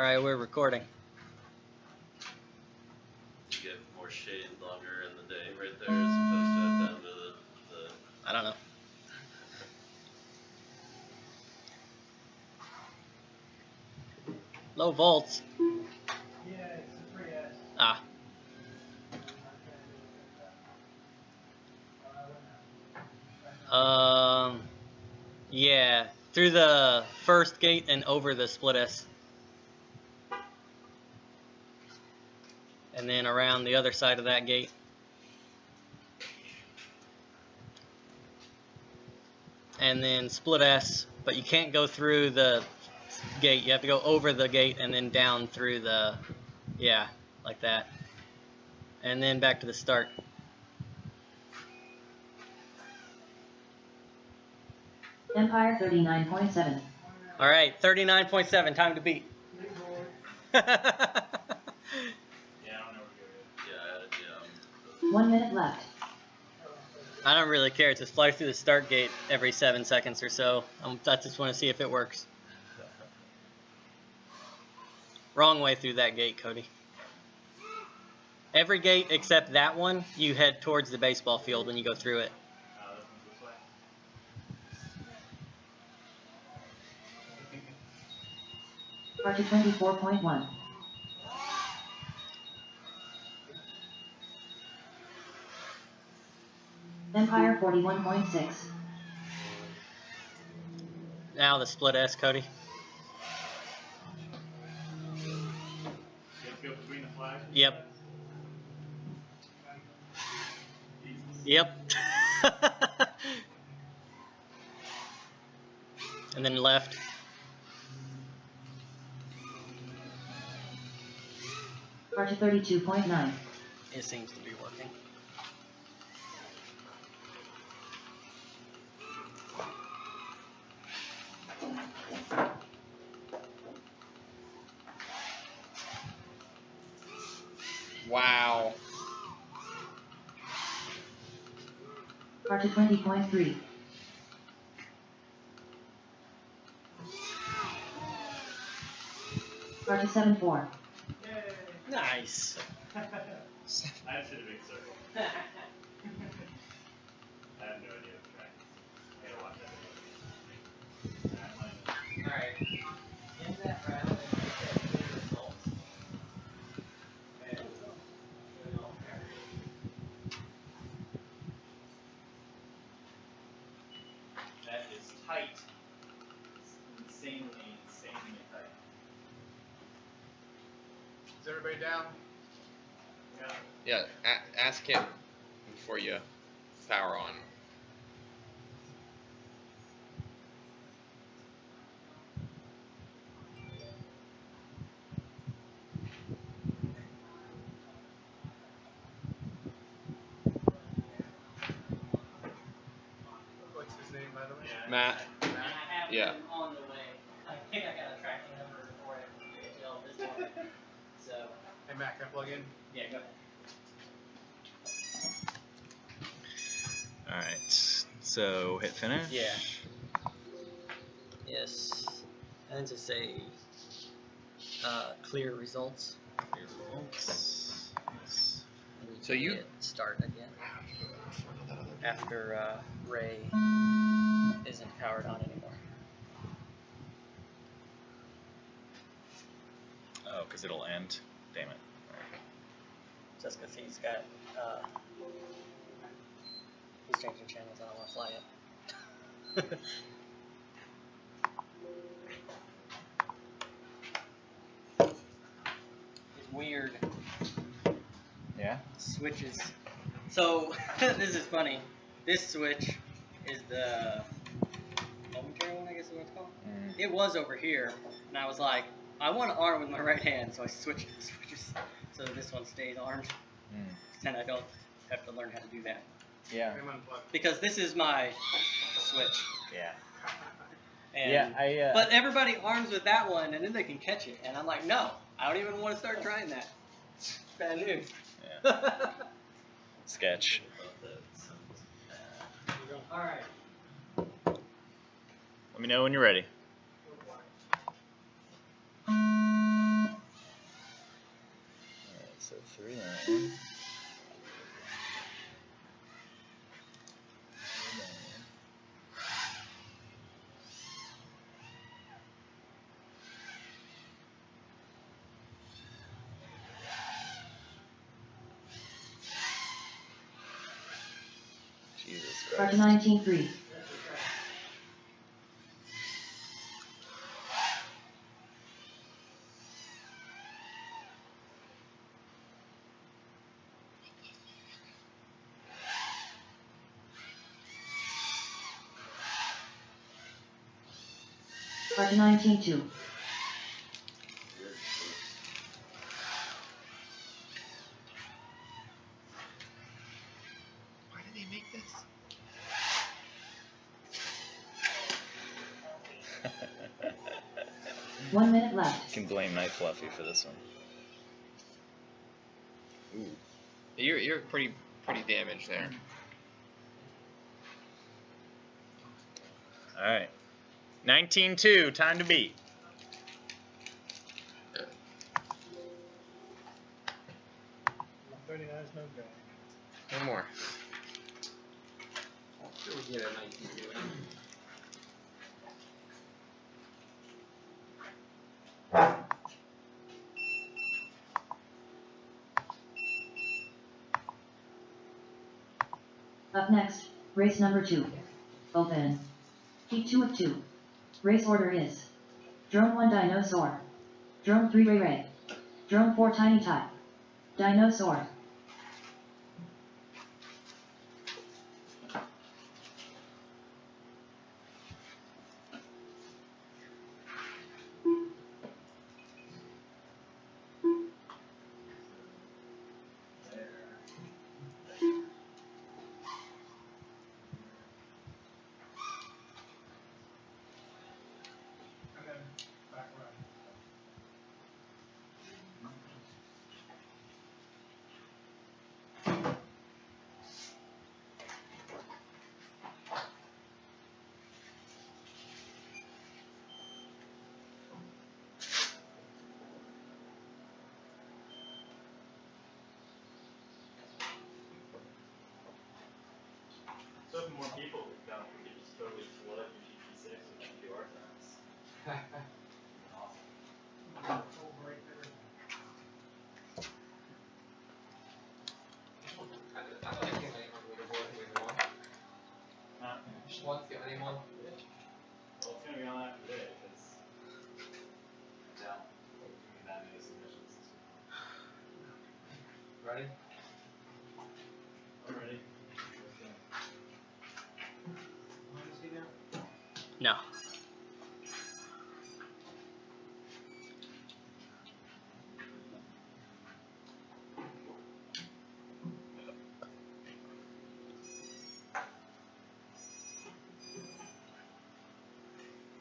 Alright, we're recording. You get more shade longer in the day right there as opposed to down to the I don't know. Low volts. Yeah, it's a 3S. Ah. Yeah, through the first gate and over the split S. And then around the other side of that gate. And then split S, but you can't go through the gate. You have to go over the gate and then down through the, yeah, like that. And then back to the start. Empire 39.7. All right, 39.7, time to beat. Yeah, I don't know where to go. 1 minute left. I don't really care. Just fly through the start gate every 7 seconds or so. I just want to see if it works. Wrong way through that gate, Cody. Every gate except that one, you head towards the baseball field when you go through it. This one's this way. Departure 24.1. Empire 41.6. Now the split S, Cody. You have to go between the flags? Yep. Yep. And then left. Departure 32.9. It seems to be working. Wow. Departure 20.3. Departure 7.4. Yay! Nice. I just did a big circle. I have no idea what the track is. I gotta watch that video. Alright. In that round, and get good results. That is tight. It's insanely tight. Is everybody down? Yeah, ask him before you power on. What's his name, by the way? Matt. And I have Yeah. them on the way. I think I got a tracking number for it until this morning. So, Hey, Matt, can I plug in? yeah, go ahead. Alright, so hit finish. Yeah. Yes. And to say clear results. Clear results. Yes. And we So can you- hit start again after Ray isn't powered on anymore. Oh, because it'll end. Damn it. Just because he's got he's changing channels. I don't want to fly it. It's weird. Yeah? Switches. So this is funny. This switch is the momentary one, I guess is what it's called. It was over here, and I was like, I want to arm with my right hand, so I switched the switches so that this one stays armed, and I don't have to learn how to do that. Yeah. I'm unplugged. Because this is my switch. Yeah. And, Yeah, but everybody arms with that one, and then they can catch it. And I'm like, no, I don't even want to start trying that. It's bad news. Yeah. Sketch. All right. Let me know when you're ready. So 3-9. Jesus Card Christ. 19-3. Card 19-2. Why did they make this? 1 minute left. You can blame Night Fluffy for this one. Ooh. You're pretty damaged there. Alright. 19-2, time to beat. 39 is no go. No more. Up next, race number 2. Open. Heat 2 of 2. Race order is Drone 1 Dinosaur. Drone 3 Ray Ray. Drone 4 Tiny Type. Dinosaur. And then back around. So if more people would come, we could just totally flood your GP6 with QR times. Awesome. Huh? Well, it's gonna be on after today, because Adele gave me that many submissions. Ready? I'm ready. No.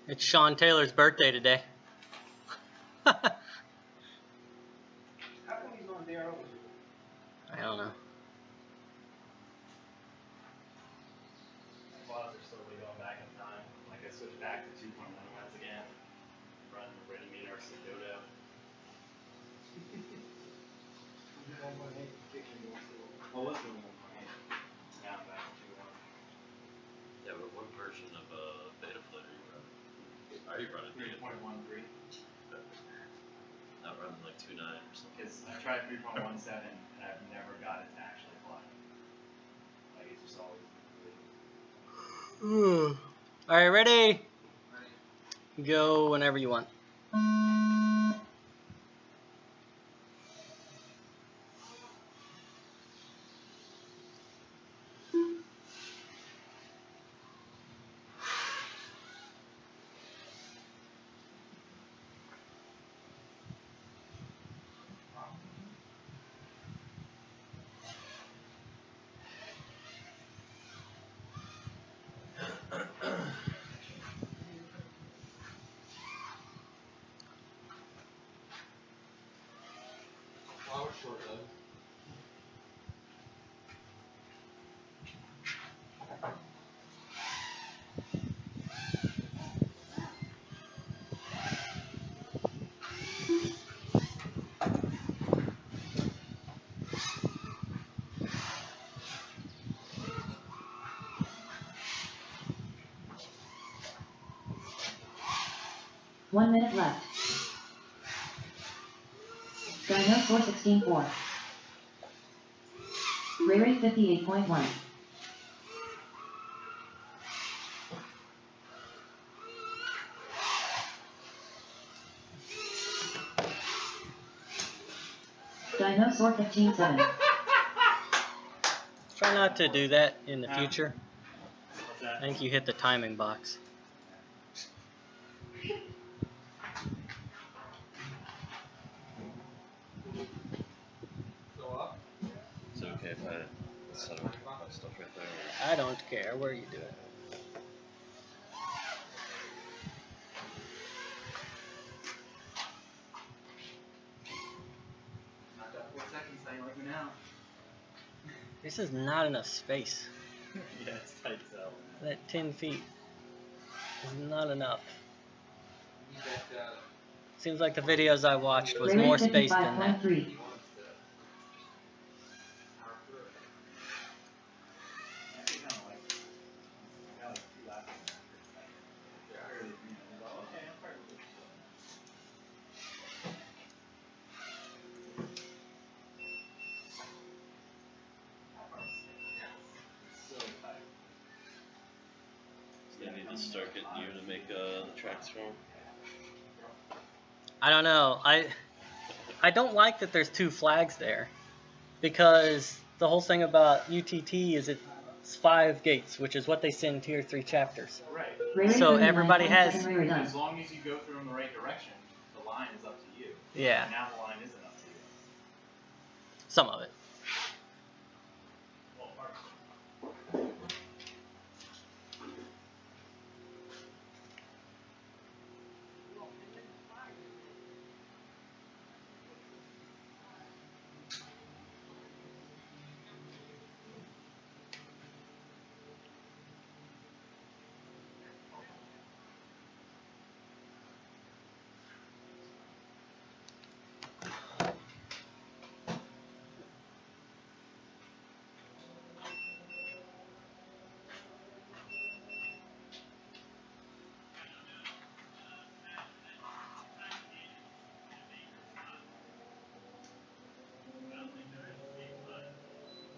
It's Sean Taylor's birthday today. How come he's on DRO? I don't know. My files are slowly going back in time. Like I switched back to 2.1 once again. Run the ready meter or Dodo. Oh, what's going on? Now I'm back to 2.1. Yeah, but what version of beta floater are you running? Are you running beta? 3.13. Not running like 2.9 or something. Because I tried 3.17 and I've never got it to actually fly. Like it's just always Alright, ready? Go whenever you want. 1 minute left. Dinosaur 16-4. Ray Ray 58.1. Dinosaur 15-7. Try not to do that in the future. What's I that? think you hit the timing box. Is it okay if I set up my stuff right there? I don't care where you do it. Knocked out 4 seconds, how you like me now? This is not enough space. Yeah, it's tight as hell. That 10 feet is not enough. You bet, Seems like the videos I watched was Ray Ray more space than that. 55.3. he wants to power through it. Actually, kind of like it. I got like 2 laps in there. Yeah. Barely, I was like, okay, I'm part of this. So tight. Do they need to start getting you to make the tracks for 'em? I don't know. I don't like that there's 2 flags there, because the whole thing about UTT is it's 5 gates, which is what they send Tier 3 chapters. Right. Ray Ray So 39.2. everybody has- Ray Ray done. As long as you go through them the right direction, the line is up to you. Yeah, And now the line isn't up to you. some of it. Well, part of it.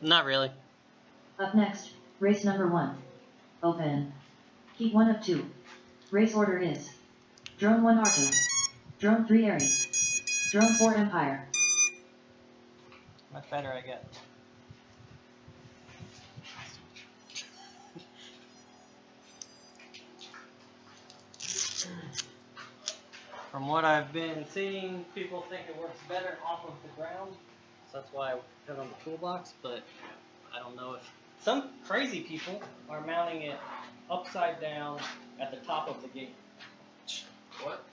Not really. Up next, race number 1. Open. Heat 1 of 2. Race order is Drone 1 R2. Drone 3 Aries. Drone 4 Empire. Much better, I guess. From what I've been seeing, people think it works better off of the ground, so that's why I put it on the toolbox, but I don't know if... Some crazy people are mounting it upside down at the top of the gate, What?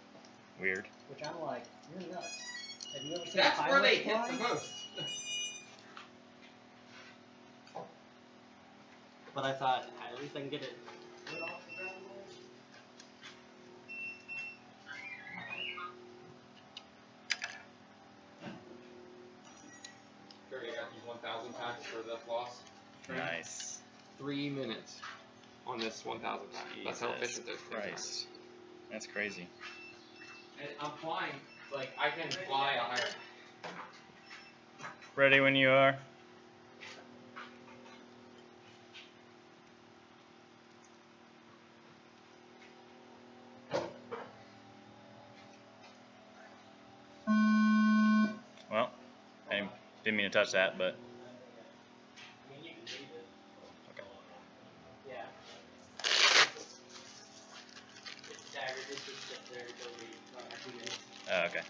Weird. which I'm like, you're nuts. Have you ever seen That's where they pilots hit fly? the most. But I thought, at least I can get it lit off the ground there. Barry, I got these 1,000 times for the floss. Nice. 3 minutes on this 1,000 times. That's how efficient those things are. Christ. That's crazy. And I'm flying, like, I can fly a higher. Ready when you are. Well, I didn't mean to touch that, but I mean, you can leave it. okay. Yeah. It's staggered. This is just there until we run our 2 minutes. Oh, okay.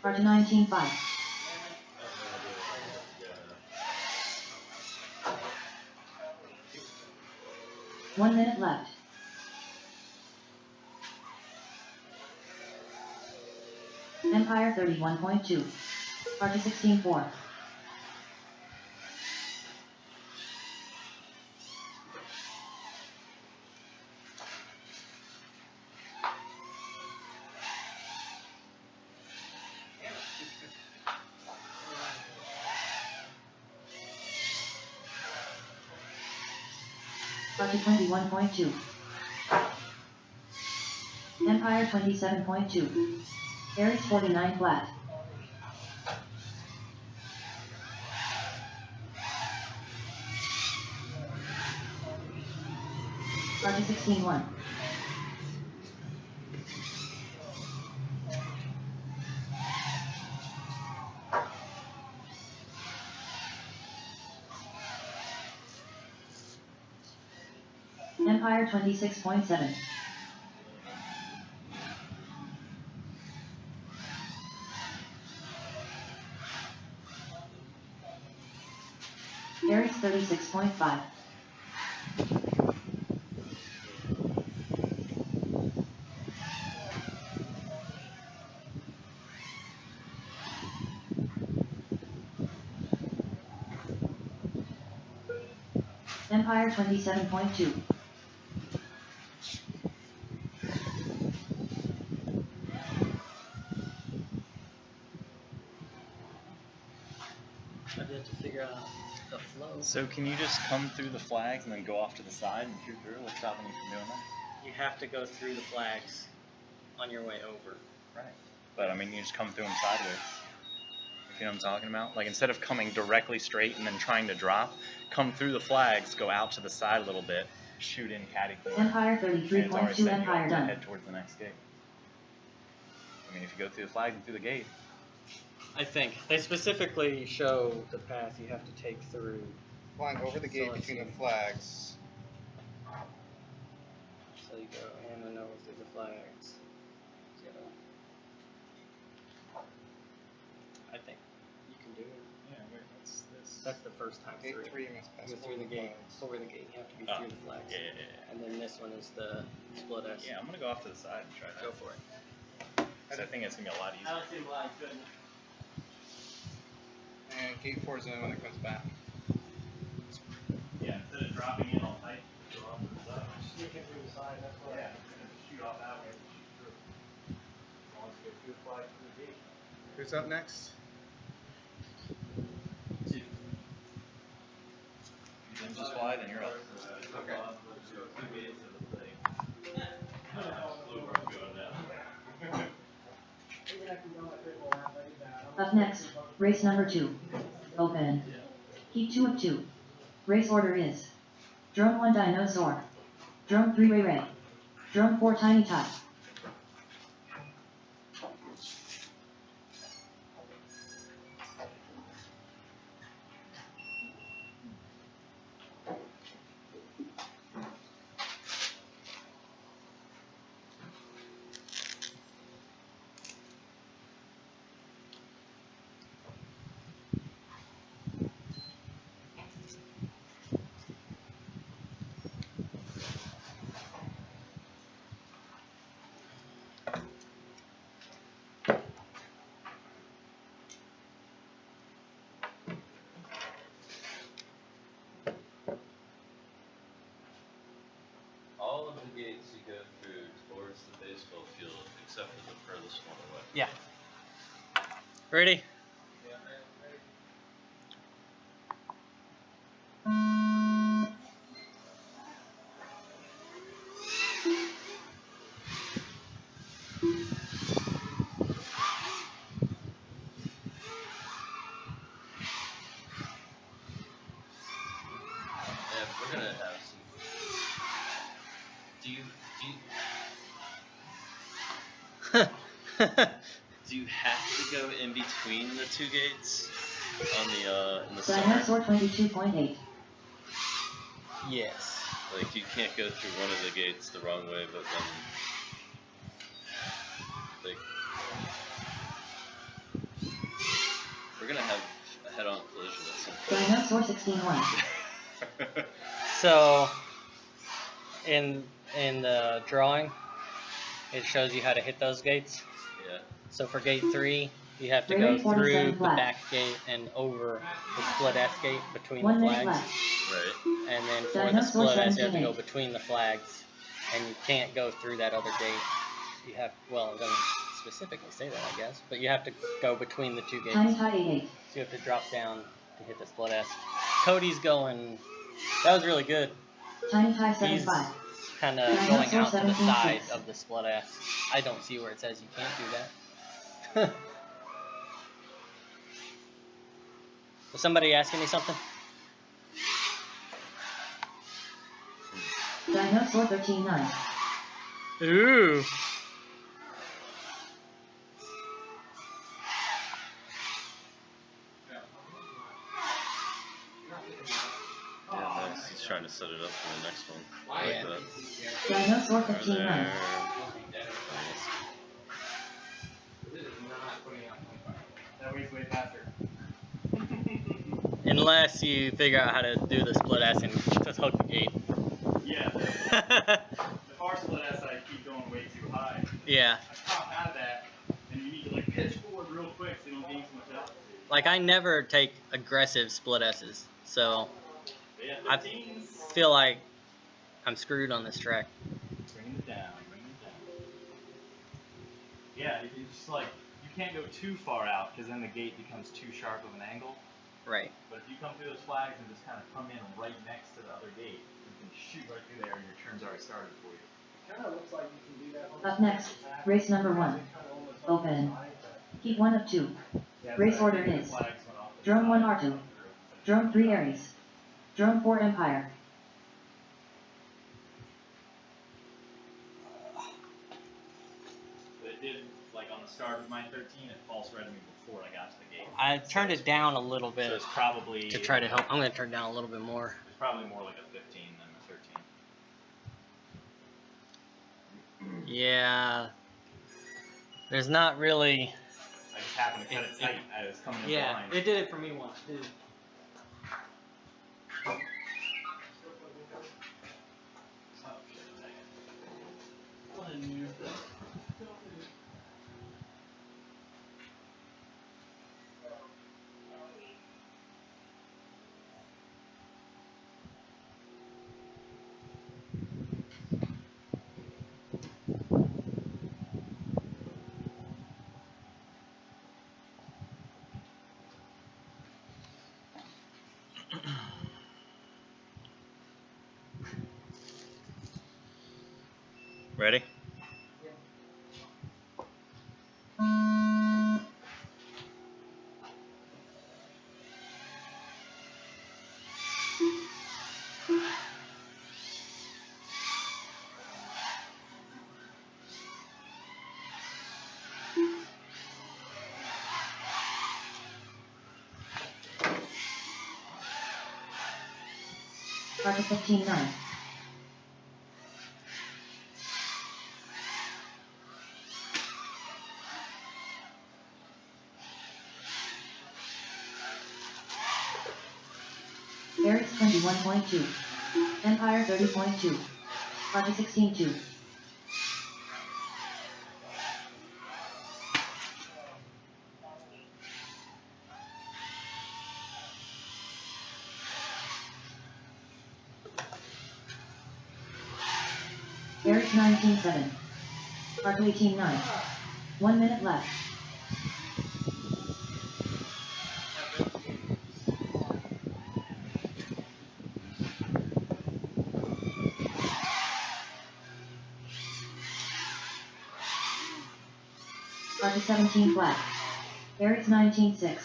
R2 19.5. 1 minute left. Empire 31.2. Archer 16.4. Archer 21.2. Empire 27.2. Aries 49 flat. Archer 16.1. Empire 26.7. Aries 36.5. Empire 27.2. I'd have to figure out the flow. So can you just come through the flags and then go off to the side and shoot through? What's stopping you from doing that? You have to go through the flags on your way over. Right. But I mean, you just come through them sideways. If you know what I'm talking about? Like instead of coming directly straight and then trying to drop, come through the flags, go out to the side a little bit, shoot in caddy corner. Empire And it's already 33.2. set you Empire up to done. head towards the next gate. I mean, if you go through the flags and through the gate. I think they specifically show the path you have to take through. Flying over the gate between the flags. So you go in and over through the flags. I think you can do it. Yeah, wait, what's this? That's the first time Gate through. 3 must pass Go through over the the gate. flags. Over the gate. You have to be Oh, through the flags. yeah. And then this one is the split S. Yeah, I'm gonna go off to the side and try that. Go for it. 'Cause I think it's gonna be a lot easier. I don't see why I couldn't. And gate 4 zone when it comes back. Yeah, instead of dropping in all tight, go off to the side. Sneak in through the side, that's why. Yeah, shoot off that way, shoot through. As long as you go through the flag, through the gate. Who's up next? You can just fly, then you're up. Okay. Up next, race number 2. Open. Heat 2 of 2. Race order is Drone 1 Dinosaur. Drone 3 Ray Ray. Drone 4 Tiny Tot. All of the gates you go through towards the baseball field, except for the furthest one away. Yeah. Ready? And we're gonna have some. Do you have to go in between the two gates on the in the summer? Dinosaur 22.8. Yes. Like you can't go through one of the gates the wrong way, but then like we're gonna have a head-on collision at some point. Dinosaur 16.1. So in the drawing, it shows you how to hit those gates. Yeah. So for gate 3, you have to go Radius 47 through the flat. back gate and over the split S gate between 1 the minute flags. left. Right. And then for the Dinosaur split S, you have to 17-8. go between the flags, and you can't go through that other gate. You have, well, it doesn't specifically say that, I guess, but you have to go between the 2 gates. Tiny Tie 88. So you have to drop down to hit the split S. Cody's going, that was really good. Tiny Tie He's 75. kind of Dinosaur going out to the 17-6. side of the split S. I don't see where it says you can't do that. Was somebody asking me something? Dinosaur 13-9. Ooh. Yeah, next he's trying to set it up for the next one. Yeah. Like Dinosaur that. Right 15-9. there. That way's way faster. Unless you figure out how to do the split S and just hook the gate. Yeah, the far split S I keep going way too high. Yeah. I pop out of that, and you need to like pitch forward real quick so you don't gain too much altitude. Like, I never take aggressive split S's, so But yeah, I 13s. feel like I'm screwed on this track. Bring it down, bring it down. Yeah, you just like, you can't go too far out because then the gate becomes too sharp of an angle. Right. But if you come through those flags and just kind of come in right next to the other gate, you can shoot right through there and your turn's already started for you. Kind of looks like you can do that. Up next, race number 1. Open. Heat 1 of 2. Yeah, Race but I order think the is flags went off the Drone 1 side. R2. Drone 3 Ares. Drone 4 Empire. But it did, like on the start of my 13, it false read me before I got to the gate. I turned it down a little So bit it's probably to try to help. I'm going to turn it down a little bit more. It's probably more like a 15 than a 13. Yeah. There's not really... I just happened to cut it tight as it was coming in Yeah, blind. it did it for me once, too. Ready? Target 15-9. Ares 21.2. Empire 30.2. Target 16-2. Ares 19.7. Target 18-9. 1 minute left. Target 17 flat. Ares 19.6.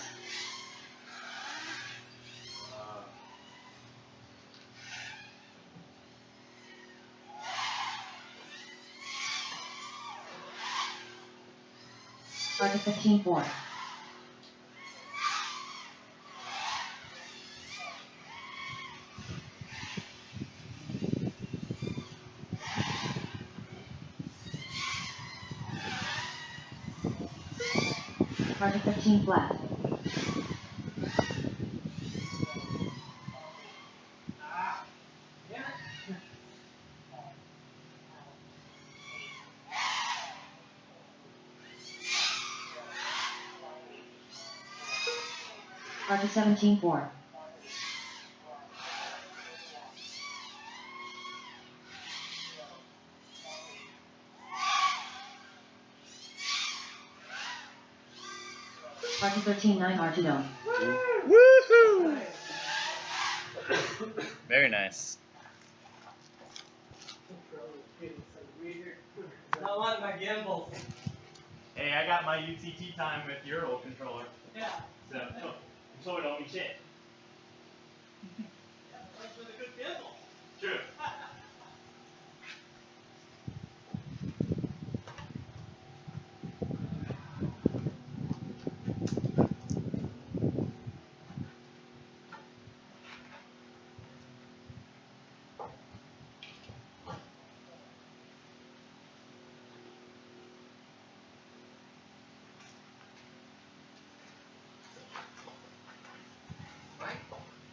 Target 15-4. Target 15 flat. RT 17-4. RT 13-9 Artudo. Woohoo! Very nice. Not like my gimbals. Hey, I got my UTT time with your old controller. Yeah. So, controller don't mean shit. That's with a good gimbal. True.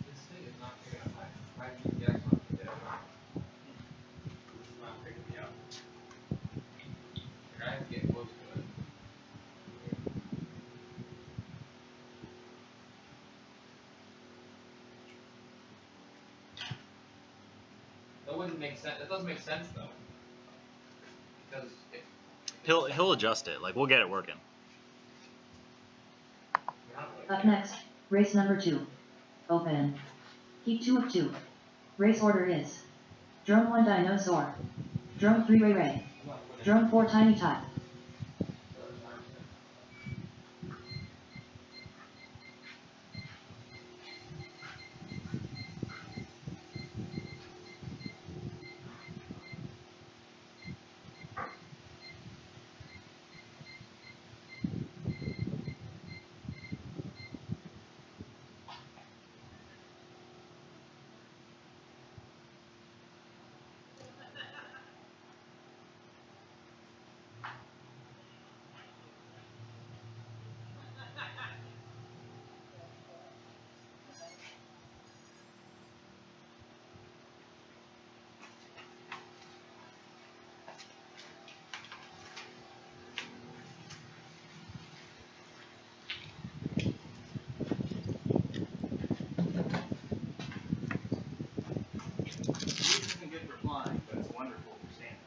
This thing is not picking up my GPS on the This is not picking me up. I have to get close to it. That wouldn't make sense. That doesn't make sense though. Because if He'll adjust it. Like, we'll get it working. Up next, race number 2. Open. Heat 2 of 2. Race order is Drone 1 Dinosaur. Drone 3 Ray Ray. Drone 4 Tiny Tot. This isn't good for flying, but it's wonderful for standing.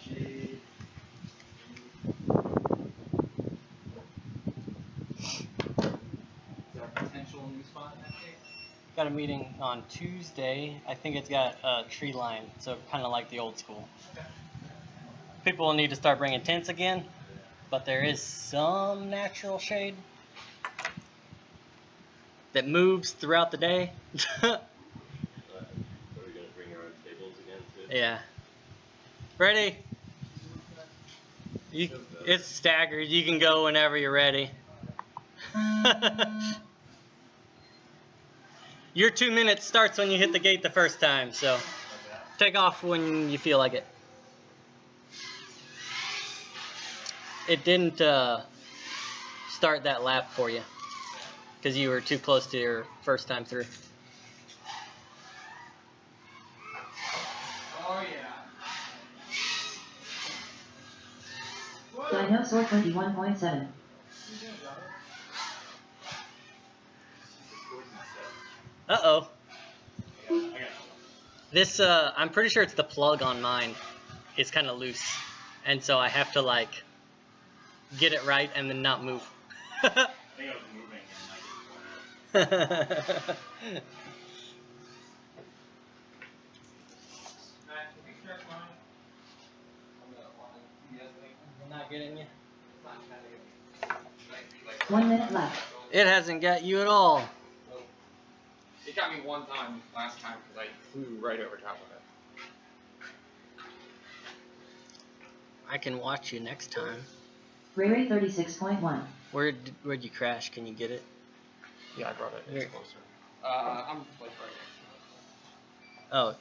Shade. Is there a potential new spot in that case? Got a meeting on Tuesday. I think it's got a tree line, so kind of like the old school. People will need to start bringing tents again, but there is some natural shade that moves throughout the day. Are we gonna bring our own tables again too? Yeah. Ready? It's staggered. You can go whenever you're ready. Your 2 minutes starts when you hit the gate the first time, so take off when you feel like it. It didn't start that lap for you because you were too close to your first time through. oh yeah. Dinosaur 21.7. Uh-oh. This, I'm pretty sure it's the plug on mine. It's kind of loose. And so I have to, like, get it right and then not move. I think I was moving and I just Matt, can we stretch mine? On the GPS thing? Not getting you? It's not trying to get me. Like, 1 minute left. It hasn't got you at all. Well, it got me one time last time because I flew right over top of it. I can watch you next time. Ray Ray 36.1. Where'd you crash? Can you get it? Yeah, I brought it. Here. It's closer. I'm like right next to it. Oh,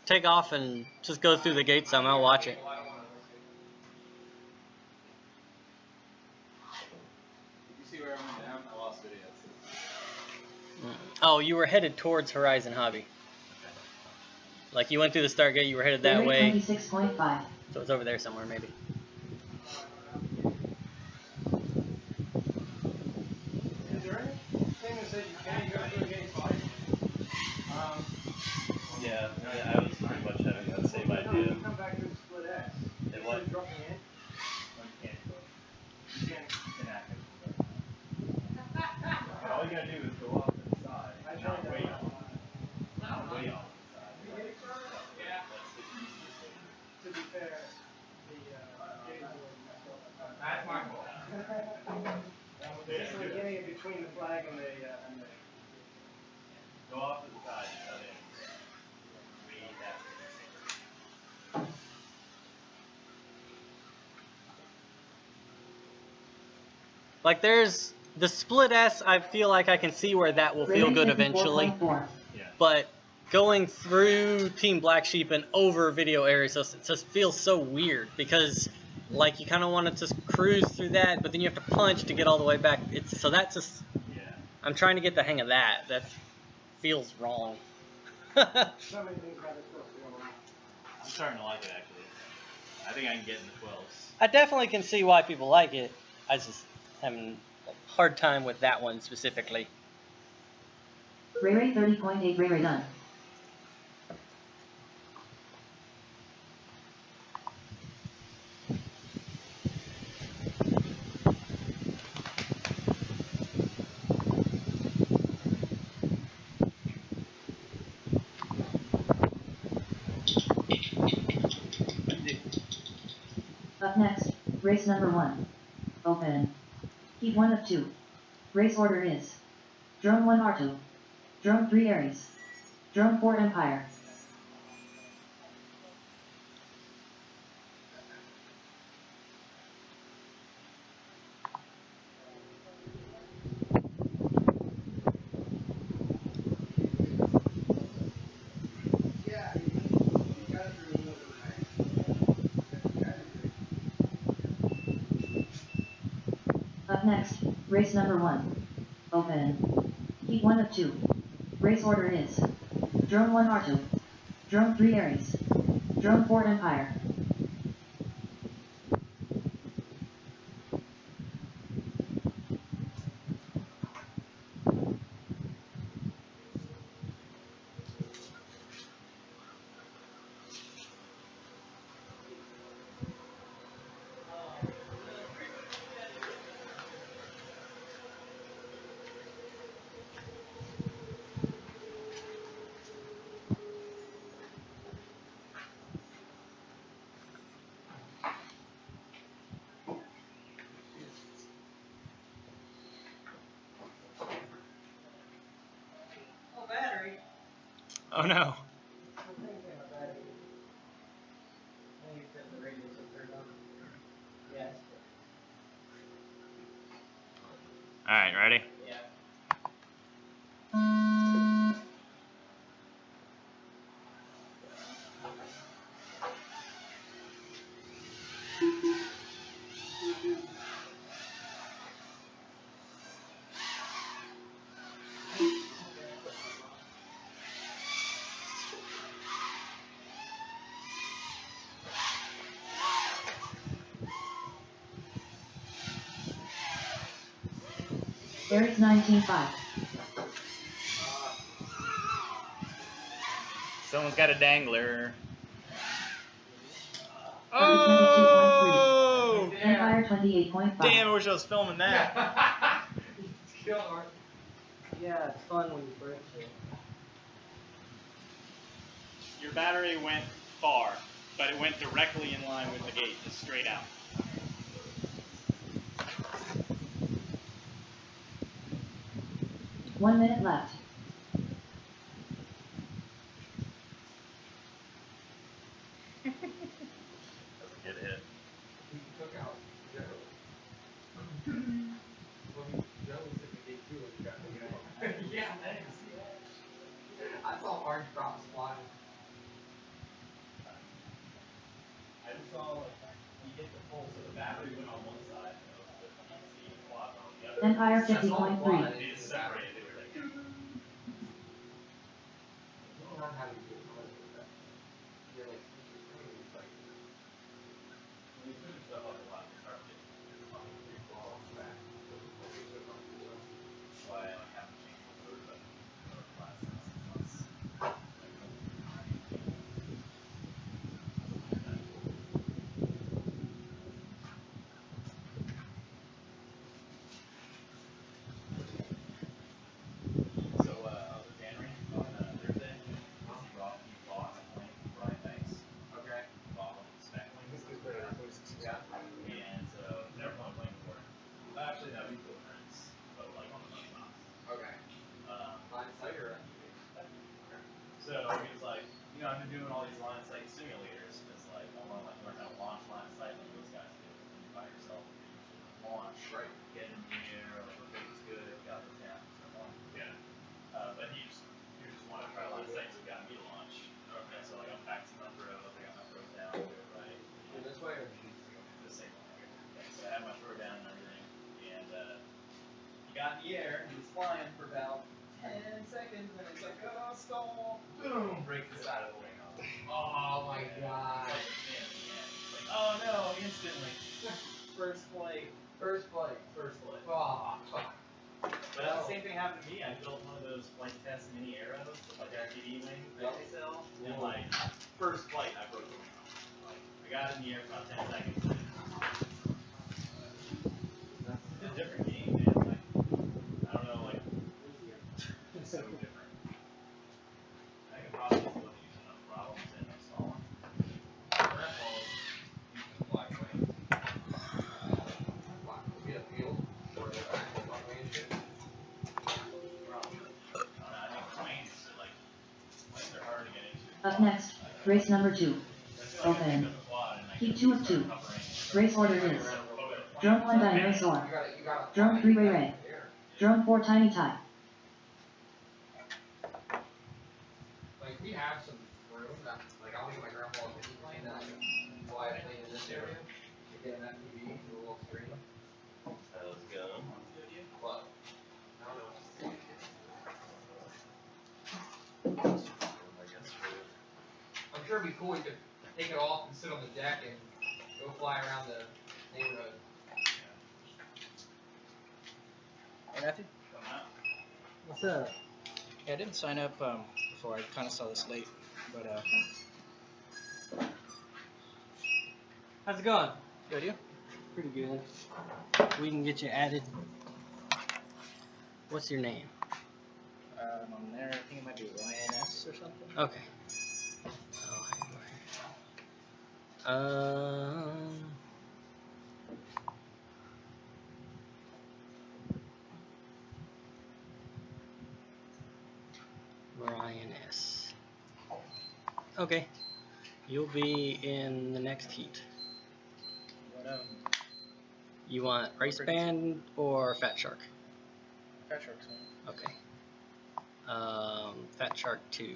take off and just go through the gate some. I'll watch it. Well, I don't want to risk it. Did you see where I went down? I lost video. Oh, you were headed towards Horizon Hobby. Like you went through the start gate, you were headed that Ray way. Ray 26.5. So it's over there somewhere, maybe. Yeah, I was pretty much having that same No, idea. you come back to the split S. It what? Dropping in. No, you can't do it. You can't inactive. All you gotta do is go off to the side, not way off. Not way off to the side. Did you get it, Charlie? Yeah. That's the easiest way to do it. To be fair, the gauge was messed up. That's my fault. So we're getting it between the flag and the Go off to the side and cut in. We need that. Like there's the split S, I feel like I can see where that will feel Rating good eventually. 54.4. Yeah. But going through Team Black Sheep and over video areas just feels so weird because like you kind of want to just cruise through that, but then you have to punch to get all the way back. So that's just Yeah. I'm trying to get the hang of that. That feels wrong. so many things about this stuff going on. I'm starting to like it actually. I think I can get in the 12s. I definitely can see why people like it. I just having a hard time with that one specifically. Ray Ray 30.8. Ray Ray done. Up next, race number 1. Open. Heat 1 of 2. Race order is Drone 1 R2. Drone 3 Aries. Drone 4 Empire. Yeah, you gotta remove Up next, race number 1. Open. Heat 1 of 2. Race order is Drone 1 R2. Drone 3 Aries. Drone 4 Empire. Oh, battery. Oh no. Yes. All right, ready? Yeah. Aries 19.5. Someone's got a dangler. Oh! Oh! Empire 28.5. Damn, I wish I was filming that. Kill Art. Yeah, it's fun when you break shit. Your battery went far, but it went directly in line with the gate, just straight out. One minute left. That's a good hit. He took out Joe. Well, Joe was in the gate too when he got taken out. Yeah, I didn't see that. I saw orange drops flying. I just saw like he hit the pole, so the battery went on one side, and the PC quad on the other. Empire I saw the 50.3. fly. They just separated. They were like, You don't know how to do it. You're like, it's like, when you switch your stuff up a lot, you start getting fucking pretty oh, close. crap. That's why I haven't changed the motor button for the last 6 months. doing all these line of sight simulators because like I want to like learn how to launch line of sight like those guys do. And you're by yourself, you can launch, Right. get in the air, like okay, it's good, got the tap, start launching. Yeah. But he just wanted to try line of sight, so he got me to launch. Okay. So like I'm maxing my throws, I got my throws down, do it right. Well, this way or The same one. Okay. So I had my throw down and everything, and he got in the air, he was flying for about 10 seconds, and it's like, oh, stall, boom, breaks the side of the wing off. Oh my god. Like, oh no, instantly. First flight. First flight. Oh. But the same thing happened to me. I built one of those flight test mini arrows with like RTD wing that they sell, and like first flight I broke the wing off. Like I got in the air for about 10 seconds. It's a different game, man. Like I don't know, like it's so different. I can probably just look at using enough problems and no stalling. Grandpa's using the black wing. Get a field or the actual runway and shit. Probably. I think planes are like planes are hard to get into. Up next, race number 2. Open. Heat 2 of 2. Race order is Drone 1 Dinosaur. Drone 3 Ray Ray. Drone 4 Tiny Tie. Like we have some room that like I'll get my grandpa a mini plane that I can fly a plane in this area to get an FPV, do a little stream. How's it going? But I don't know. I guess we're I'm sure it'd be cool. You could take it off and sit on the deck and go fly around the neighborhood. Hey Matthew? What's up? Yeah, I didn't sign up before. I kind of saw this late, but How's it going? good, you? Pretty good. We can get you added. What's your name? On there, I think it might be YNS or something. Okay. Oh, Ryan S. Okay. You'll be in the next heat. What You want race band or fat shark? Fat Shark's one. Okay. Fat shark 2.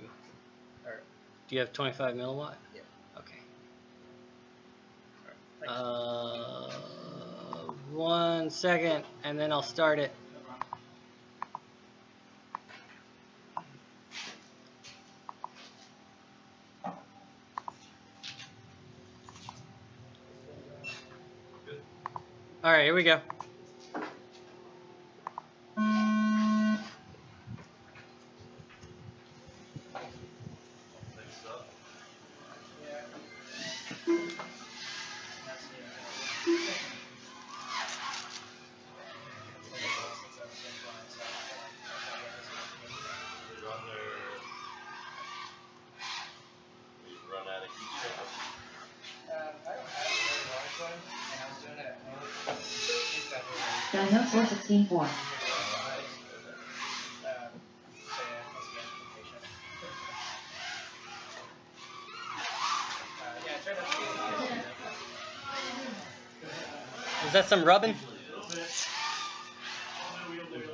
Alright. Do you have 25 milliwatt? Yeah. Okay. Alright, thanks. 1 second, and then I'll start it. All right, here we go. next up. Yeah. That's We run there. We run out of heat ships. I don't have a very large one, and I was doing it at home. Dinosaur 16-4. So yeah, that's the expectation. Yeah, I tried Is that some rubbing? There's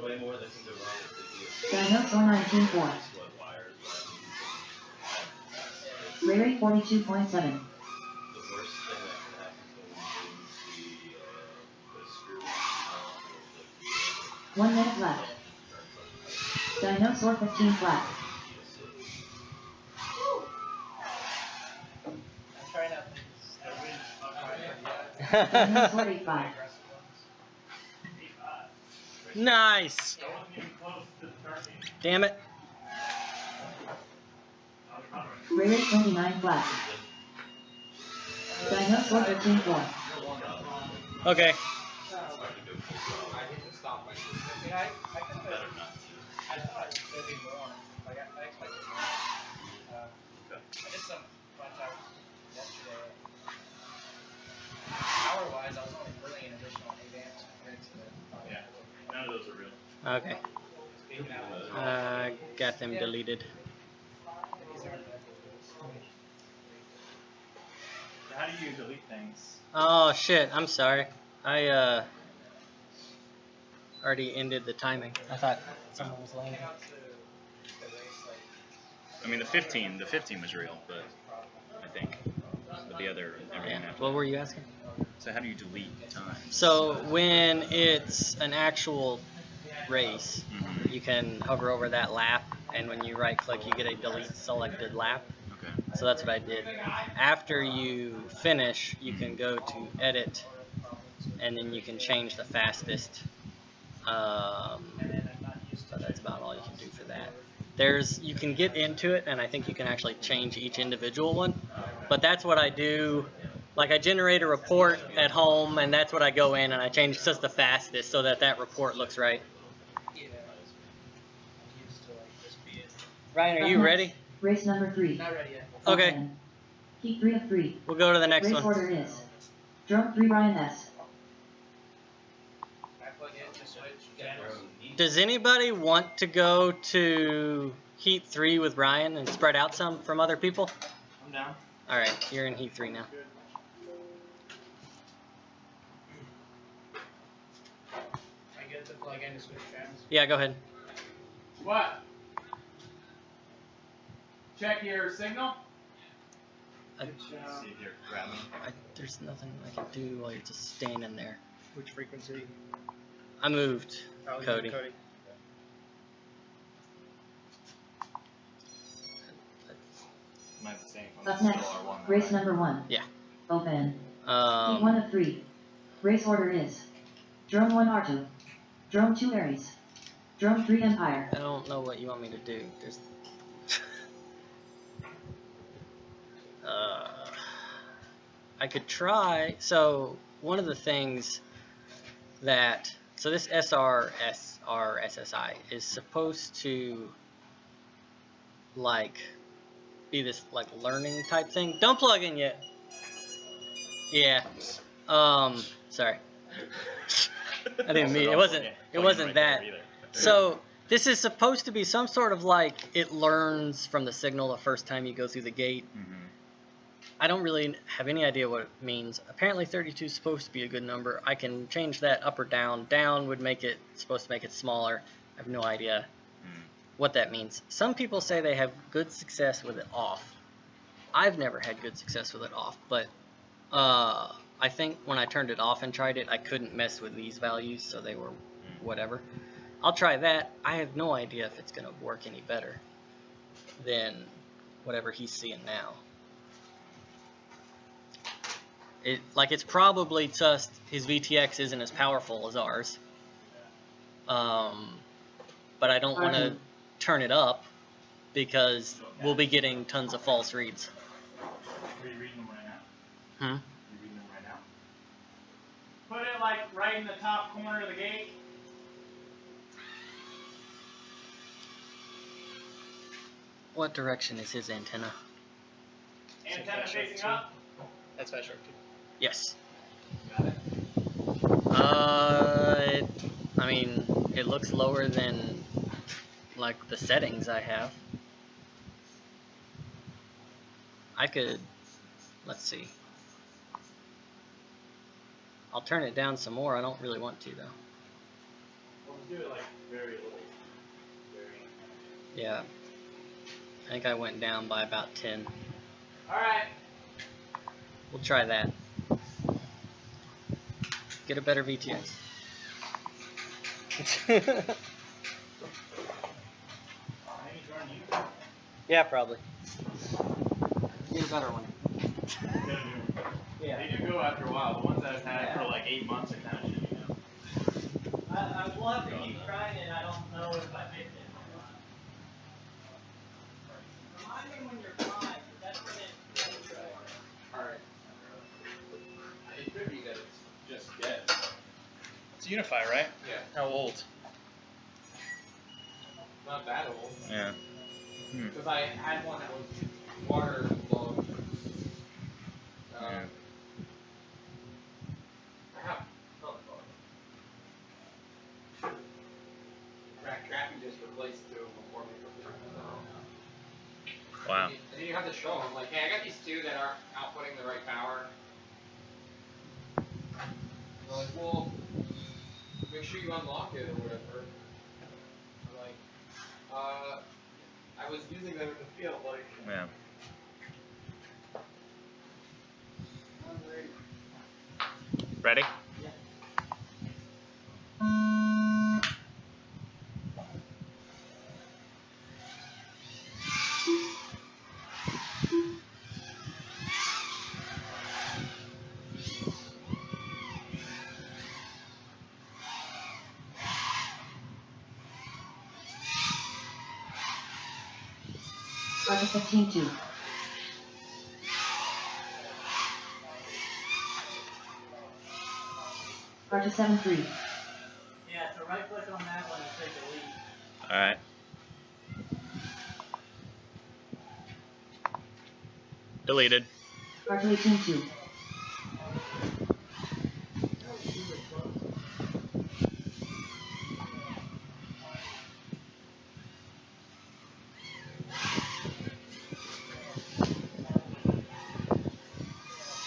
way more that can go wrong with the Dinosaur 19-4. What wires Ray Ray 42.7. the worst thing that can happen to them is the screw 1 minute left. Dinosaur 15 flat. I'm trying out Dinosaur 8-5. Nice. Damn it. Ray Ray 29 flat. Dinosaur 13-4. Okay. I hit the stop button. I mean, I could have better not to. I thought there'd be more. Like, I expected more. I did some fun time yesterday. Hour-wise, I was only pulling an additional 8 amps compared to the... Yeah, none of those are real. Okay. Speaking out. Got them deleted. These aren't that good. do you delete things? Oh shit, I'm sorry. I already ended the timing. I thought someone was landing. I mean, the 15 was real, but I think. But the other, everything after. What were you asking? So how do you delete time? So when it's an actual race, Mm-hmm. you can hover over that lap, and when you right click, you get a delete selected lap. Okay. So that's what I did. After you finish, you can go to edit, and then you can change the fastest. So that's about all you can do for that. You can get into it, and I think you can actually change each individual one. But that's what I do. Like I generate a report at home, and that's what I go in, and I change just the fastest so that that report looks right. Ryan, are you ready? Race number 3. Not ready yet. Okay. Open. Heat 3 of 3. We'll go to the next Race one. order is Drone 3 Ryan S. I plug in to switch channels. Does anybody want to go to Heat 3 with Ryan and spread out some from other people? I'm down. Alright, you're in Heat 3 now. I get to plug in to switch channels. Yeah, go ahead. What? Check your signal. I, See if you're grabbing. there's nothing I can do while you're just standing there. Which frequency? I moved, Oh, you Cody. did Cody. Am I the same? Up next, race number 1. Yeah. Open. Heat 1 of 3. Race order is Drone 1 R2. Drone 2 Ares. Drone 3 Empire. I don't know what you want me to do. There's. I could try. So one of the things that this SRSI is supposed to like be this like learning type thing. Don't plug in yet. Yeah. Sorry. I didn't mean it wasn't that. So this is supposed to be some sort of like it learns from the signal the first time you go through the gate. Mm-hmm. I don't really have any idea what it means. Apparently 32 is supposed to be a good number. I can change that up or down. Down would make it supposed to make it smaller. I have no idea what that means. Some people say they have good success with it off. I've never had good success with it off, but I think when I turned it off and tried it, I couldn't mess with these values, so they were whatever. I'll try that. I have no idea if it's going to work any better than whatever he's seeing now. It's probably just his VTX isn't as powerful as ours. But I don't want to turn it up because we'll be getting tons of false reads. Are you reading them right now? Hmm? Are you reading them right now? Put it like right in the top corner of the gate. What direction is his antenna? Antenna facing up. That's Fat Shark 2. Yes. Got it. I mean, it looks lower than like the settings I have. I could, let's see. I'll turn it down some more. I don't really want to though. Well, do it like very little. Yeah. I think I went down by about 10. Alright. We'll try that. Get a better VTX. Yeah, probably. Get a better one. Yeah. They do go after a while. The ones that I've had for like 8 months are kind of shitty now. I will have to keep trying it. I don't know if I picked it. Remind me when you're 5, but that's when it. Alright. It could be that it's just dead. It's Unify, right? Yeah. How old? Not that old. Yeah. Because I had one that was waterlogged. Yeah. I have color card. Trappy just replaced two before me. Wow. And then you have to show them, like, hey, I got these two that aren't outputting the right power. And they're like, well, make sure you unlock it or whatever. I'm like, I was using them in the field, like. Yeah. Ready? Yeah. Roger 15-2. Roger 7-3. Yeah, so right click on that one and say delete. Alright. Deleted. Roger 18-2.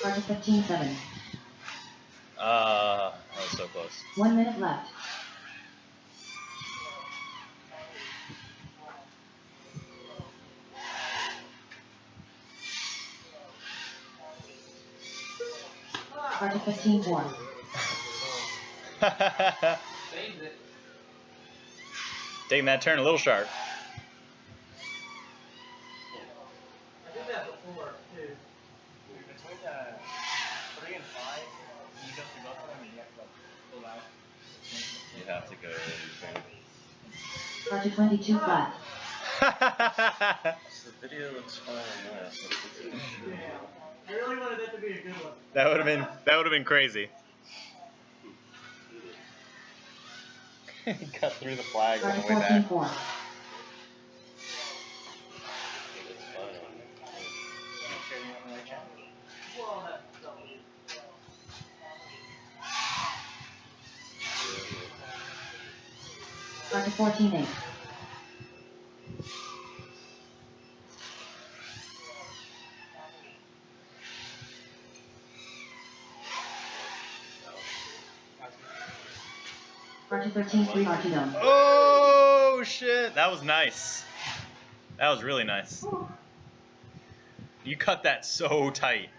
Roger 15-7. That was so close. 1 minute left. Roger 15-4. Saved it. Taking that turn a little sharp. I did that before too. Between 3 and 5, you go through both of them and you have to like pull out. You have to go Roger 22 flat. The video looks fine on this. I really wanted that to be a good one. That would have been crazy. Cut through the flags on Roger the way back. 14-4. Well, that's double. Roger 14-8. Roger 13-3 Archidome. Oh shit! That was nice. That was really nice. You cut that so tight.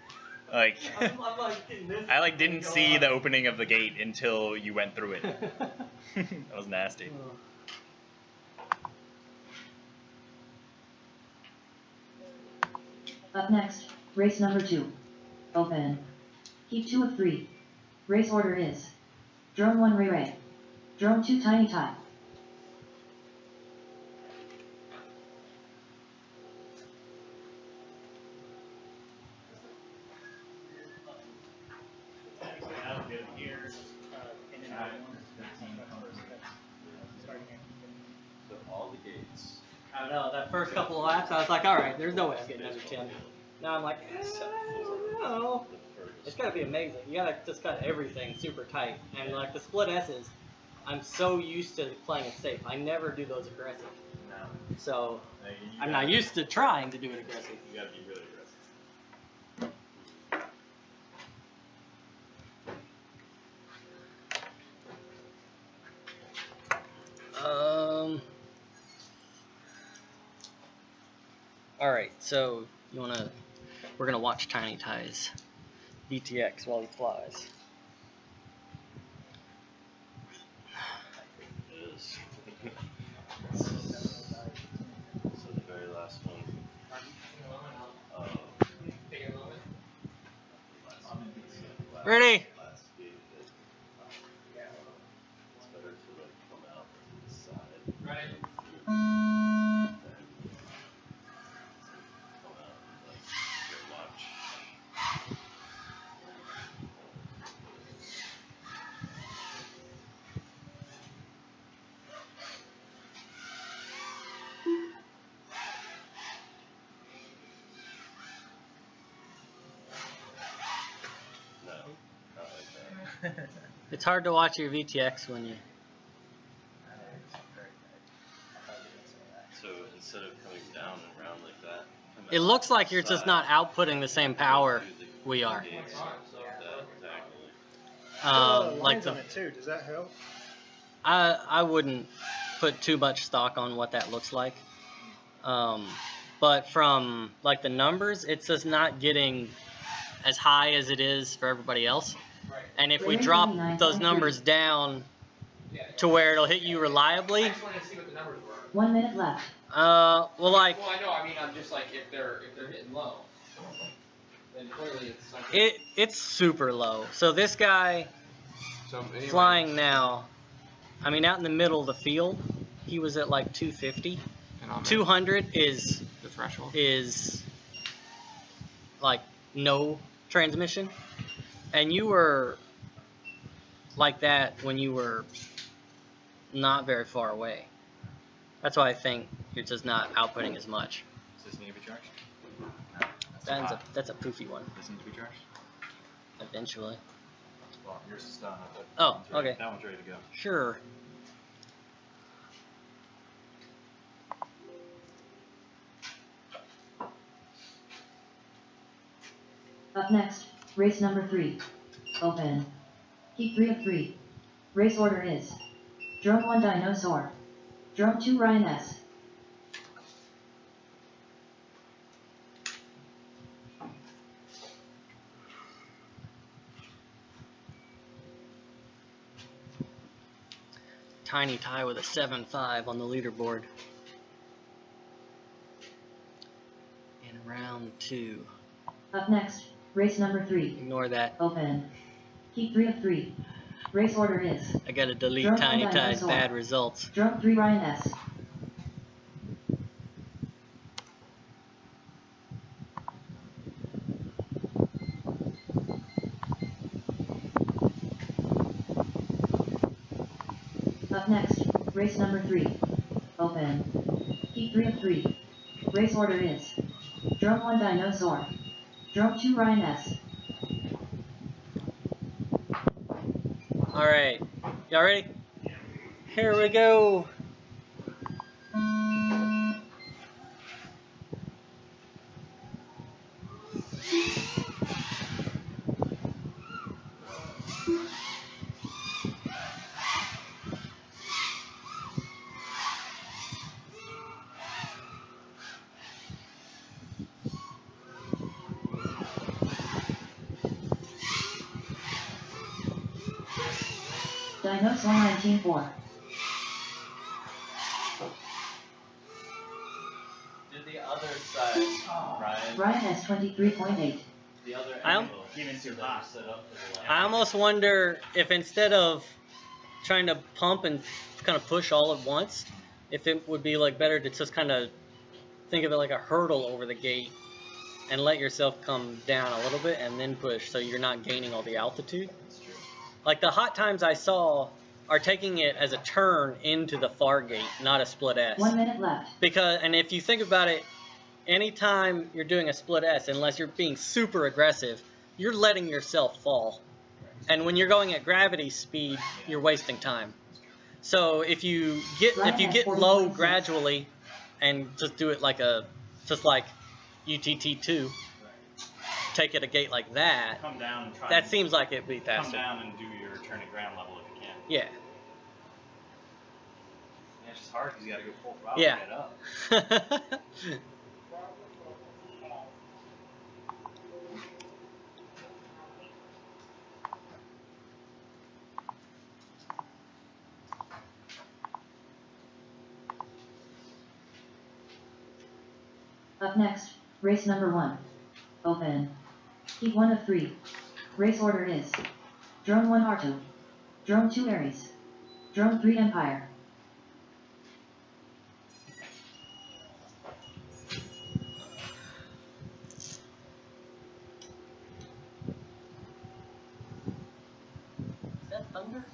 Like I'm like getting this. I like didn't see the opening of the gate until you went through it. That was nasty. Up next, race number 2. Open. Heat 2 of 3. Race order is Drone 1 Ray Ray. Drone 2 Tiny Tie. That was good. Here's in and out one. Starting here. So all the gates. I don't know. That first couple of laps, I was like, all right, there's no way I'm getting under 10. Now I'm like, I don't know. It's got to be amazing. You got to just cut everything super tight. And like the split S's, I'm so used to playing it safe. I never do those aggressive. No. So You I'm not used to trying to do it aggressive. You gotta be really aggressive. All right, so we're gonna watch Tiny Tie's VTX while he flies. So the very last one. Take a moment. Ready? Last gate that it's better to like come out to the side. Ready? Come out and like watch. No, not like that. It's hard to watch your VTX when you. So instead of coming down and around like that, It looks like you're just not outputting the same power we are. Like lines the, on it too. Does that help? I wouldn't put too much stock on what that looks like. But from like the numbers, it's just not getting as high as it is for everybody else. And if we drop those numbers down to where it'll hit you reliably. I just wanted to see what the numbers were. 1 minute left. Well, like. Well, I know. I mean, I'm just like if they're hitting low, then clearly it's like. It's super low. So this guy flying now, I mean, out in the middle of the field, he was at like 250. 200 is the threshold. Is like no transmission, and you were like that when you were not very far away. That's why I think you're just not outputting as much. Does this need to be charged? That's a poofy one. Does this need to be charged? Eventually. Well, yours is done. Oh, okay. That one's ready to go. Sure. Up next, race number 3. Open. Heat 3 of 3. Race order is Drone 1 Dinosaur. Drone 2 Ryan S. Tiny Tie with a 7.5 on the leaderboard. In round 2. Up next, race number 3. Ignore that. Open. Heat 3 of 3. Race order is I gotta delete Drone Tiny 1 Tie's Dinosaur. bad results. Drone 3 Ryan S. Up next, race number 3. Open. Heat 3 of 3. Race order is Drone 1 Dinosaur. Drone 2 Ryan S. Alright. Y'all ready? Here we go. Dinosaur 19.4. Did the other side, Ryan S 23.8. the other I angle, Even too that hot. was set up for the last. I almost wonder if instead of trying to pump and kind of push all at once, if it would be like better to just kind of think of it like a hurdle over the gate and let yourself come down a little bit and then push so you're not gaining all the altitude. That's true. Like the hot times I saw are taking it as a turn into the far gate, not a split S. 1 minute left. Because, and if you think about it, anytime you're doing a split S, unless you're being super aggressive, you're letting yourself fall. And when you're going at gravity speed, you're wasting time. So if you get low gradually and just do it like just like UTT2, take it a gate like that, Come down and try. that seems like it'd be Come faster. down and do your turn at ground level if you can. Yeah. Yeah, it's just hard because you got to go full throttle Yeah. to get up. Up next, race number 1. Open. Heat 1 of 3. Race order is Drone 1 R2. Drone 2 Ares. Drone 3 Empire. Is that thunder?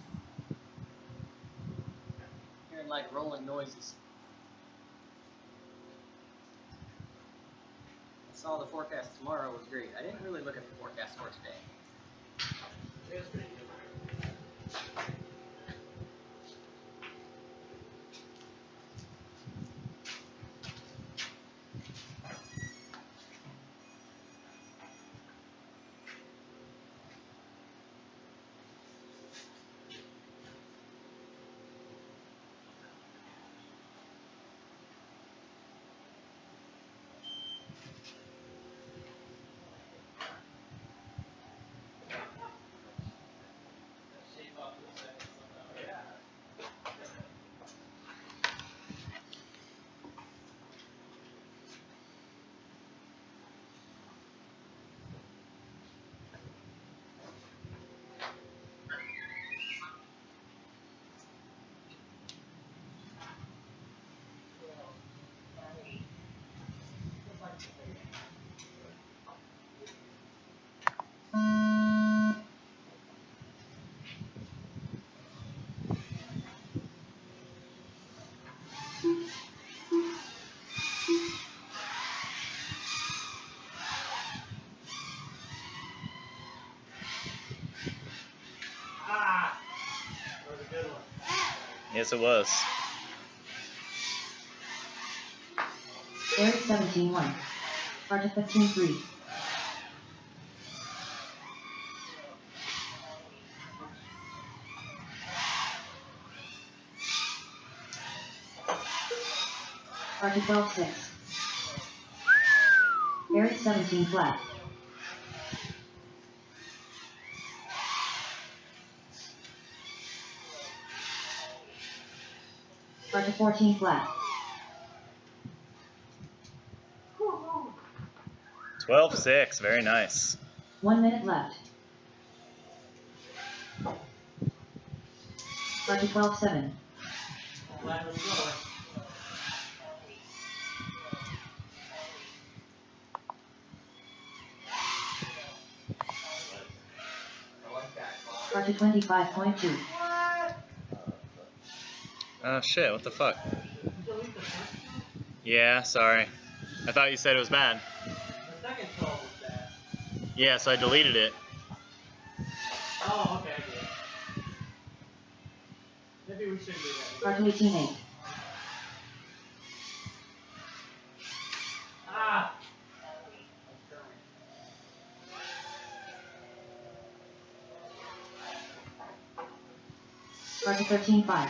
Hearing like rolling noises. I saw the forecast tomorrow was great. I didn't really look at the forecast for today. It was pretty good. Ah! That was a good one. Yes, it was. Aries 17-1. Arta 15-3. Arta 12-6. Aries 17 flat. Arta 14 flat. 12-6. Very nice. 1 minute left. Arta 12-7. Glad was going. I like that. Arta 25.2. Oh shit, what the fuck? Did you delete the first one? Yeah, sorry. I thought you said it was bad. The second 12 was bad. Yeah, so I deleted it. Oh, okay, I get it. Maybe we shouldn't do that. Arta 18-8. Ah! Arta 13-5.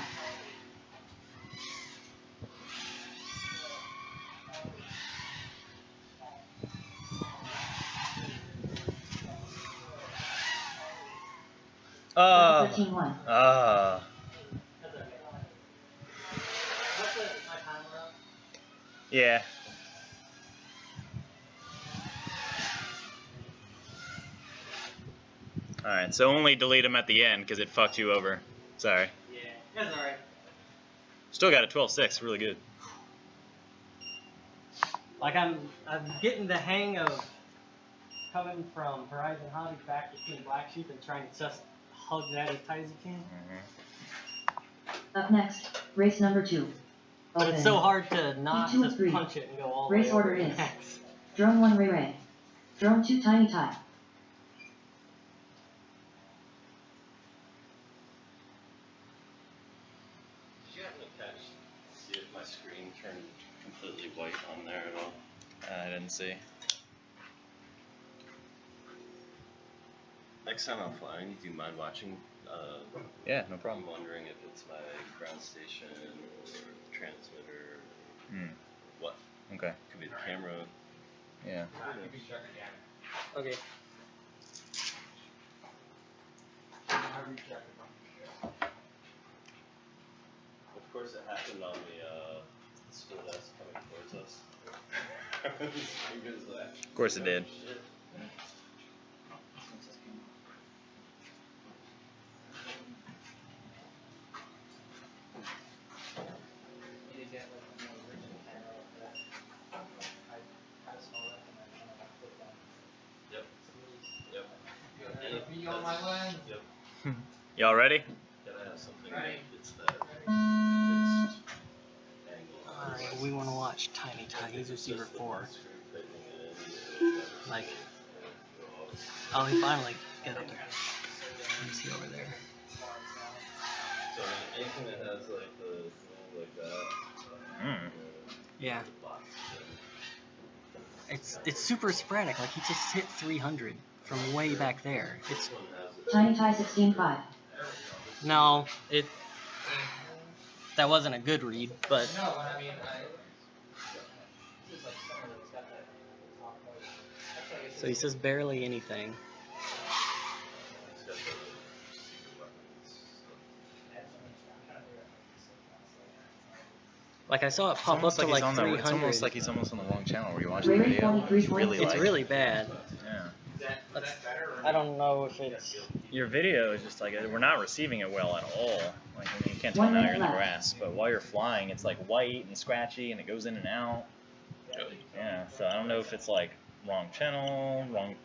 Arta 13-1. That's okay. What's my timer up? Yeah. Alright, so only delete them at the end because it fucked you over. Sorry. Yeah, that's alright. Still got a 12-6, really good. Like I'm getting the hang of coming from Horizon Hobby back to Team Black Sheep and trying to just hug that as tight as you can. Up next, race number 2. But Open. it's so hard to not T2 of just 3. punch it and go all the Race way order over is max. Drone 1 Ray Ray. Drone 2 Tiny Tie. Did you happen to catch, see if my screen turned completely white on there at all? I didn't see. Next time I'm flying, do you mind watching? Yeah, no problem. I'm wondering if it's my ground station or transmitter or what. Okay. Could be the camera. Yeah. You can check again. Okay. I rechecked it. Of course, it happened on the school desk coming towards us. Of course it did. Shit. You need to get like a more original camera like that. I kind of saw that and I kind of like clicked on Yep. Yep. Gotta be on my lens. Yep. Y'all ready? Gotta have something Ready. that gets that fixed angle. Alright, we want to watch Tiny Tie. He's receiver 4. Like, oh, he finally got up there. Let me see over there. So anything that has like the thing like that. Yeah. It's super sporadic. Like he just hit 300 from way back there. It's Tiny Tie 16-5. no, that wasn't a good read, but No, but I mean, This is like somewhere that's got that top right. Actually, I guess so he says barely anything. It's got the secret weapons. I'm trying to figure out how to set that. Like I saw it pop up to like 300. It's almost like he's almost on the wrong channel where you watch the Ray Ray video. 23.6. You really It's like really bad. Yeah. is that better or I don't know if it's. Your video is just like, we're not receiving it well at all. Like, I mean, you can't tell 1 now minute you're in the left. grass, but while you're flying, it's like white and scratchy and it goes in and out. Yeah, so I don't know if it's like wrong channel, wrong.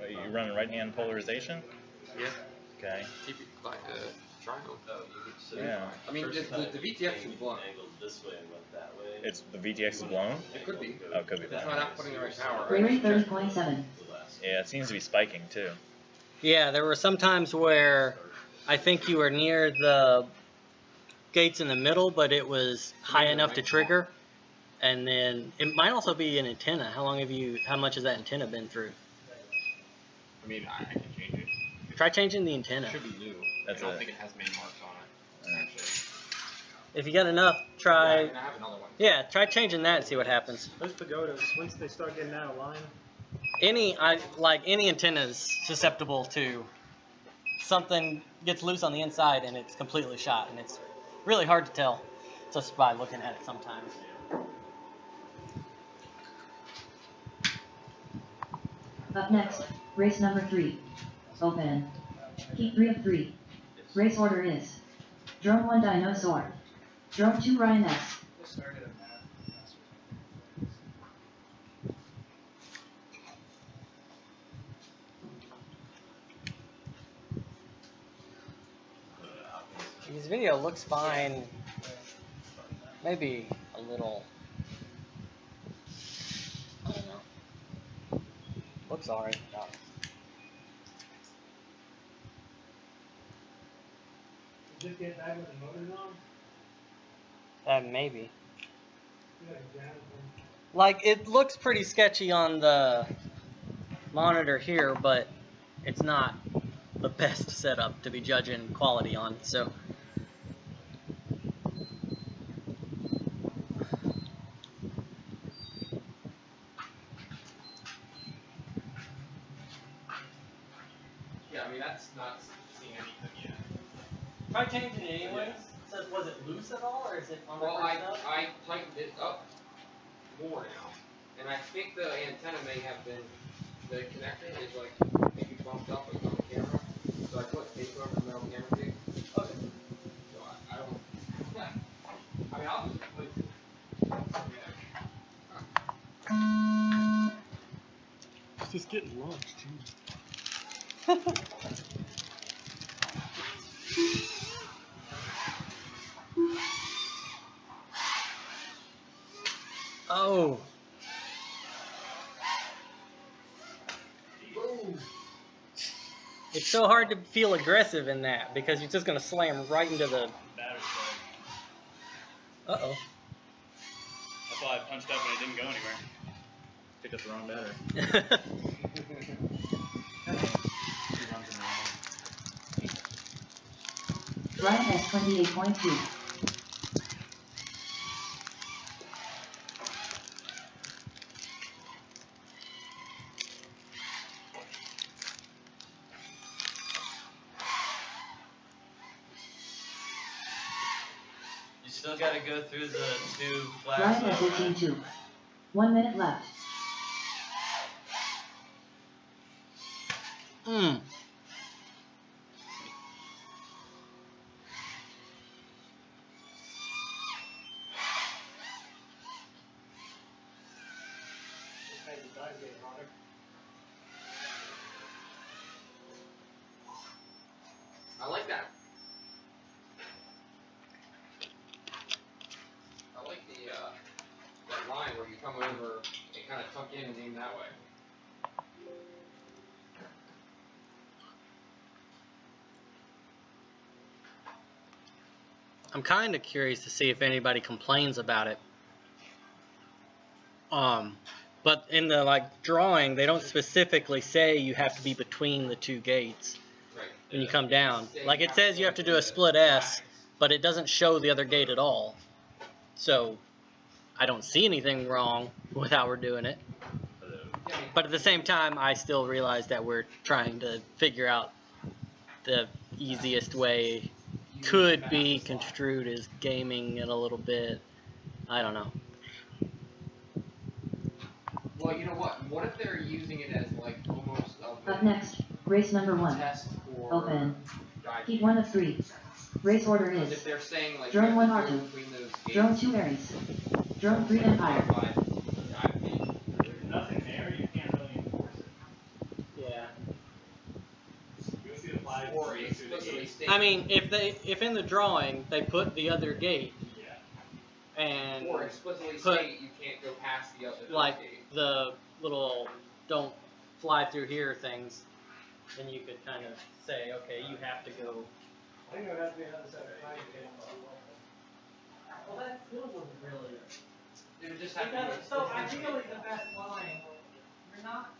You running right hand polarization? Yeah. Okay. Keep it like triangle. Yeah. I mean, the VTX is blown. Angled this way and went that way. It's the VTX is blown? It could be. Oh, it could be That's blown. why not putting the right power. Ray Ray 30.7. Yeah, it seems to be spiking too. Yeah, there were some times where I think you were near the gates in the middle, but it was high enough to trigger. And then it might also be an antenna. How much has that antenna been through? I mean, I can change it. Try changing the antenna. It should be new. I don't think it has many marks on it. Actually. If you got enough, try. Yeah, I have another one. Yeah, try changing that and see what happens. Those pagodas, once they start getting out of line, Any antenna is susceptible to something gets loose on the inside and it's completely shot, and it's really hard to tell just by looking at it sometimes. Up next, race number 3. Open. Heat 3 of 3. Race order is Drone 1 Dinosaur. Drone 2 Ryan S. Just started a map. This video looks fine. Maybe a little. I don't know. Looks alright. does it get back with the motors on? Maybe. Yeah, exactly. Like, it looks pretty sketchy on the monitor here, but it's not the best setup to be judging quality on, so. Yeah, I mean, that's not seeing anything yet. Try changing it anyways. It says, was it loose at all, or is it on the Well, first up? I tightened it up more now. And I think the antenna may have been, the connector is like maybe bumped up like on the camera. So I put tape over the metal camera tape. Okay. So I don't, yeah. I mean, I'll just put it. It's just getting launched, too. Oh. It's so hard to feel aggressive in that because you're just going to slam right into the. Battery's dead. Uh-oh. That's why I punched up and it didn't go anywhere. Picked up the wrong battery. Ryan S 28.2. You still gotta go through the 2 flags. Ryan S though, right? 18.2. 1 minute left. Hmm. Just made the dive get hotter. I like that. I like the, that line where you come over and kind of tuck in and aim that way. I'm kind of curious to see if anybody complains about it. But in the drawing, they don't specifically say you have to be between the 2 gates Right. when you come down. Like it says you have to do a split S, but it doesn't show the other gate at all. So I don't see anything wrong with how we're doing it. But at the same time, I still realize that we're trying to figure out the easiest way could be construed as gaming it a little bit. I don't know. Well, you know what? What if they're using it as like almost Up next, race number 1. test for Open. dive Heat 1 of 3. Race order Because is if they're saying like Drone you 1 have to R2. go between those gates, Drone 2 Aries. Drone 3 Empire. dive feet. There's nothing there, you can't really enforce it. Yeah. You'll see the flag Or go through the explicitly gate. state. I mean, if in the drawing they put the other gate Yeah. and Or explicitly put state you can't go past the other like gate. the little don't fly through here things, then you could kind of say, okay, you have to go think there has to be another set of flags again. Well, that still wasn't really. It would just So have to be. ideally, the best line, you're not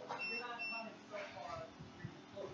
coming so far where you float.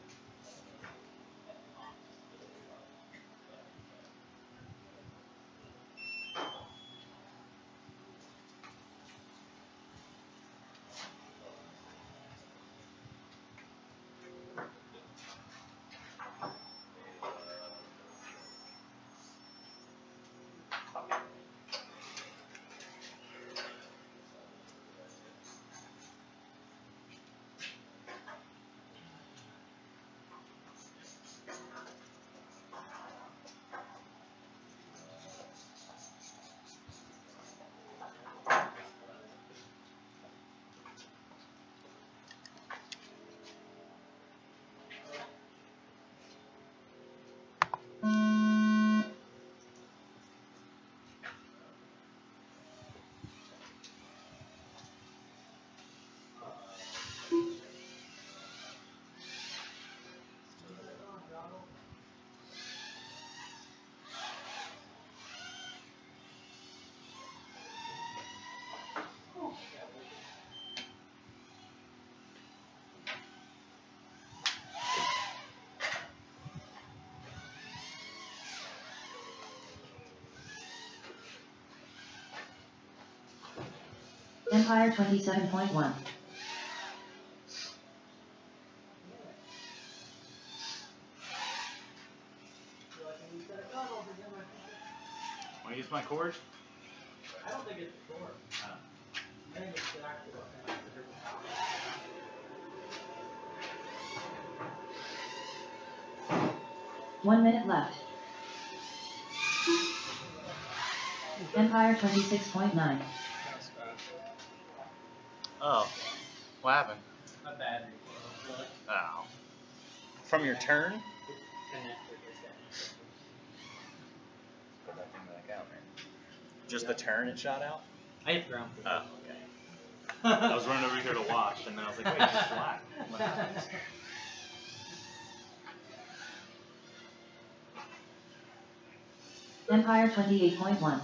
Empire 27.1. Want to use my cord? I don't think it's the core. I think it's the actual thing. 1 minute left. Empire 26.9. Oh, what happened? My battery. Really? Oh. From your turn? Connector disconnected. Put that thing back out, man. Just the turn it shot out? I hit the ground. Oh, okay. I was running over here to watch, and then I was like, wait, it's flat. Empire 28.1.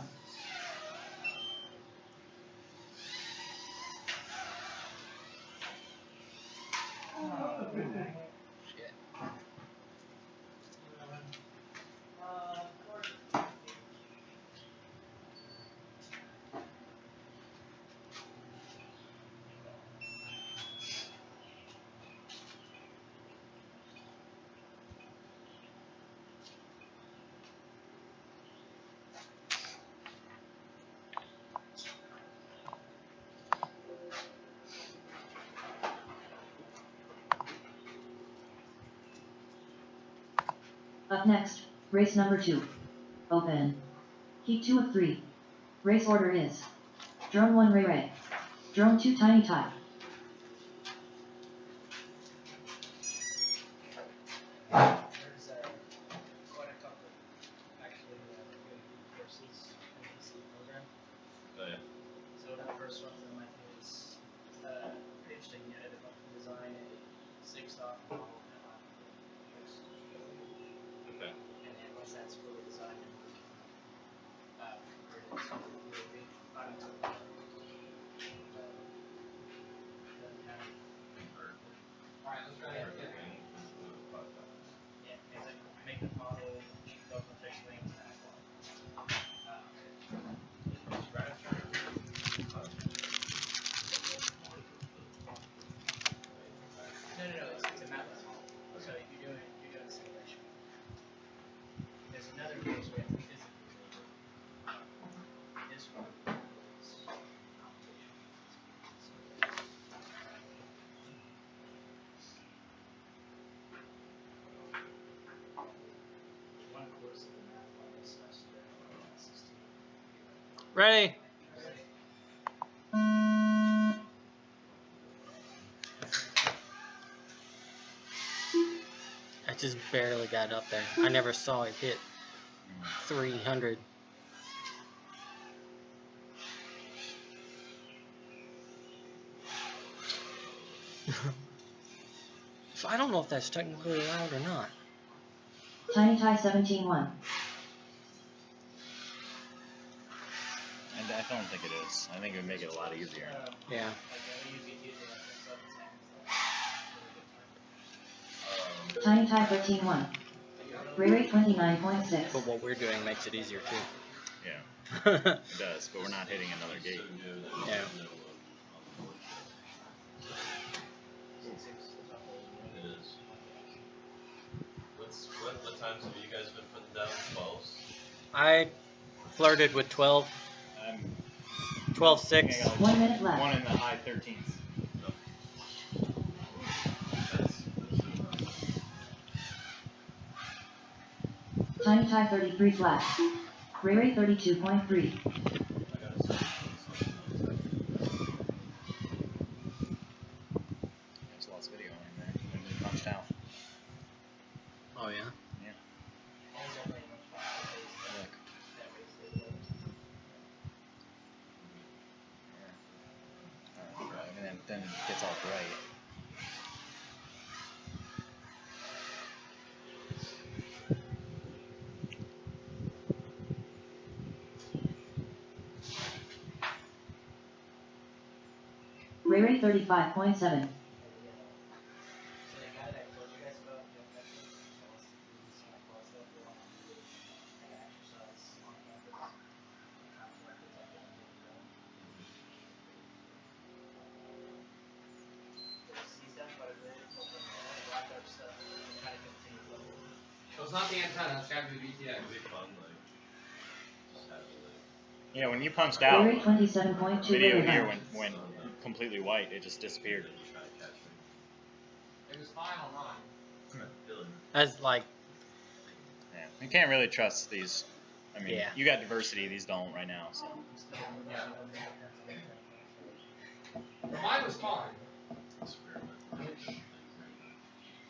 Up next, race number 2. Open. Heat 2 of 3. Race order is Drone 1 Ray Ray. Drone 2 Tiny Tie. There's quite a couple, actually, good courses in this program. Oh yeah. So the first one that might do is pretty interesting. You had to design a 6-stock model and Okay. and then once that's fully designed and converted to UAV, doesn't have Alright, let's try it again. yeah, it's like make the model, go from fixed wing to actual. No, it's a map model. So you're doing a simulation. There's another case where you have to physically build it. This one is computation. One course of the math on this semester, 16. Ready? I just barely got up there. I never saw it hit 300. So I don't know if that's technically allowed or not. Tiny Tie 17-1. I don't think it is. I think it would make it a lot easier. Yeah. Like UTT is like sub 10 Tiny Tie 13-1. Ray Ray 29.6. But what we're doing makes it easier too. Yeah, Yeah. it does, but we're not hitting another gate. It is. What times have you guys been putting down? 12s? I flirted with 12. 12-6. 1 minute left. One in the high 13s. Tiny Tie 33 flat. Ray Ray 32.3. There's lots of video in there. When they punched out. Oh yeah. Yeah. Look. And then it gets all bright. Ray Ray 35.7. So the guy that I told you guys about, Jeff Becker, that wants to do some club stuff, they want to do like an exercise on campus. They're trying to work with like the see stuff, but it really open black up stuff and kind of continue level. So it's not the antenna, it's gotta be the VTX. It'd be fun, like, just having like. Yeah, when you punched Ray out, Ray 27.2. video Ray here Ray. went completely white. It just disappeared. Try to catch me. It was fine on mine. As like, Yeah, you can't really trust these. I mean, Yeah. you got diversity; these don't right now. So But mine was fine. Experiment.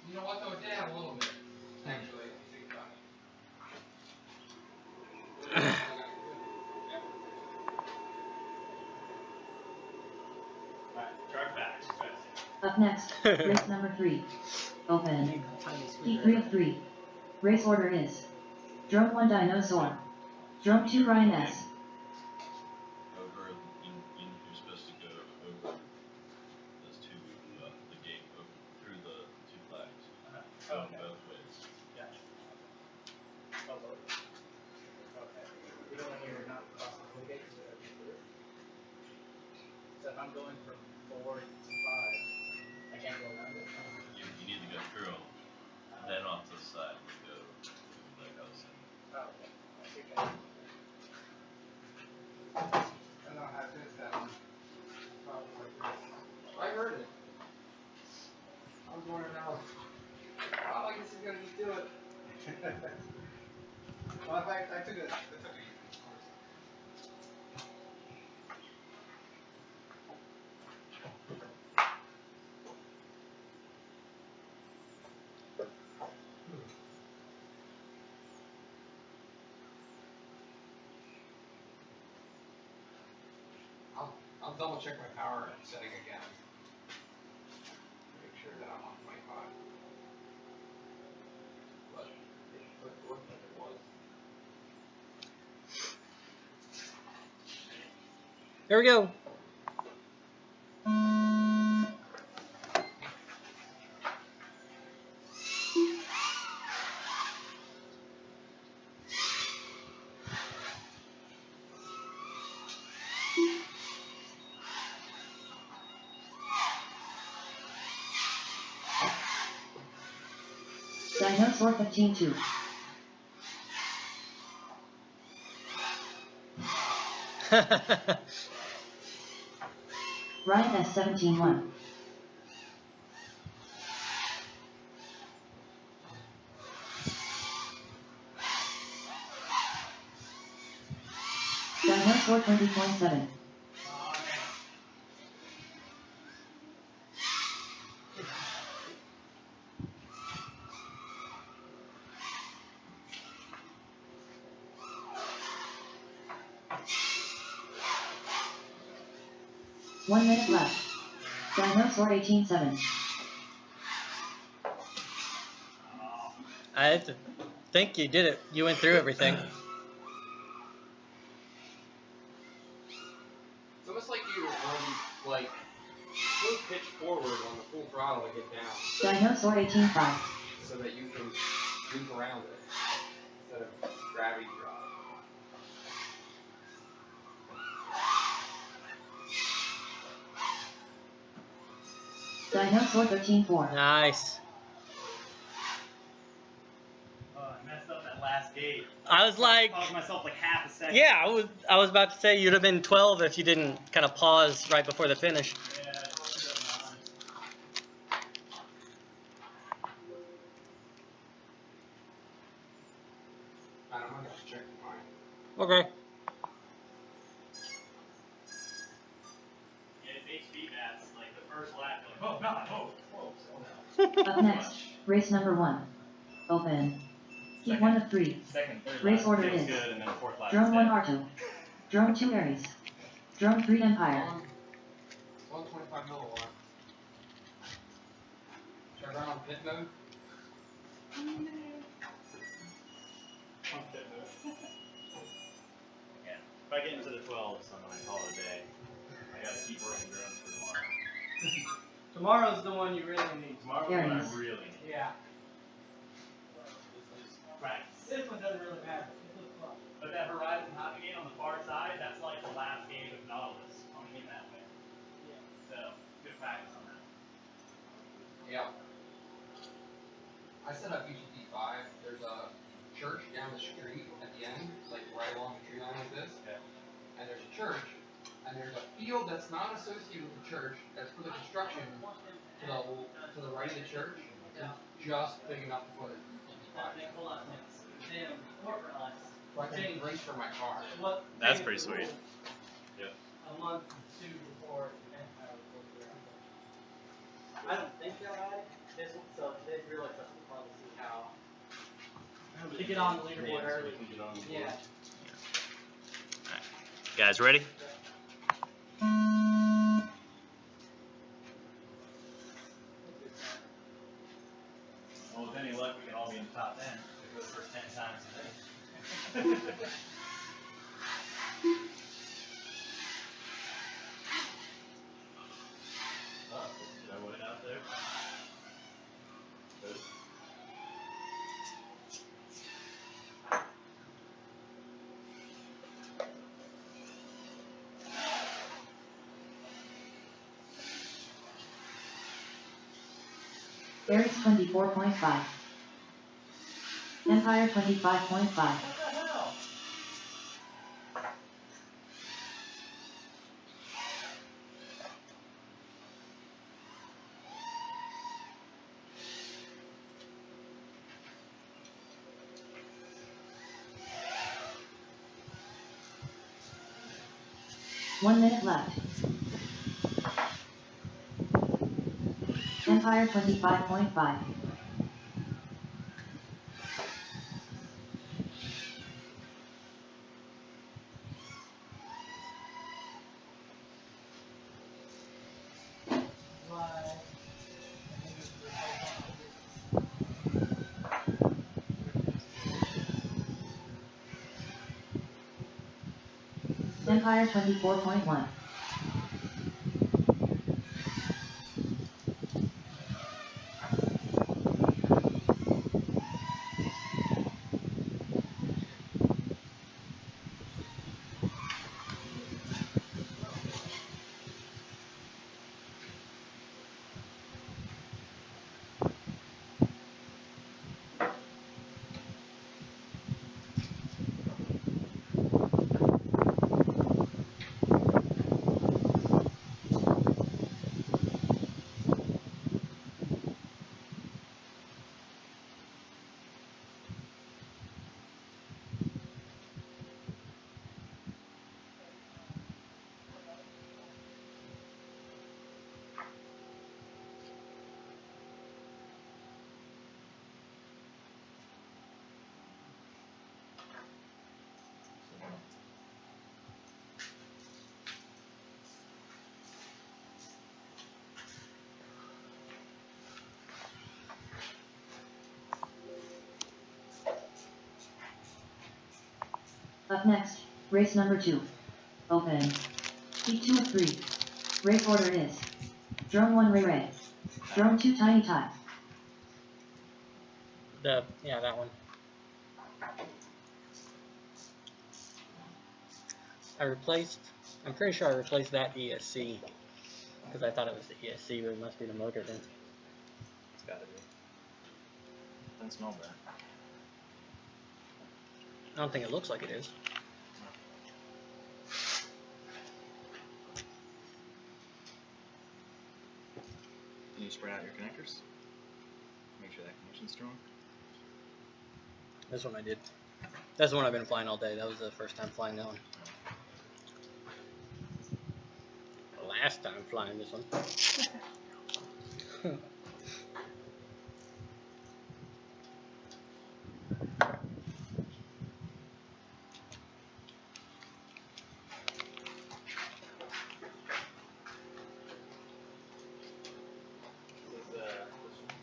You know what though, it did have a little bit, actually, if you think about it. Alright, try facts. Up next, race number 3. Open. Heat 3 of 3. Race order is Drone 1 Dinosaur. Drone 2 Ryan S. Over, you're supposed to go over those two, the gate over, through the two flags. Going both ways. Gotcha. Oh, both. Okay. Even when you're not crossing the gate, is it through? So if I'm going from 4 to 5, I can't go around it. You need to go through them, then off to the side and go like I was saying. Oh, okay. I see that. I don't know how to do that one. Probably like this. I heard it. I was wondering how. Oh, I guess he's gonna just do it. Well, I took it. I took a course. I'll double check my power setting again. Make sure that I'm on 25. But it looked like it was. there we go. Dinosaur 15-2. Ryan S. 17-1. Dinosaur 20.7. One minute left. Dinosaur 18-7. I had to think you did it. You went through everything. It's almost like you run, like, full pitch forward on the full throttle to get down. Dinosaur 18.5. So that you can loop around it instead of gravity drive. Dinosaur 13.4. Nice. Oh, I messed up that last gate. I was like, Caused myself like half a second. yeah, I was about to say you'd have been 12 if you didn't kind of pause right before the finish. Yeah, it doesn't matter. I'm gonna just check mine. Okay. Yeah, it's HB bats. Like the first lap, you're like, oh god, oh, whoa, slow down. Up next, race number 1. Open. Heat 1 of 3. Second, third Race lap order feels is good, and then fourth lap Drone is 1 dead. R2. Drone 2 Aries. Drone 3 Empire. 125 milliwatt. Should I run on pit mode? Yeah. If I get into the 12s, I'm gonna call it a day. I gotta keep working drones for tomorrow. Tomorrow's the one you really need. Tomorrow's There when it I is. really need. Yeah. Just practice. This one doesn't really matter. It looks fun. But that horizon hopping gate on the far side, that's like the last gate of Nautilus coming in that way. Yeah. So, good practice on that. Yeah. I set up UTT 5. There's a church down the street at the end, like right along the tree line like this. Yeah. And there's a church, and there's a field that's not associated with the church, that's for the construction to the right of the church. Yeah. Just big enough to put a UTT 5 in. Hold on. Damn, corporate lights. So I can race for my car. What? That's pretty sweet. Yep. A month, 2 before Empire was around. I don't think they'll add this one, so today's real life we'll probably see how to get on the leaderboard early. Yeah. Guys, ready? Well, with any luck, we can all be in the top 10 for the first 10 times today. Oh, should I wait out there? Good. Aries 24.5. Empire 25.5. What the hell? One minute left. Empire 25.5. Empire 24.1. Up next, race number 2. Open. Heat 2 of 3. Race order is Drone 1 Ray Ray. Drone 2 Tiny Tie. Yeah, that one. I'm pretty sure I replaced that ESC. Because I thought it was the ESC, but it must be the motor then. It's gotta be. Doesn't smell bad. I don't think it looks like it is. Can you spread out your connectors? Make sure that connection's strong. This one I did. That's the one I've been flying all day. That was the first time flying that one. Last time flying this one.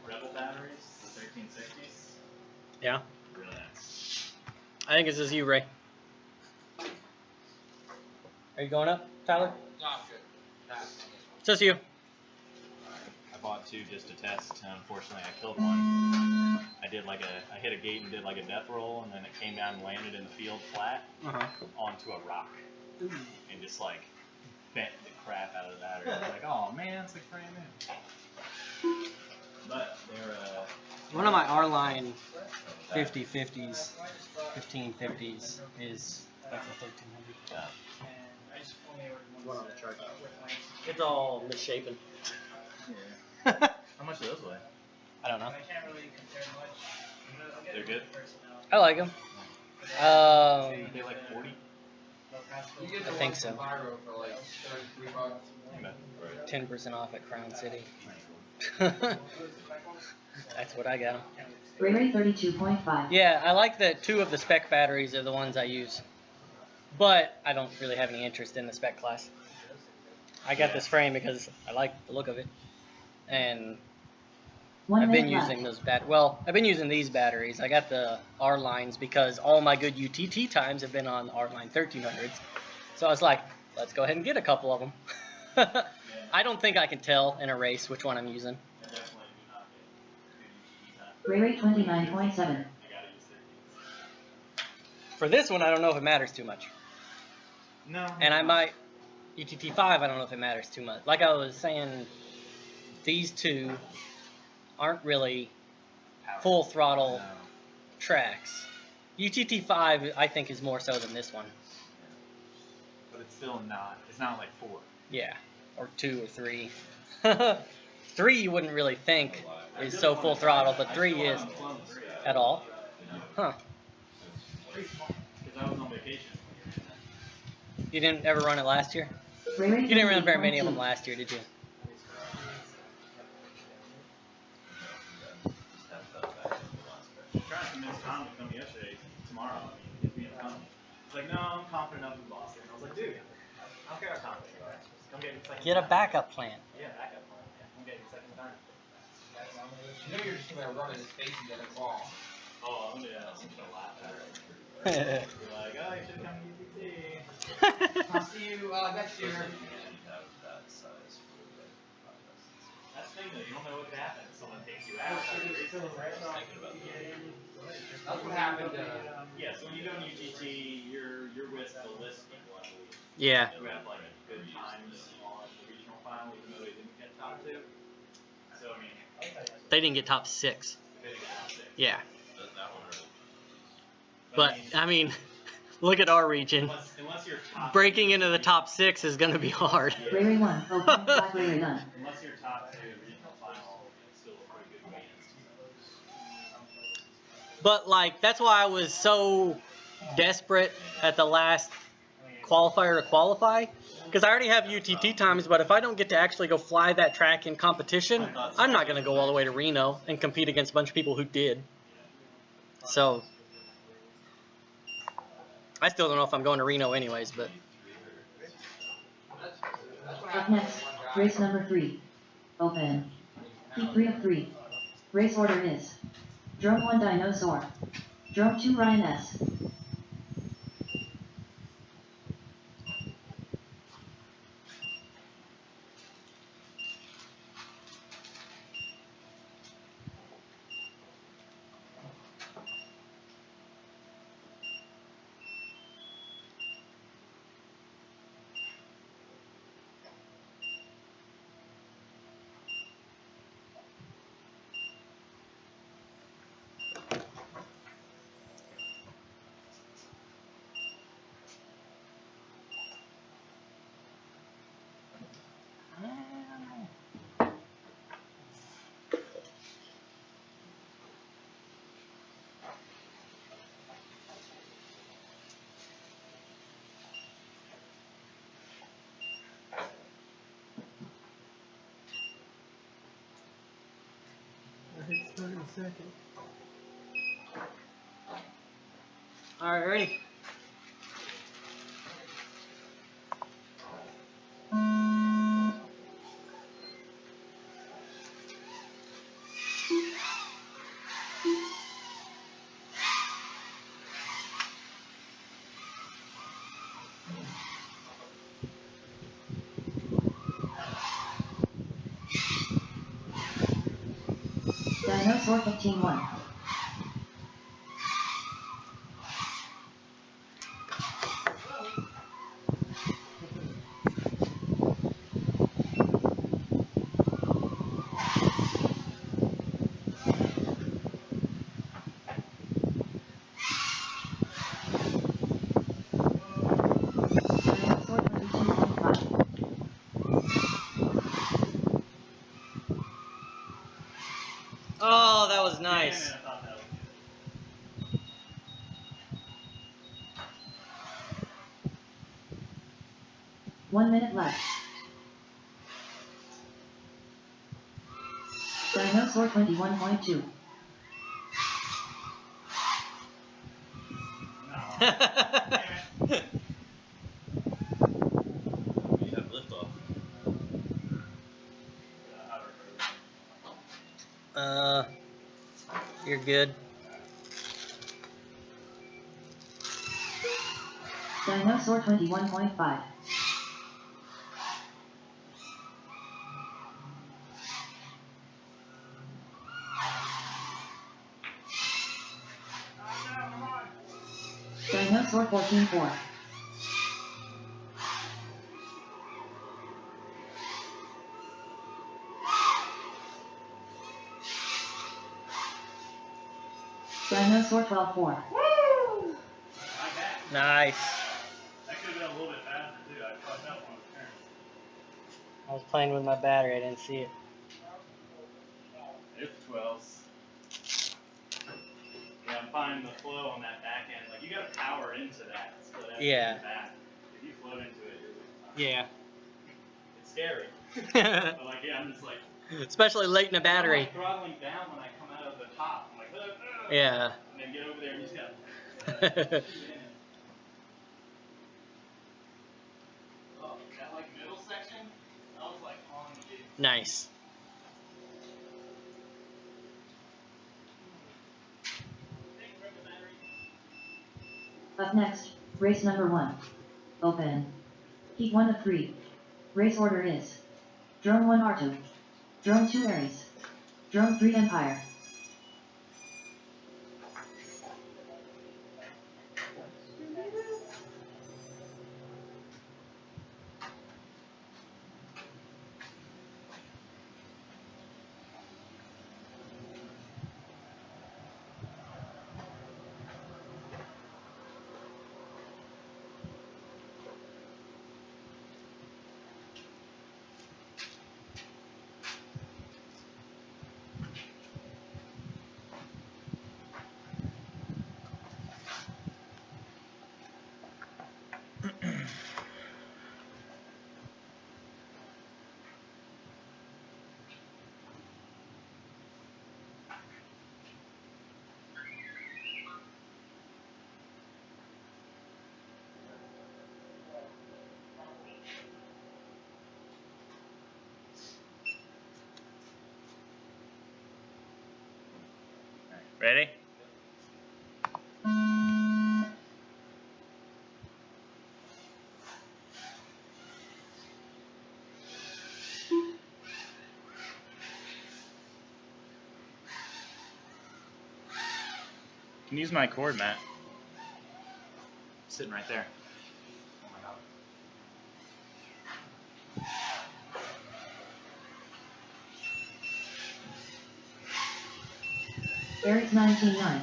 Rebel batteries, the 1360s. Yeah. Really nice. I think this is you, Ray. Are you going up, Tyler? No, I'm good. It's just you. I bought 2 just to test, and unfortunately I killed one. I hit a gate and did like a death roll, and then it came down and landed in the field flat onto a rock, and just like bent the crap out of the battery. I was like, oh man, it's like brand new. But they're One of my R-Line 5050s, 1550s is like a 1300. I just only ordered One on the chart. with It's all misshapen. Yeah. How much do those weigh? I don't know. I can't really compare much. They're good? I like them. They like 40? You get I the think one so. from Pyro for like $33. 10% off at Crown City. That's what I got 'em. Ray Ray 32.5. Yeah, I like that 2 of the spec batteries are the ones I use. But I don't really have any interest in the spec class. I got this frame because I like the look of it. And I've been using those I've been using these batteries. I got the R lines because all my good UTT times have been on R line 1300s. So I was like, let's go ahead and get a couple of them. I don't think I can tell in a race which one I'm using. Ray Ray 29.7. For this one, I don't know if it matters too much. No. And I might, UTT 5, I don't know if it matters too much. Like I was saying, these 2 aren't really full throttle tracks. UTT 5, I think, is more so than this one. But it's still not. It's not like 4. Yeah, or 2 or 3. 3 you wouldn't really think is so full throttle, but 3 is at all. Huh. Because I was on vacation. You didn't ever run it last year? Ray Ray You didn't run very many of 38.2. them last year, did you? I'm trying to convince Tom to come yesterday, tomorrow. I mean, get me to come. He's like, no, I'm confident enough in Boston. I was like, dude, I don't care how confident you are. Just come get me second Get a time. backup plan. Yeah, backup plan. Yeah, come get me second time. You know you're just gonna run in his face and get a ball. Oh, I'm gonna laugh at it. You're like, oh, you should come to UTT. I'll see you next year. That's the thing though, you don't know what could happen if someone takes you out. That's what happened. Yeah, so when you go to UTT, you're with the list people, I believe. Yeah. Who have like good times on the regional final, even though they didn't get top 2. So I mean, They didn't get top 6. they didn't get top 6. Yeah. That one really. But, I mean, look at our region. Unless you're top Breaking into the top 6 is going to be hard. Ray Ray 1. Open. Black Ray Ray done. Unless you're top 2 regional final, it's still a pretty good win. But, like, that's why I was so desperate at the last qualifier to qualify. Because I already have UTT times, but if I don't get to actually go fly that track in competition, I'm not going to go all the way to Reno and compete against a bunch of people who did. So, I still don't know if I'm going to Reno anyways, but... Up next, race number 3. Open. Heat 3 of 3. Race order is Drone 1 Dinosaur. Drone 2 Ryan S. Alright, ready? Dinosaur 15-1. Dinosaur 22.5. Oh, that was nice. Damn it, I thought that was good. 1 minute left. Dinosaur 21.2. No. Damn it. We have liftoff. You're good. Dinosaur 21.5. Dinosaur 14.4. Dinosaur 12.4. Like that. Nice. That could have been a little bit faster too. I fucked up on the turn. I was playing with my battery, I didn't see it. There's the 12s. Yeah, I'm finding the flow on that back end. Like, you gotta power into that split end Yeah. in the back. If you float into it, you're losing time. Yeah. It's scary. But, like, yeah, I'm just like... Especially late in the I'm battery. like throttling down when I come out of the top. I'm like, Yeah. and then get over there and you just gotta... Oh, that, like, middle section, I was, like, on the... Nice. Up next, race number 1. Open. Heat 1 of 3. Race order is Drone 1 R2. Drone 2 Ares. Drone 3 Empire. Ready? You can use my cord, Matt. Sitting right there. Ares 19.9.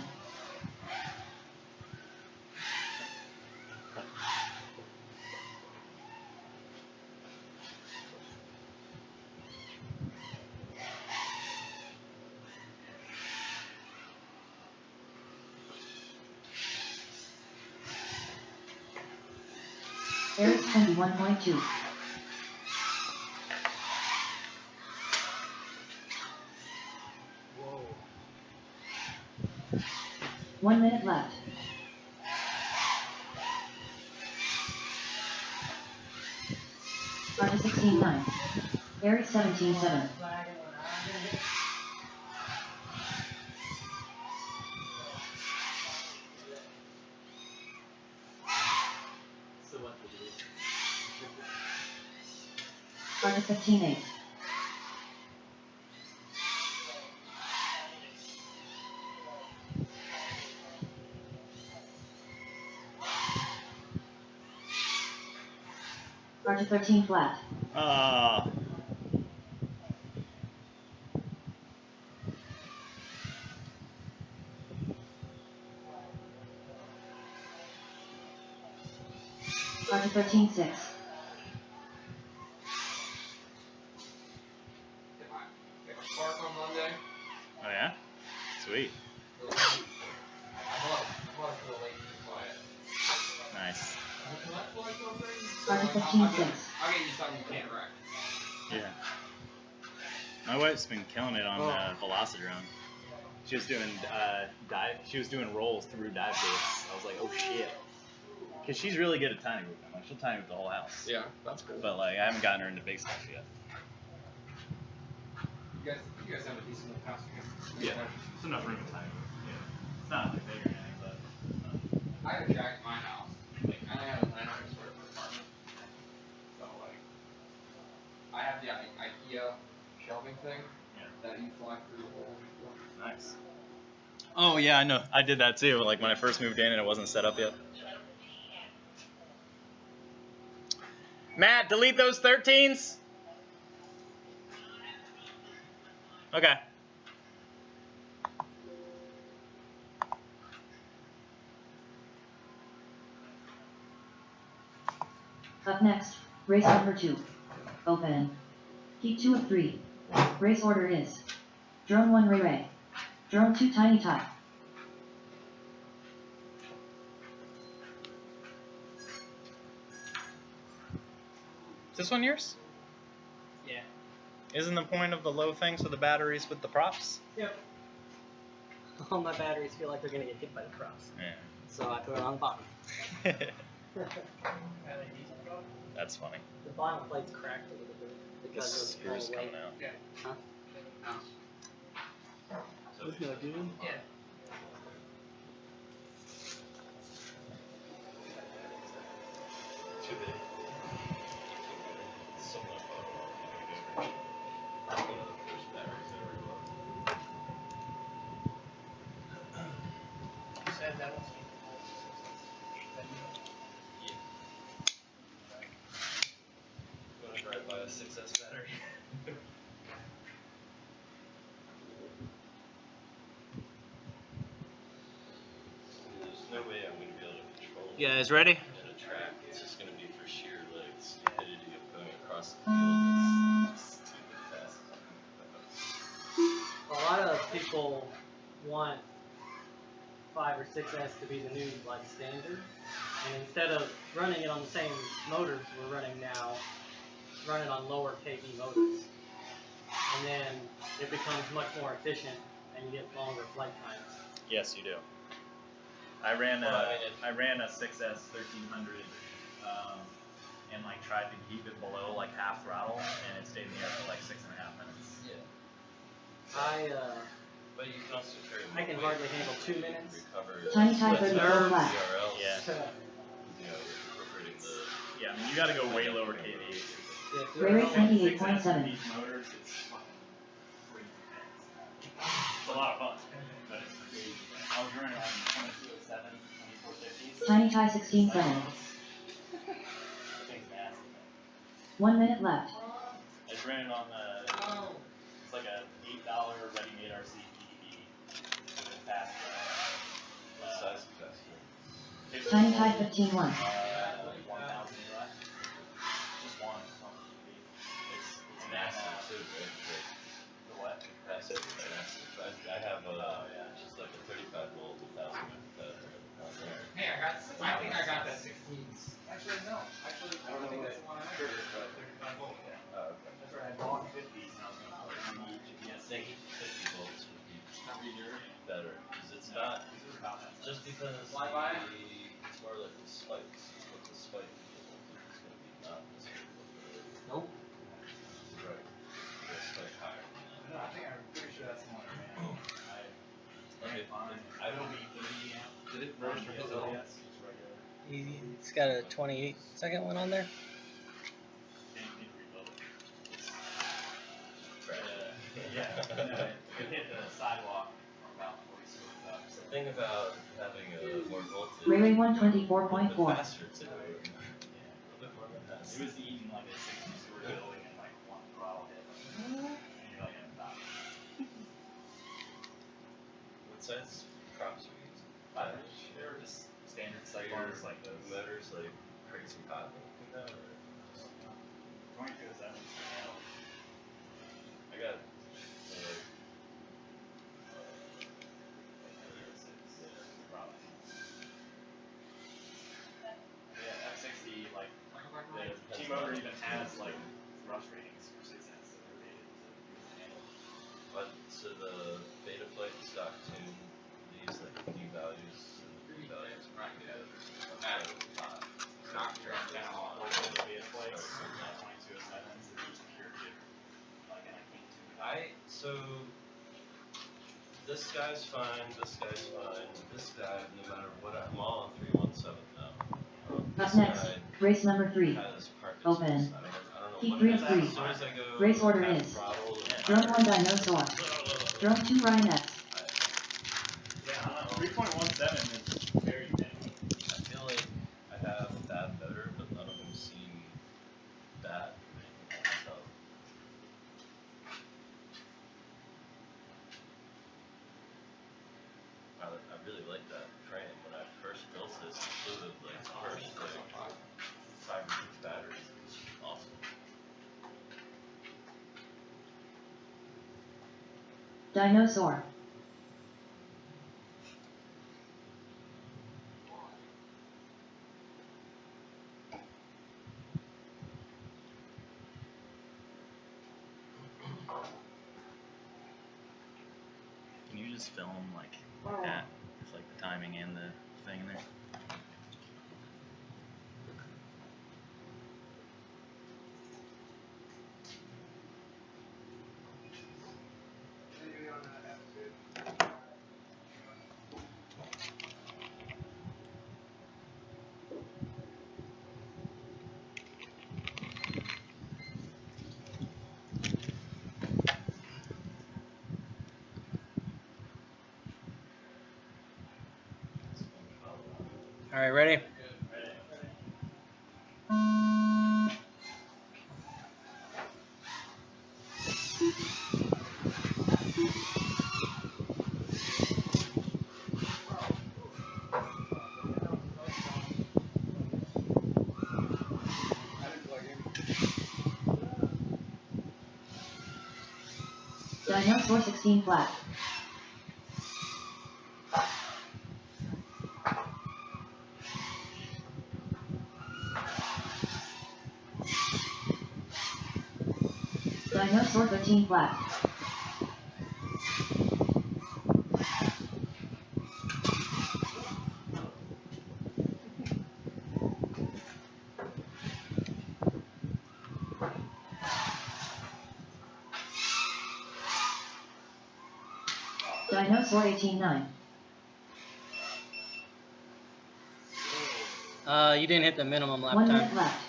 Ares 21.2. Whoa. 1 minute left. Arta 16-9. Aries 17-7. Arta 15-8. Arta 13 flat. Arta 13-6. If I park on Monday, Oh yeah? Sweet. I bought it for the late and quiet. Nice. Arta I'll 15-6. get you something you can't wreck. Yeah. My wife's been killing it on Velocidrone. She was doing She was doing rolls through dive gates. I was like, oh shit. Cause she's really good at tiny moving. Like she'll tiny move the whole house. Yeah, that's cool. But like I haven't gotten her into big stuff yet. You guys have a decent enough house. Yeah. There's enough room to tiny move. Yeah. It's not like big or anything, but. I have a jack in my house. Like I only have a 900 square foot apartment. So like, I have the IKEA shelving thing that you fly through the whole. Nice. Oh yeah, I know. I did that too. Like when I first moved in and it wasn't set up yet. Matt, delete those 13s. Okay. Up next, race number 2. Open. Heat 2 of 3. Race order is Drone 1 Ray Ray. Drone 2 Tiny Tie. Is this one yours? Yeah. Isn't the point of the low things with the batteries with the props? Yep. All my batteries feel like they're gonna get hit by the props. Yeah. So I put it on the bottom. That's funny. The bottom plate's cracked a little bit The because of all screws the weight. coming out. Yeah. Huh? So There's no doing. Yeah. too big. Somewhat there's batteries everywhere. You said that was Yeah. You wanna drive by a 6S battery? There's no way I'm gonna be able to control You guys ready? in a track. It's just gonna be for sheer like stupidity of going across the field. It's stupid fast. A lot of people want 5 or 6S to be the new like standard, and instead of running it on the same motors we're running now, run it on lower kV motors, and then it becomes much more efficient and you get longer flight times. Yes, you do. I ran a 6S 1300 and like tried to keep it below like half throttle, and it stayed in the air for like 6.5 minutes. Yeah. But you can also carry I can hardly handle 2 minutes. Tiny Tie 34 flat. Yeah. You know, incorporating the Yeah, I mean you got to go way lower kV. Ray Ray 28.7. These motors, it's fucking crazy fast. It's a lot of fun, but it's crazy. I was running on 2207, 2450s. Tiny Tie 16.7. Thing's nasty, man. 1 minute left. I just ran it on the, it's like a $8 ready-made RC PDB with a fast what size is that? Tiny Tie 15.1. 1,000 left. Just one. It's Massive massive. too, right? The what? Massive, massive. I have just like a 35 volt 1,000 Hey, I think I got that 16s. Actually, no. Actually, I don't think that's the one I have. 35 volt. Oh, okay. That's right, I bought 50s and I was going to put it on the GPS. 50 volts would be. Not read yours. better because it's not just because it's more like the spikes. What the spike feels is going to be not necessarily what the Nope. right. The spike higher. No, I'm pretty sure that's the one I ran. Okay, Fine. I don't. Did it register his own? Yes, it's regular. It's got a 28-second one on there. Didn't need to reload it. Yeah. It hit the sidewalk from about 40 stories up. The thing about having a more voltage. Railway A little 124.4. bit faster too. A little bit more than that. It was eating like a 60-story building and like one throttle hit. And you're like at the top. What size props are you using? They were just standard sight bars like those. Motors like crazy hot like that or just 22 is that. I got Yeah, F60, like, the T-motor even has, like, thrust ratings for 6 cents that are rated to use the handle. but so the beta flight stock tune leaves like D values and the B values Right. together. Knock your down all All those beta flights, 2207s, they're just pure jitter. Like, and I can't tune it. So this guy's fine, this guy's fine, this guy, no matter what, I'm all on 317 now. Up This next, guy race number 3. has Parkinson's. Open. I don't know Keep what 3 it of is. 3. As soon as I go Race order half is throttle, Drone 1 Dinosaur. Drone 2 Ryan X. Yeah, I don't know. 3.17 is very thin. I feel like I have a bad motor, but none of them seem bad. So, I really like that frame. When I first built this, included like first like 5 or 6 batteries. It was awesome. Dinosaur. Can you just film like that with like the timing and the thing in there? Maybe on that episode. All right, ready? I didn't plug in. Dinosaur 16 flat. Dinosaur 15 flat. Dinosaur 18-9. You didn't hit the minimum lap 1 time. minute left.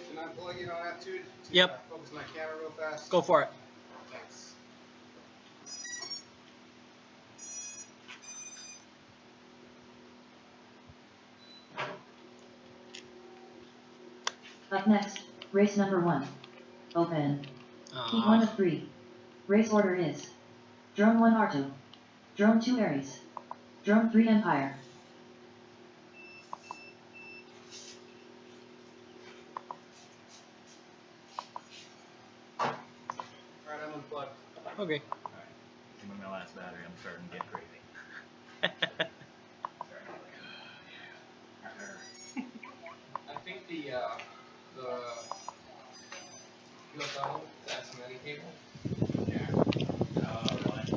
Can I plug in on that too? Yep. Focus my camera real fast. Go for it. Thanks. Up next, race number 1. Open. Heat 1 Aw. of 3. Race order is Drone 1 R2. Drone 2 Ares. Drone 3 Empire. Alright, I'm unplugged. Okay. Give me my last battery. I'm starting to get crazy. the UFO, that's Medi cable. Yeah. Like,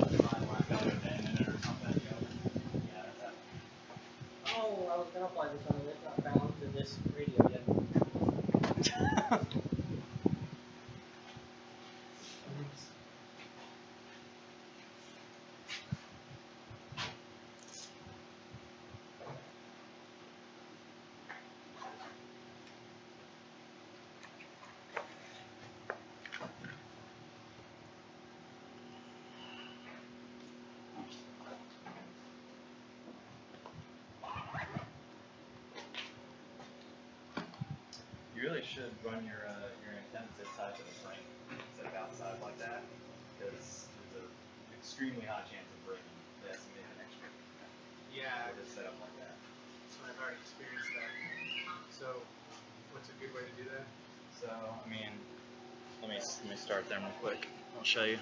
got a bend in it or something. Yeah, that's happening. Oh, I was gonna play this one, and it's not bound to this radio yet. You really should run your antennas inside to the frame instead of outside like that, because there's an extremely high chance of breaking the SMA connection. Yeah, With it set up like that. so I've already experienced that. So, what's a good way to do that? So, I mean, let me start them real quick. I'll show you.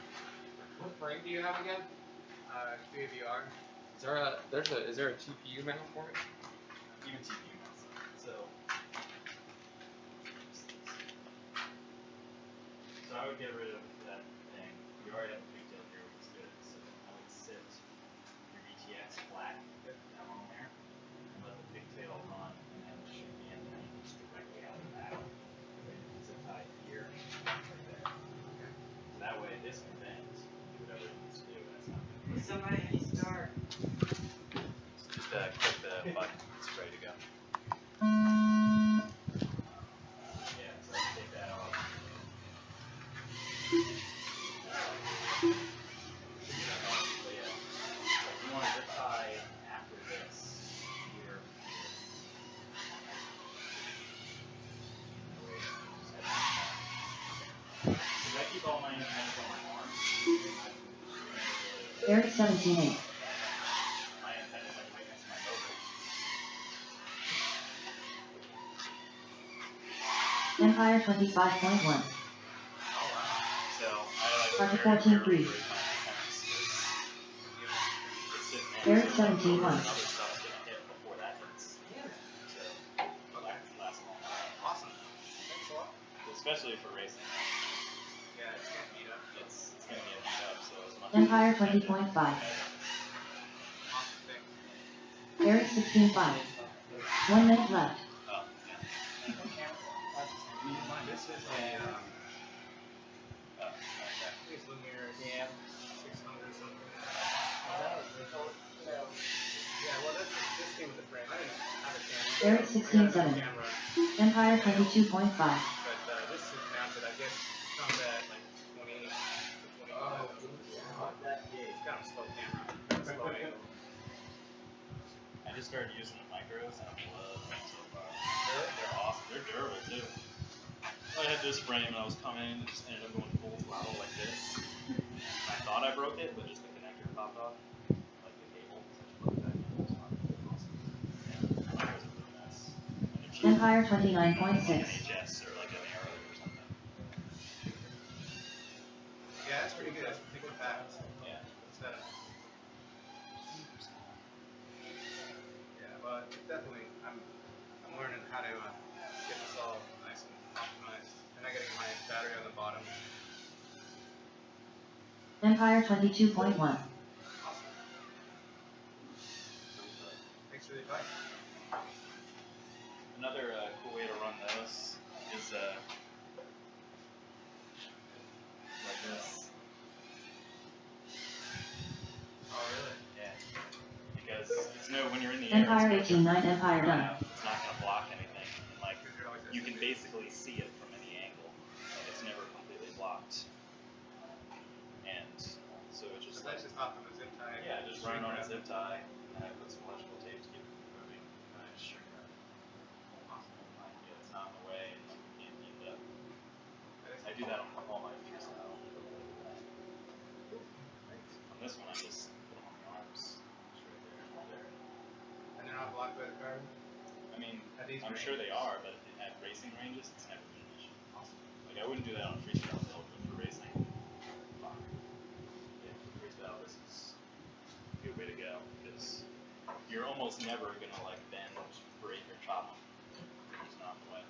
What frame do you have again? QAVR. Is there a TPU mount for it? Even TPU mounts. So I would get rid of that thing. You already have a pigtail here, which is good. So I would sit your VTX flat down on there and let the pigtail run and then shoot the antenna just directly out of that. Zip tie here, right there. Okay. So that way this can bend, do whatever it needs to do, and it's not going to. Somebody needs to start. Just click the button. It's ready to go. Yeah, so I take that off. But yeah, you want to zip tie after this here. Because I keep all my antennas on my arms. Eric 17A. My antenna's like right next to my motor. Empire 25.1. So I like Arctic very 14.3. rarely break my antennas. It's sitting there. Eric So my motor 17.1. and other stuff's gonna hit before that hits. So that can last a long time. Awesome. Thanks a lot. Especially for racing. Yeah, it's getting beat up. It's gonna get beat up, so as much Empire as you 20.5. Awesome, thanks. Eric 16.5. 1 minute left. Oh, yeah. This is a, Oh, okay. these Lumiere Yeah. 600 something. No. Yeah, well, this came with the frame. I didn't have a camera. Eric I got another 16.7. camera, Empire 22.5. but this is mounted, I guess, comes at like 28 to 25. It's kind of a slow camera. Slow angle. I just started using the micros and I love them so far. They're awesome. They're durable too. I had this frame and I was coming and just ended up going full throttle like this. I thought I broke it, but just the connector popped off. Like the cable. So I just put it back in. It was fine. Awesome. Yeah. The micros are really nice. And they're cheap. Empire Like 29.6. an HS or like an Arrow or something. Yeah, that's pretty good. That's pretty good fast. Yeah. Setup. Yeah, well, it's definitely, I'm learning how to get this all nice and optimized. And I gotta get my battery on the bottom. Empire 22.1. Awesome. Thanks for the advice. Another cool way to run those is like this. Oh, really? Yeah. Because it's when you're in the air, Empire it's 18.9. Empire done. it's not going to block anything. And like you can basically see it from any angle. Like it's never completely blocked. And so it just So that's just off of a zip tie. yeah, just run it on a zip tie, and I put some electrical tape to keep it from moving, and I just shrink wrap it. Awesome. Like, yeah, it's not in the way, and you can't beat it up. I do that on all my freestyle. On this one, I just put them on the arms, just right there and right there. And they're not blocked by the card? I mean, At these I'm sure they ranges? are, but at racing ranges, it's never been an issue. Awesome. Like, I wouldn't do that on freestyle build, but for racing, fine. Yeah, for freestyle, this is a good way to go, because you're almost never going to, like, bend, break, or chop them. They're just not in the way.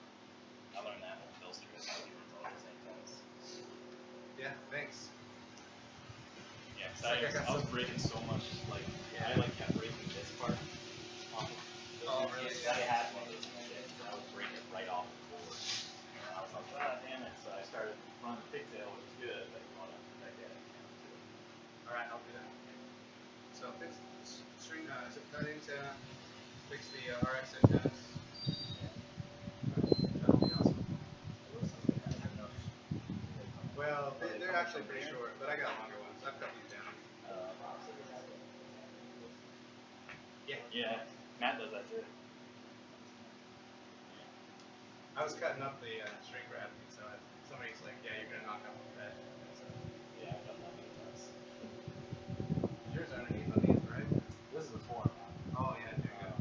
I was breaking so much, like, I like kept breaking this part off of the UTT. I had one of those shit, and I would break it right off the board. And I was like, ah, damn it. So I started running pigtail, which is good, but you want to protect that too. Alright, I'll do that. So fix string, zip cut antenna, fix the RX antennas. That'll be awesome. Well, they're actually pretty short, but I got longer ones. I've cut these down. Yeah, Matt does that too. I was cutting up the string grab, so somebody's like, yeah, you're gonna knock out the bed. So. Yeah, I've done that many times. Yours are underneath on these, right? This is a forum. Oh yeah, okay, good.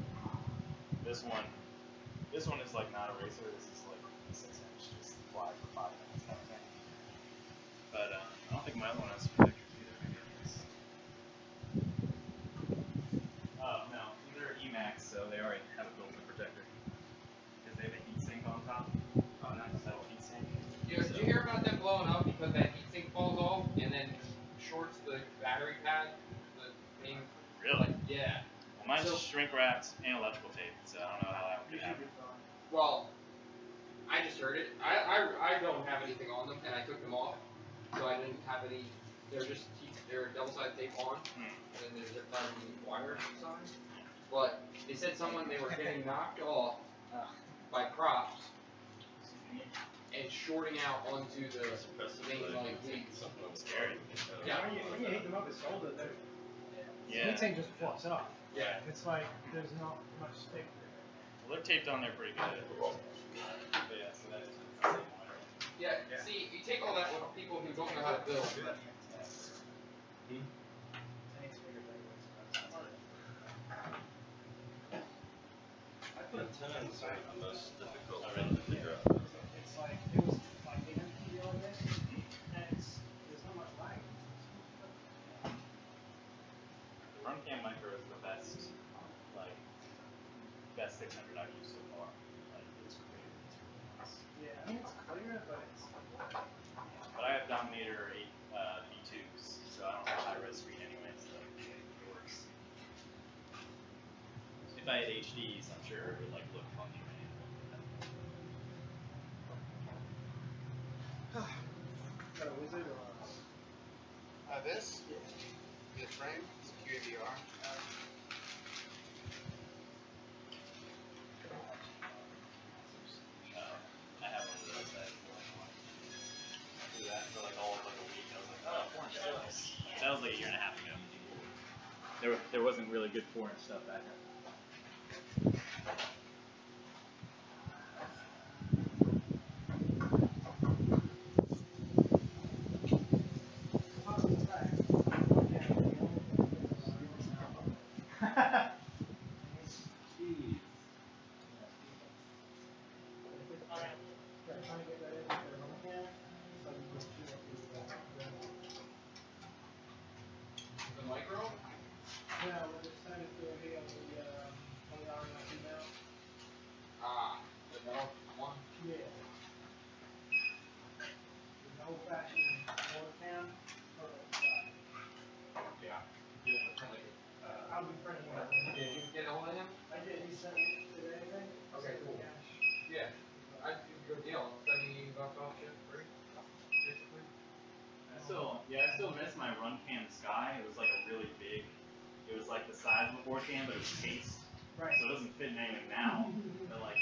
This one is like not a racer. This is like 6-inch, just fly for 5 minutes kind of thing. But I don't think my other one has protectors either. Maybe it is. Oh no, these are Emacs, so they already have a built-in protector. Because they have a heat sink on top. Oh, nice. Metal heat sink. Yeah, did you hear about them blowing up because that heatsink falls off and then shorts the battery pad? The thing. Really? Like, yeah. Well, mine's just shrink wrapped and electrical tape, so I don't know how that would happen. Well, I just heard it. I don't have anything on them, and I took them off, so I didn't have any. They're double-sided tape on, and then there's zip tie wires inside. But they said they were getting knocked off by props and shorting out onto the main like leads. Scary. Yeah. When you heat them up, it's older, though. Yeah. The heat just flops off. Yeah. It's like there's not much stick. Well, they're taped on there pretty good. But yeah, so that is the same wire. Yeah. See, you take all that with people who don't know how to build. I put antennas are the most difficult thing to figure out. It's like, it was like the empty on this, and there's not much lag. The Runcam Micro is the best, like, best 600 I've used so far. Like, it's crazy. It's really nice. Yeah, I mean, it's clear, but it's. But I have Dominator 8 V2s, so I don't have high-res screen anyway, so it works. If I had HDs, I'm sure it would like look funky or anything. Got a wizard or This? Yeah. The frame? It's QAVR. I have one of those that do that for like all of like a week. I was like, oh, 4-inch stuff. That was like a year and a half ago. There wasn't really good 4-inch stuff back then. The micro? Yeah, we'll just send it through here on the RNF email. The metal one? Yeah. An old-fashioned water can. Yeah. I'll be printing it out. Did you get ahold of him? I did, he sent me today, I think. Okay, cool. Yeah. Good deal. $70 off ship free, basically. I still miss my Runcam Sky. It was like a really big. It was like the size of a board can, but it was cased. Right. So it doesn't fit in anything now. But like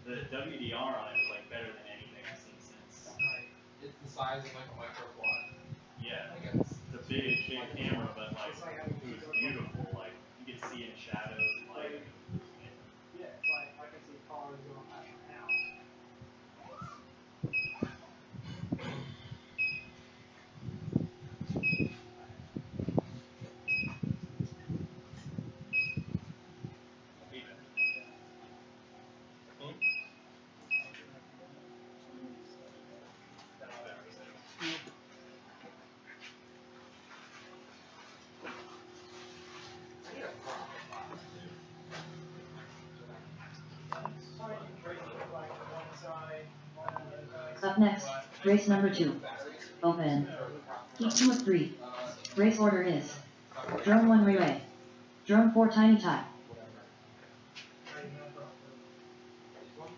the WDR on it was like better than anything I've seen since. Right. It's the size of like a micro quad. Yeah. I guess. It's a big camera, but like it was beautiful. Like you could see in shadows and light. Yeah, it's like I can see cars going past my house. Up next, race number 2. Open. Heat 2 of 3. Race order is Drone 1 Ray Ray. Drone 4 Tiny Tie. This one?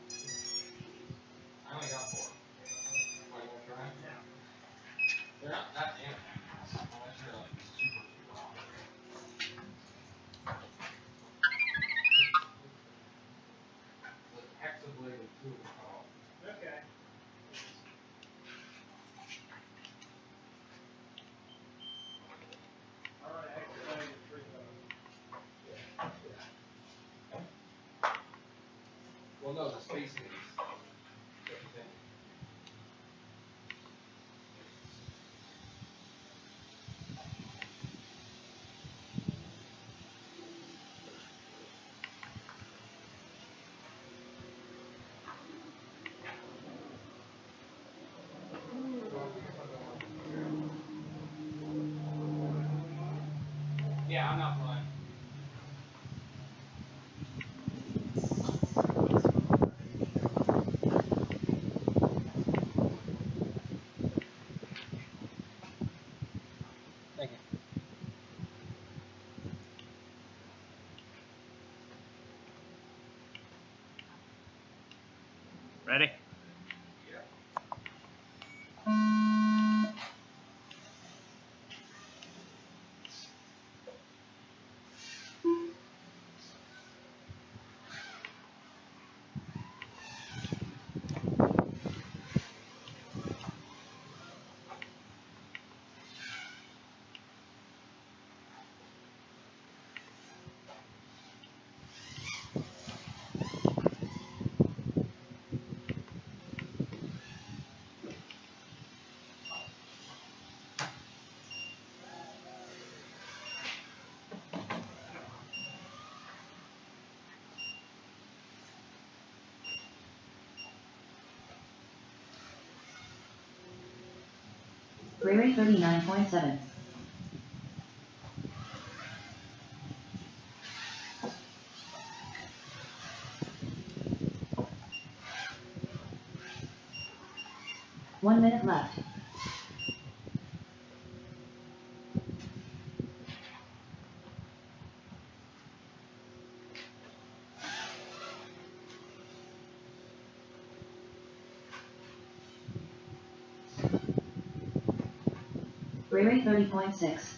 I only got 4. Why, you wanna try? Yeah. They're not that damn fast, unless you're like super, super hot. The hexablated tool is cut off. Okay. All right, expedited 3 Well, no, the spacing is different thing. Yeah, I'm not flying. Thank you. Ready? Yeah. Ray Ray 39.7. One minute left. Ray Ray 30.6.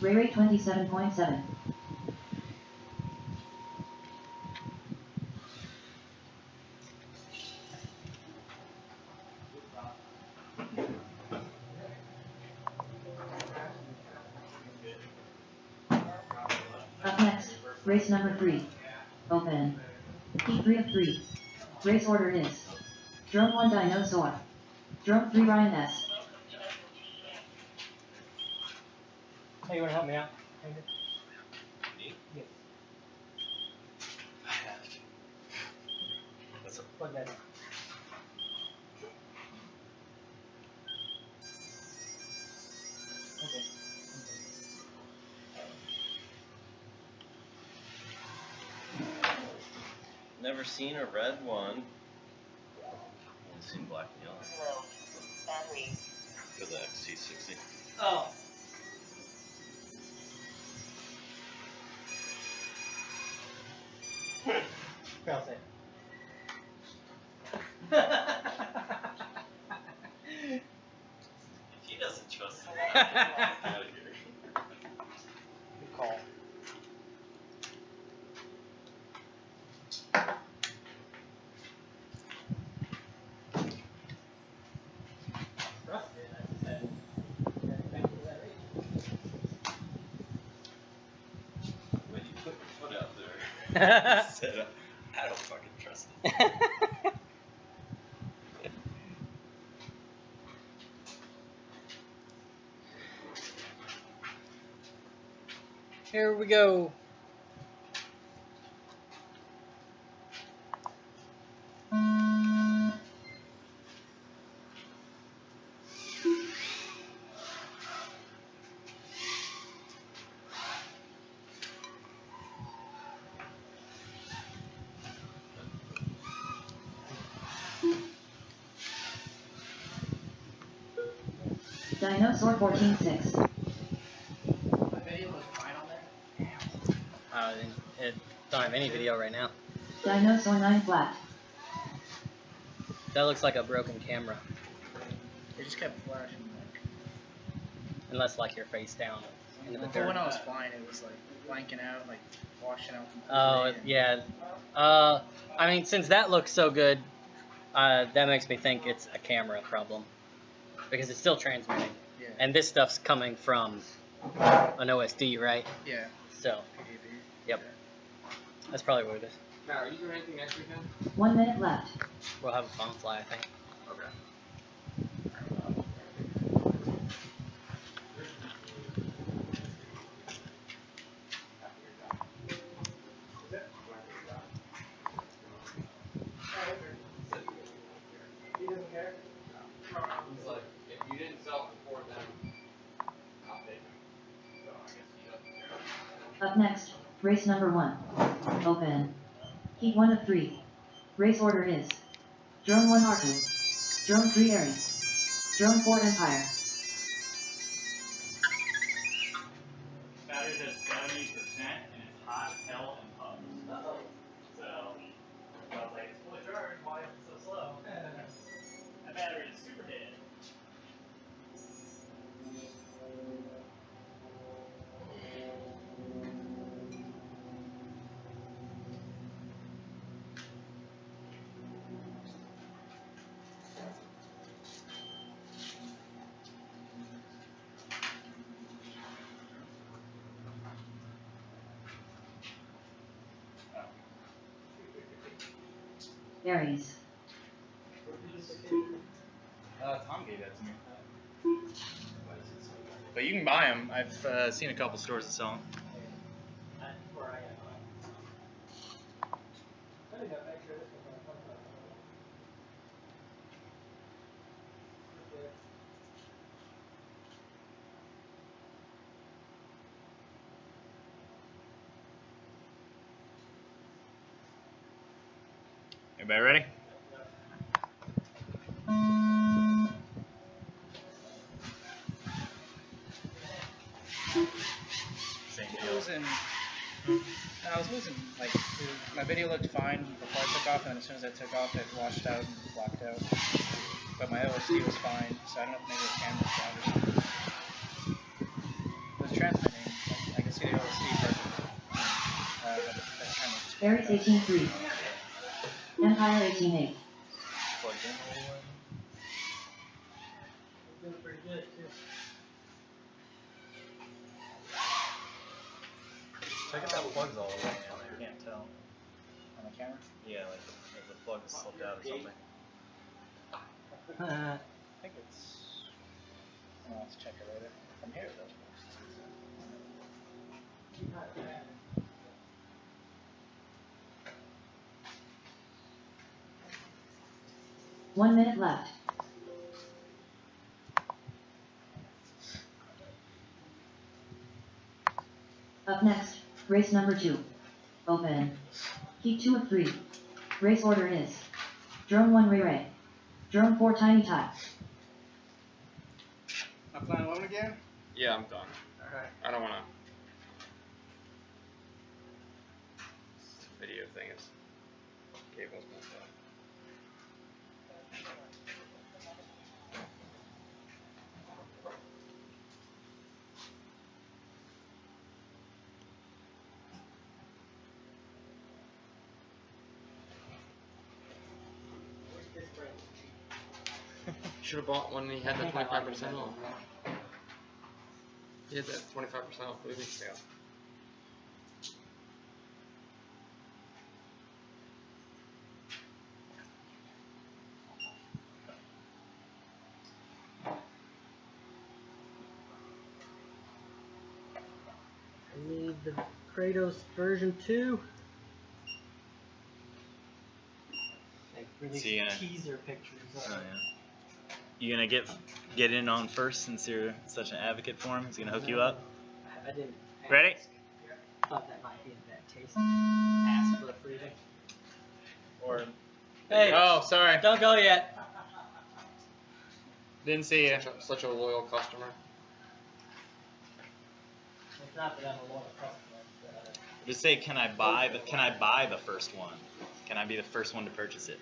Ray Ray 27.7. Up next, race number 3. Open. Heat 3 of 3. Race order is Drone 1 Dinosaur. Drone 3 Ryan S. Hey, you wanna help me out? Me? Yes. I have to. What's up? Plug that in. Okay. Never seen a red one. Only seen black and yellow. For the XT60. Oh. Fail safe. If he doesn't trust me, I'm out of here. Good call. Trusted, I said. Thank you for that rate. When you put your foot out there, you said, I don't fucking trust it. Here we go. Dinosaur 14.6. My video was fine on there. It don't have any video right now. Dinosaur 9 flat. That looks like a broken camera. It just kept flashing. Unless like you're face down into the But dirt. when I was flying, it was like blanking out, like washing out completely. Oh, yeah. I mean, since that looks so good, that makes me think it's a camera problem. Because it's still transmitting. Yeah. And this stuff's coming from an OSD, right? Yeah. So, PDB. yep. That's probably what it is. Matt, are you doing anything next weekend? 1 minute left. We'll have a fun fly, I think. Okay. He doesn't care? He's like, if you didn't sell it before then, I'll take it. So I guess he doesn't care. Up next, race number 1. Open. Heat 1 of 3. Race order is Drone 1 R2. Drone 3 Aries. Drone 4 Empire. Battery's at 70% and it's hot as hell in pubs. So I was like, it's fully charged, why is it so slow? That battery is super dead. Aries. Tom gave that to me. But you can buy them. I've seen a couple stores that sell them. That's where I got mine. I think I make sure this one's on fun fly. Okay. Everybody ready? Same deal. I was losing, like, my video looked fine before I took off, and then as soon as I took off, it washed out and blacked out. But my OSD was fine, so I don't know if maybe the camera's bad or something. It was transmitting, like, I could see the OSD perfectly. But that camera just Aries 18.3. Empire 18.8. Plugged in a little bit. Doing pretty good too. Check if that plug's all the way in there. I can't tell. on the camera. Yeah, like if the plug is slipped out or something. I think it's. Well, let's check it later. From here, it does. Keep hot, man. 1 minute left. Up next, race number 2. Open. Heat 2 of 3. Race order is Drone 1 Ray Ray. Drone 4 Tiny Tie. I'm flying alone again? Yeah, I'm done. Alright. I don't wanna. This video thing is cable's messed up. Should have bought one when he had that 25% off. He had that 25% off 3 weeks ago. I need the Kratos version 2. They released So, yeah. teaser pictures of Oh it. yeah. You gonna get in on first since you're such an advocate for him? He's gonna hook you up. I didn't ask. Ready? Thought that might be a bad taste. Ask for the freezing. Or Hey, Oh, sorry. don't go yet. Didn't see you. Such a loyal customer. It's not that I'm a loyal customer. But, Just say, can I buy the first one? Can I be the first one to purchase it?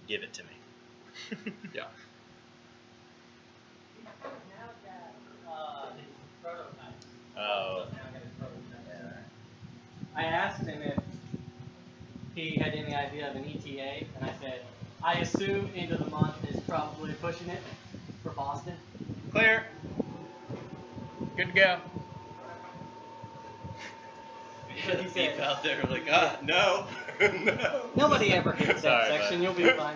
Give it to me. Yeah. prototypes. Oh. I asked him if he had any idea of an ETA, and I said, I assume end of the month is probably pushing it for Boston. Clear. Good to go. But he said, out there like, ah, no, no. nobody ever hits that Sorry, section. bud. You'll be fine.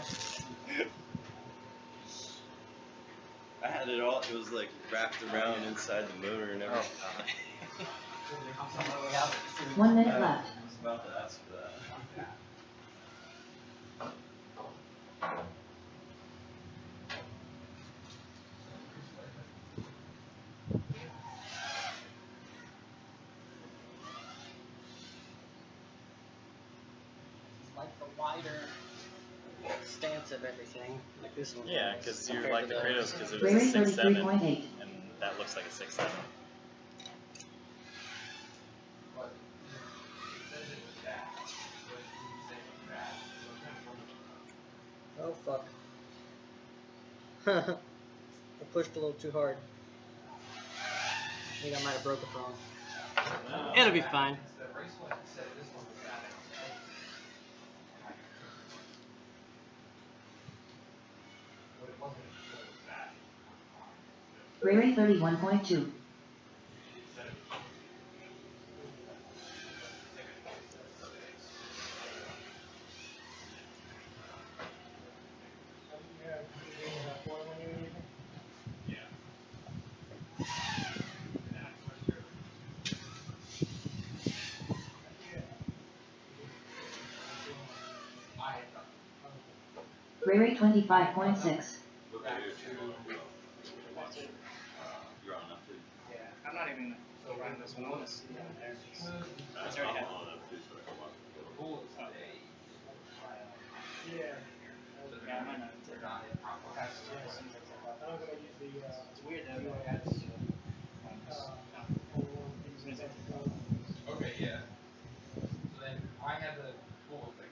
I had it all. It was like wrapped around inside the motor and everything. 1 minute left. I was about to ask for that. Like the wider stance of everything, like this one. Yeah, because you compared like to the those. Kratos because it was Ray a Ray 6.7, 33.8. and that looks like a 6.7. But it says it was that, but it didn't say it was that. So I'm kind of wondering. Oh fuck. I pushed a little too hard. I think I might have broke a prong. It'll be fine. The race one said this one was that. But it wasn't. It was that. Ray Ray 31.2. Ray Ray 25.6. Okay, you're on enough too. Yeah, I'm not even gonna run this one. I want to see it there. It's already I'm happened. on enough too, so I can watch it. Yeah, I might not take on it. It's weird though. Okay, yeah. So then I had the full thing.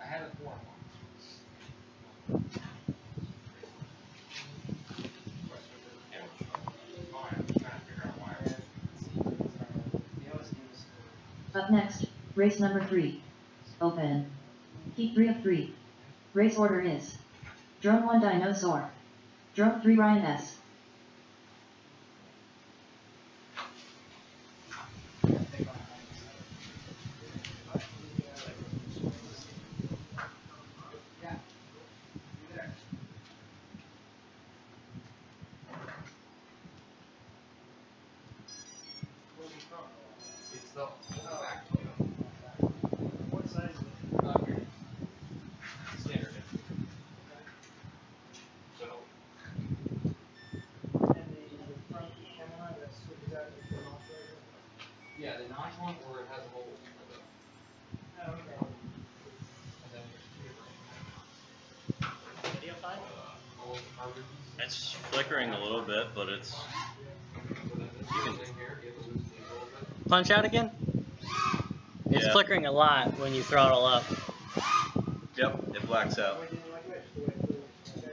I had a form. Up next, race number 3. Open. Heat 3 of 3. Race order is Drone 1 Dinosaur. Drone 3 Ryan S. It's the back. What size is it? Standard. So And the front camera that switches out to the notch right here? yeah, the notch one where it has a hole. Oh, okay. And then there's two different. Video fine? It's flickering a little bit, but it's. Punch out again? It's Yeah. flickering a lot when you throttle up. Yep, it blacks out. Oh, I didn't like that, just the way it flew. Okay.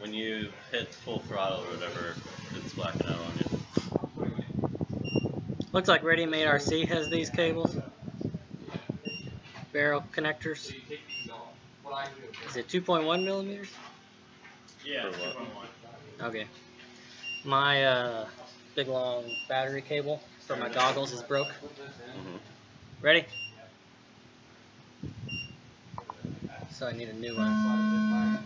When you hit full throttle or whatever, it's blacking out on you. Looks like Ready Made RC has these cables. Barrel connectors. So you take these off. What I do. Is it 2.1 millimeters? Yeah, For what? 2.1. Okay. My big long battery cable for my goggles is broke. Mm-hmm. Ready? So I need a new one.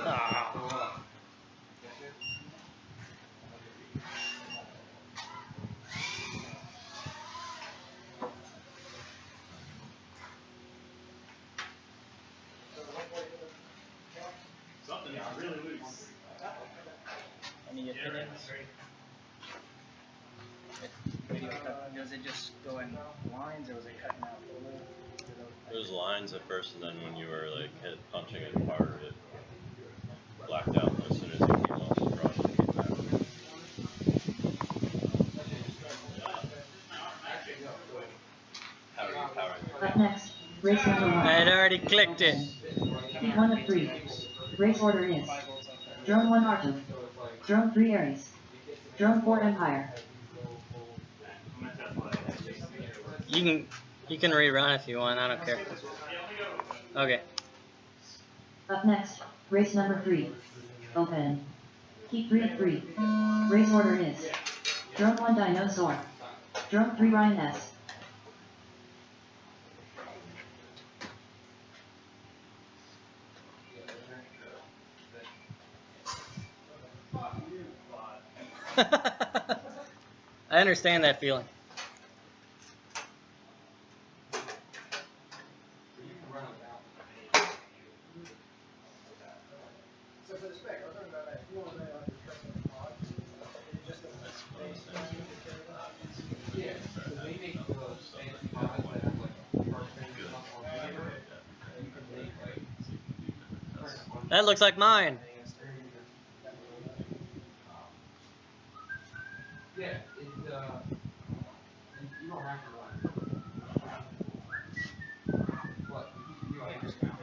Ah. Something is really loose. Any opinions? Does it just going lines, or was it cutting out fully? It was lines at first, and then when you were like punching it harder, it blacked out as soon as it came off the brush. It came back. How are you powering it? Up next, race number 1. I had already clicked it. Heat 1 of 3. Race order is Drone 1 R2. Drone 3 Aries. Drone 4 Empire. You can rerun if you want. I don't care. Okay. Up next, race number 3. Open. Heat 3 of 3. Race order is Drone 1 Dinosaur. Drone 3 Ryan S. I understand that feeling. So for the spec, I was talking about that. If you want to know like the trust of the pod, it's just a base line to carry that. Yeah, so they make those fancy pods that have like parchment and stuff on paper. You can make like That looks like mine. yeah, it you don't have to run. What? You can do like discount.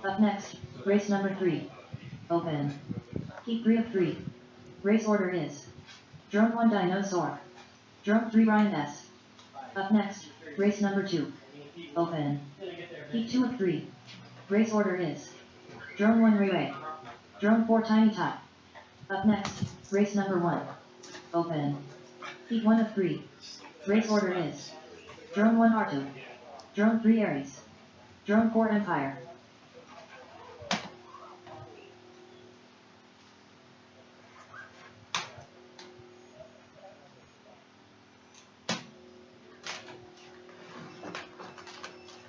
Up next, race number 3. Open. Heat 3 of 3. Race order is Drone 1 Dinosaur. Drone 3 Ryan S. Up next, race number 2. Open. Heat 2 of 3. Race order is Drone 1 Ray Ray. Drone 4 Tiny Tot. Up next, race number 1. Open. Heat 1 of 3. Race order is Drone 1 R2. Drone 3 Aries. Drone 4 Empire.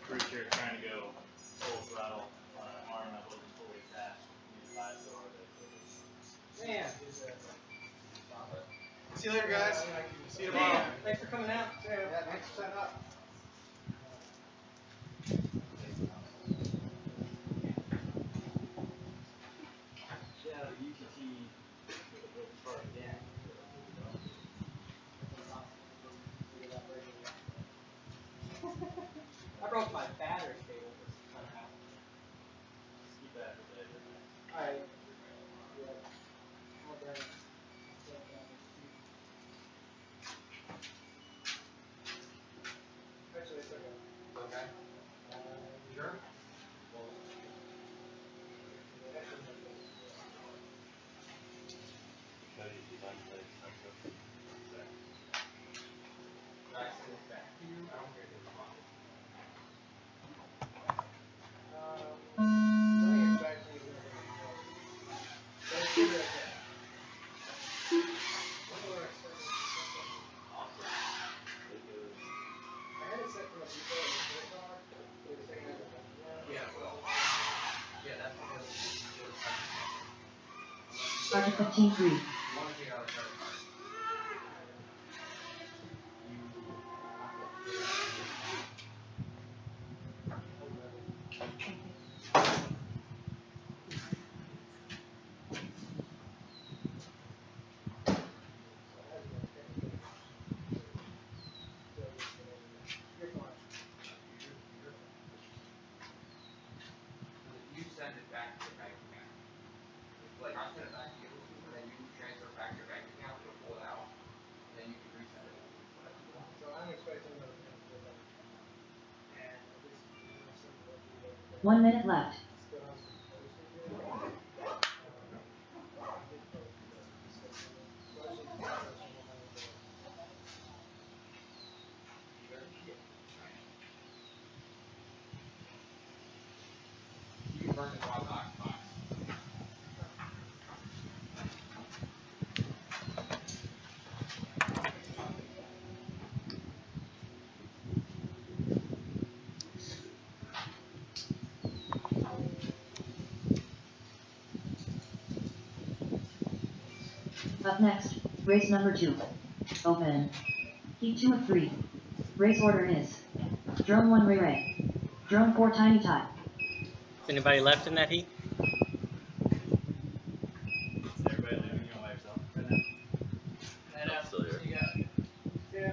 Creature trying to go full throttle on an arm that wasn't fully attached. He's five so hard that Man. See you later, guys. See you tomorrow. Thanks for coming out. Yeah, thanks for setting up. Yeah, the UTT part again. I broke my battery cable somehow. Just keep that for later. Alright. Yeah. I'll burn it. Actually, it's okay. Okay. Sure. Should I send this back to you? I don't care if it's fine. Sending it back to you is gonna be but it should be okay. Wonder where I set it. I had it set from a default in the card, so it's saying that Yeah, well. Yeah, that's one of the Sergeant 15-3. You want to take out a credit card. you're fine. You send it back to your bank account. Like, I send it back to you, and then you transfer it back to your bank account, you'll pull it out, and then you can resend it. Whatever you want. So I'm expecting another payment for that. And at least 1 minute left. still has some postage in it. So I should transfer some more money to You can burn it while not box. Up next, race number 2. Open. Heat 2 of 3. Race order is Drone 1 Ray Ray. Drone 4 Tiny Tot. Is anybody left in that heat? Is everybody leaving you by yourself right now? I'm still here. See you guys. Yeah.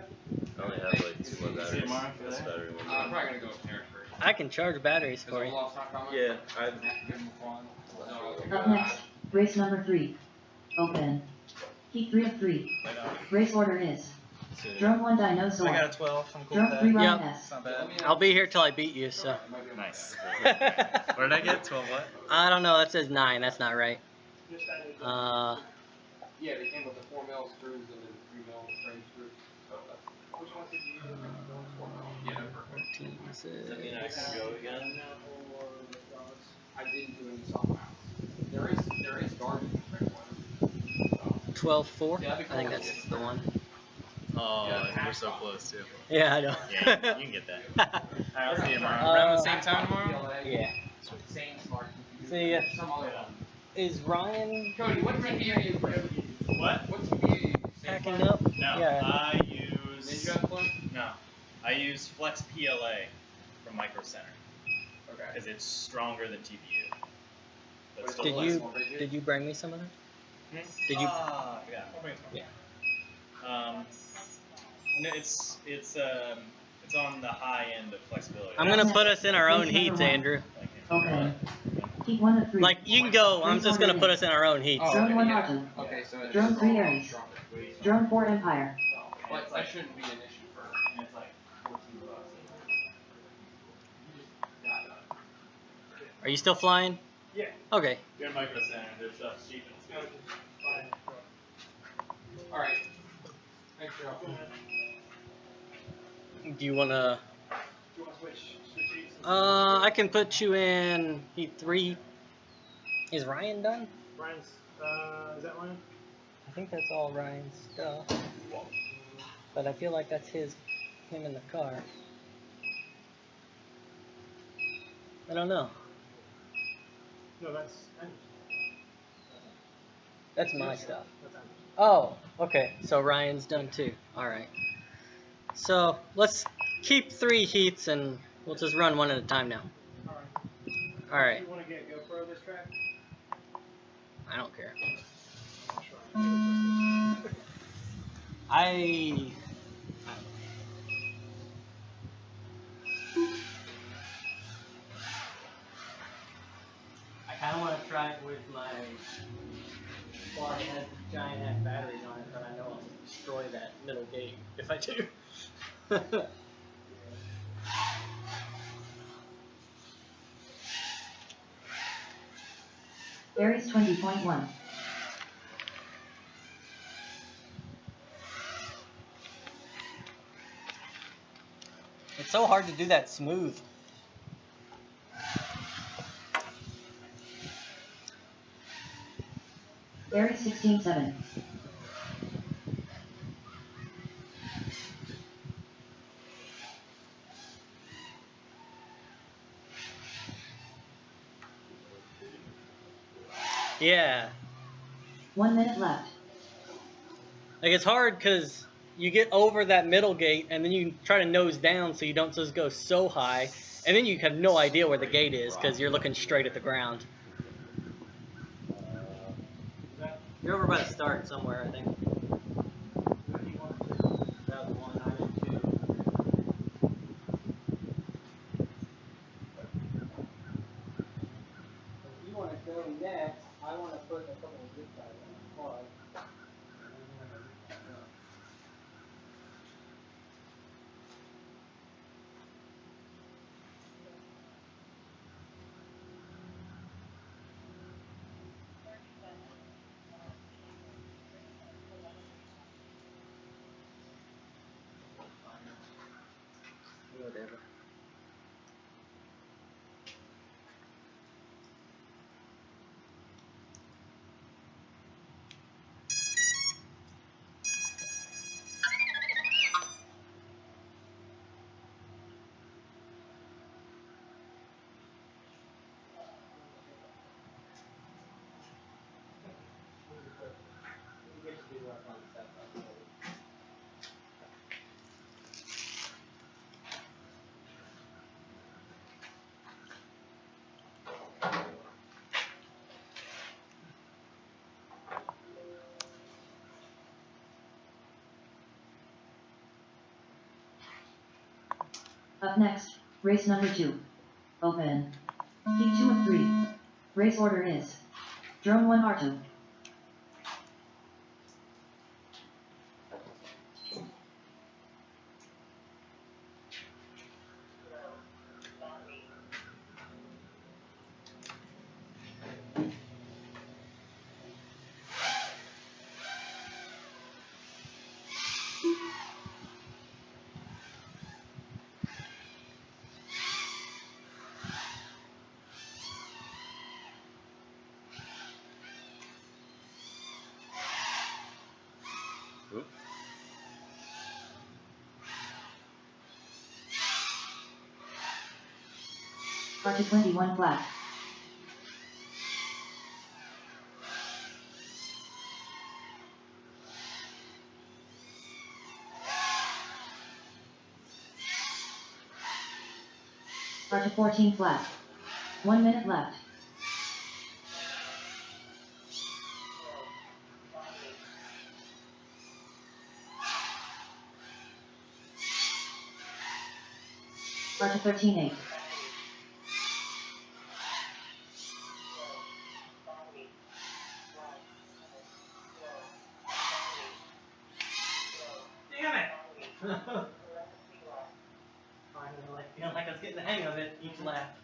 I only have like 2 more See you batteries. tomorrow for This that? battery one. I'm probably gonna go upstairs first. I can charge batteries Is for you. Olaf's not coming? Yeah, I Have to give him a phone. Up next, race number 3. Open. Heat 3 of 3. I know. Race order is Drone 1 Dinosaur. I got a 12. I'm cool Drone with 3 that. Ryan Yep. S. It's not bad. I'll be here till I beat you, so. Nice. What did I get? 12 what? I don't know, that says 9, that's not right. Just added. Yeah, they came with the 4 mil screws and then 3 mil frame screws. So that's, Which ones did you use? 4 mil. Yeah, they're perfect. 14, Does that mean I can go again? I didn't do any soft mounts. There is garbage in the one. 12.4? Yeah, that'd be I think cool. that's the one. Oh, Yeah. you're so close too. Yeah, I know. Yeah, you can get that. Alright, I'll see you tomorrow. Uh, Around the same time tomorrow? Yeah. Same smart computer. See ya. Some other one. Is Ryan Cody, what TV are you using? What? What TV are you using? packing up? No, Yeah. I use. Ninja Plug? No, I use Flex PLA from Micro Center Okay. because it's stronger than TPU. But it's still Did flexible. did you bring me some of that? Did you? Yeah. I'll bring it tomorrow. No, it's on the high end of flexibility. I'm gonna put us in our own heats, Andrew. Open. Heat 1 of 3. Like, you can go, I'm just gonna put us in our own heats. Oh, Drone okay, 1 yeah. Argent. Okay, so it's Drone 3 all Aries. stronger. Drone 4 Empire. But that shouldn't be an issue for. And it's like $14. Are you still flying? Yeah. Okay. You're in Micro Center, their stuff's cheap and it's No, good. just fine. Alright. Thanks, Joe. Do you wanna? Do you want to switch heats? I can put you in heat 3. Is Ryan done? Brian's, is that one? I think that's all Ryan's stuff. But I feel like that's him in the car. I don't know. No, that's Andrew's. That's my stuff. That's Andrew's. Oh, okay. So Ryan's done too. Alright. So let's keep 3 heats and we'll just run one at a time now. Alright. Alright. You want to get GoPro this track? I don't care. Sure. I kind of want to try it with my bar head, giant ass batteries on it, but I know I'll destroy that middle gate if I do. Aries 20.1. It's so hard to do that smooth. Aries 16.7. Yeah. 1 minute left. Like, it's hard because you get over that middle gate and then you try to nose down so you don't just go so high, and then you have no idea where the gate is because you're looking straight at the ground. You're over by the start somewhere, I think. That was 1, I did 2. If you want to go next, I want to put a couple of zip ties on the plug. Up next, race number 2. Open. Heat 2 of 3. Race order is Drone 1 R2. Oop. R2 21 flat. R2 14 flat. 1 minute left. R2 13 8. Damn it! Finally, like, feeling like I was getting the hang of it each lap.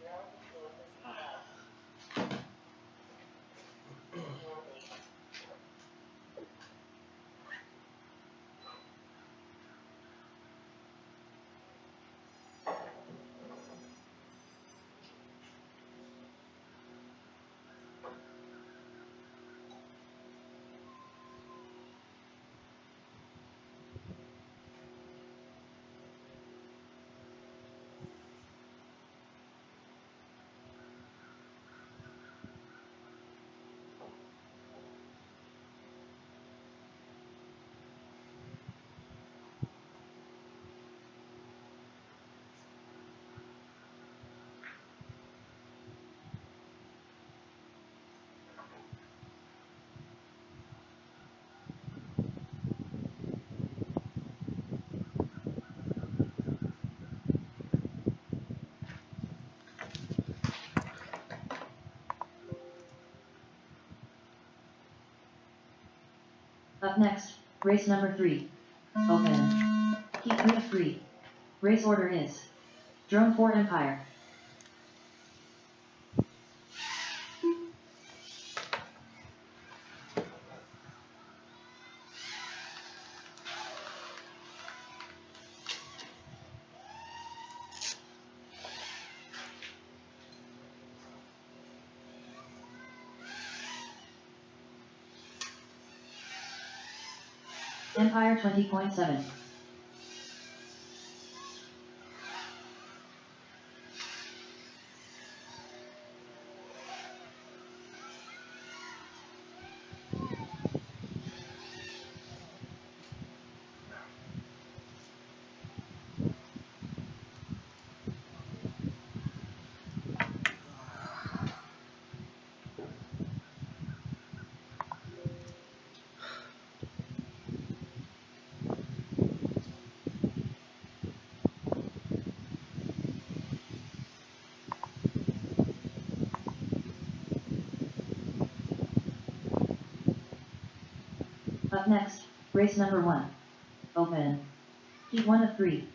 Up next, race number 3. Open. Heat 3 of 3. Race order is Drone 4 Empire. Empire 20.7. Up next, race number 1. Open. Heat 1 of 3.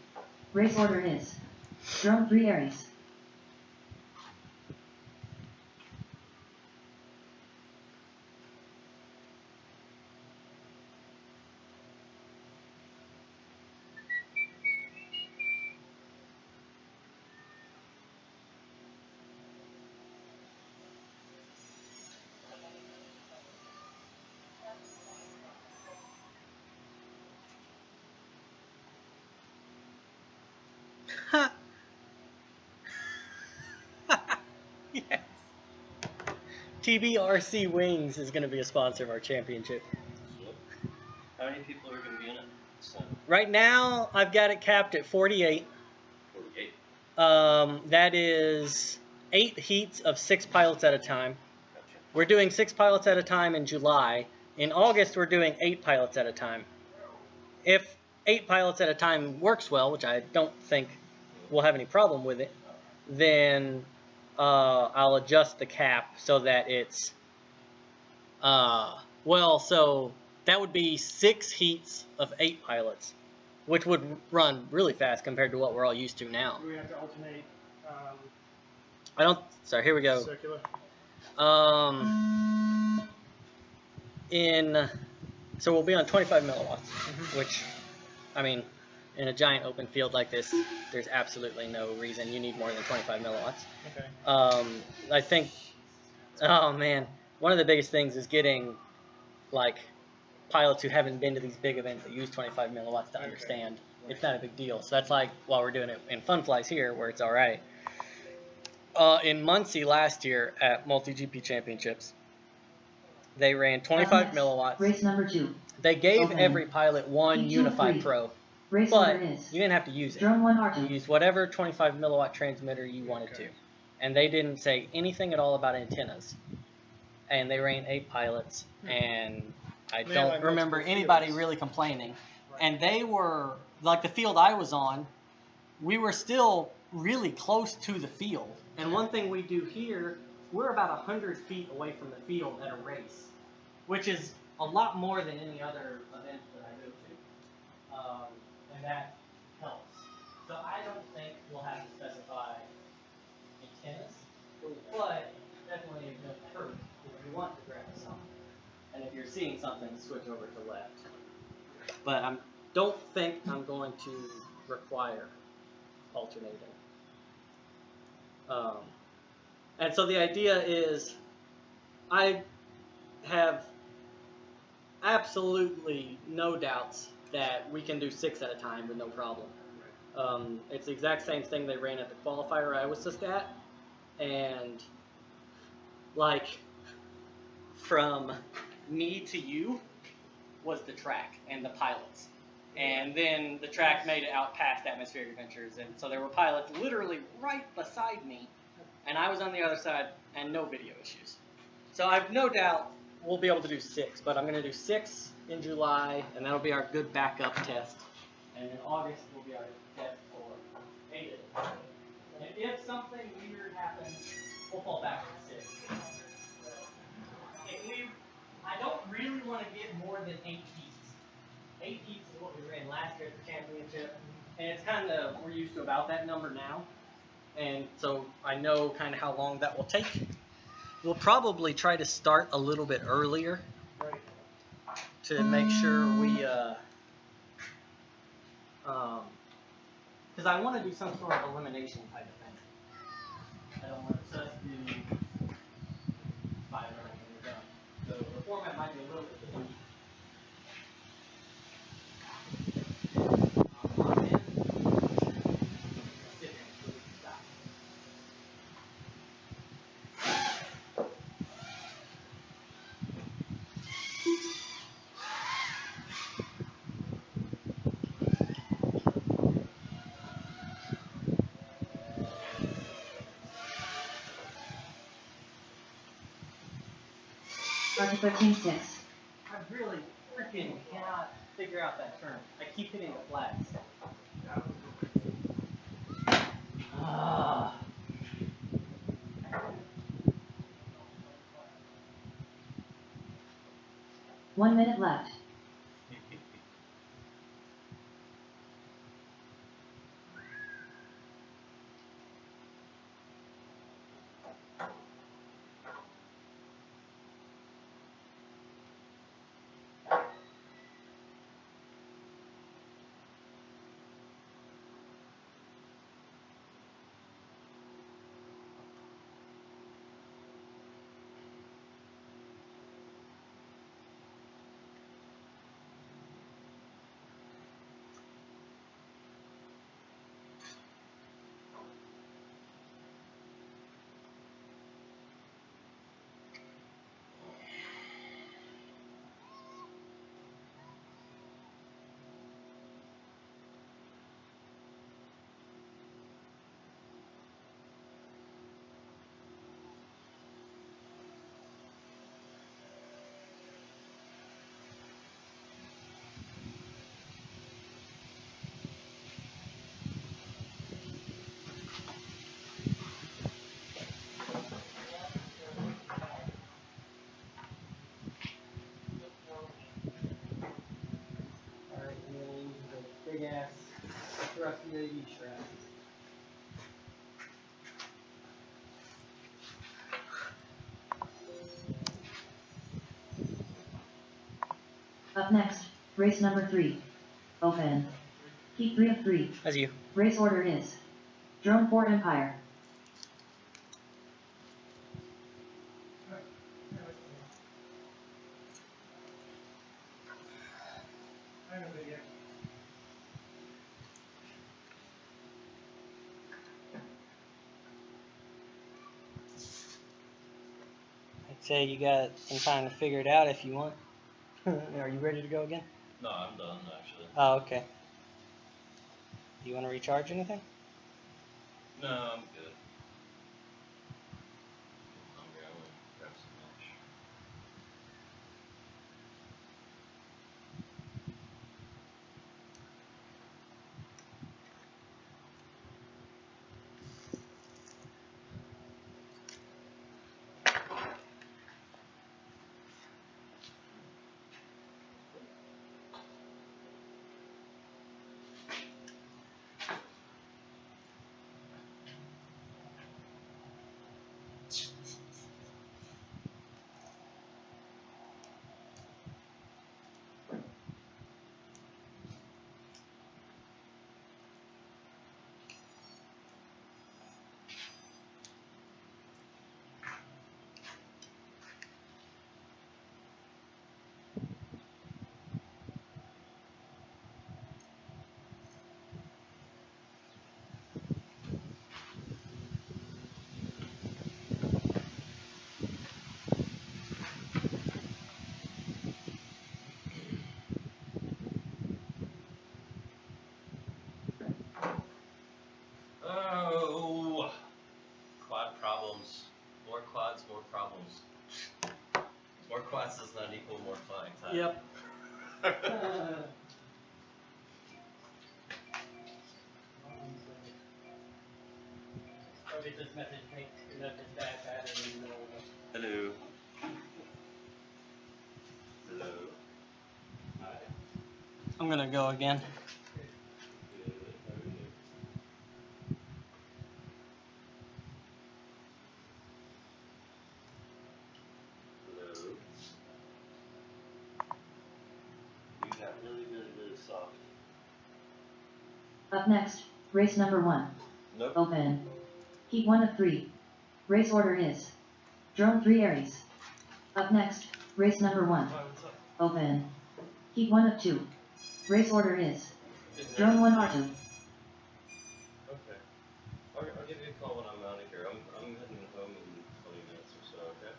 Race order is Drone 3 Aries. Yes. TBRC Wings is going to be a sponsor of our championship. How many people are going to be in it? So, Right now, I've got it capped at 48. 48. That is 8 heats of 6 pilots at a time. Gotcha. We're doing 6 pilots at a time in July. In August, we're doing 8 pilots at a time. If 8 pilots at a time works well, which I don't think we'll have any problem with it, then I'll adjust the cap so that it's, so that would be 6 heats of 8 pilots, which would run really fast compared to what we're all used to now. Do we have to alternate Sorry, here we go. circular? So we'll be on 25 milliwatts, which, I mean, in a giant open field like this, there's absolutely no reason you need more than 25 milliwatts. Okay. I think, oh man, one of the biggest things is getting, like, pilots who haven't been to these big events that use 25 milliwatts to understand it's not a big deal. So that's like while we're doing it in Fun Flies here, where it's all right. In Muncie last year at Multi-GP Championships, they ran 25 milliwatts. Race number 2. They gave Open. every pilot one Heat 2 of Unified 3. Pro, Race but order is you didn't have to use it. Drone 1 You R2. used whatever 25 milliwatt transmitter you wanted to. And they didn't say anything at all about antennas. And they ran 8 pilots, and I They don't had remember multiple anybody fields. really complaining. And they were, like the field I was on, we were still really close to the field. And one thing we do here, we're about 100 feet away from the field at a race, which is a lot more than any other event that I go to. And that helps. So I don't think we'll have to specify antennas, but definitely a good curve if you want to grab something. And if you're seeing something, switch over to left. But I don't think I'm going to require alternating. And so the idea is I have absolutely no doubts that we can do 6 at a time with no problem. It's the exact same thing they ran at the qualifier I was just at. And like from me to you was the track and the pilots. And then the track made it out past Atmospheric Adventures. And so there were pilots literally right beside me. And I was on the other side and no video issues. So I've no doubt we'll be able to do 6. But I'm going to do 6 in July. And that'll be our good backup test. And in August will be our test for 8. And if something weird happens, we'll fall back to 6. I don't really want to get more than 8 heats. 8 heats is what we ran last year at the championship, and it's kind of, we're used to about that number now, and so I know kind of how long that will take. We'll probably try to start a little bit earlier to make sure we, because I want to do some sort of elimination type of thing. I don't want to just do 5 rounds and we're done. So the format might be a little bit different. Roger 13-6. I really freaking cannot figure out that turn. I keep hitting the flags. Ah. 1 minute left. big ass rusty LED strap. Up next, race number 3. Open. Heat 3 of 3. That's you. Race order is Drone 4 Empire. I know video. I'd say you got some time to figure it out if you want. Are you ready to go again? No, I'm done actually. Oh, okay. Do you want to recharge anything? No, I'm good. I'm hungry. I want to grab some lunch. Oh, quad problems. More quads, more problems. More quads does not equal more flying time. Yep. Probably this message makes this bad battery in the middle of it. Hello. Hello. Hi. I'm gonna go again. Good. How are you? Hello. You got really, really, really soft. Up next, race number 1. Nope. Open. Heat 1 of 3. Race order is Drone 3 Aries. Up next, race number 1. Hi, what's up? Open. Heat 1 of 2. Race order is Drone 1 R2. Okay. I'll give you a call when I'm out of here. I'm heading home in 20 minutes or so, okay?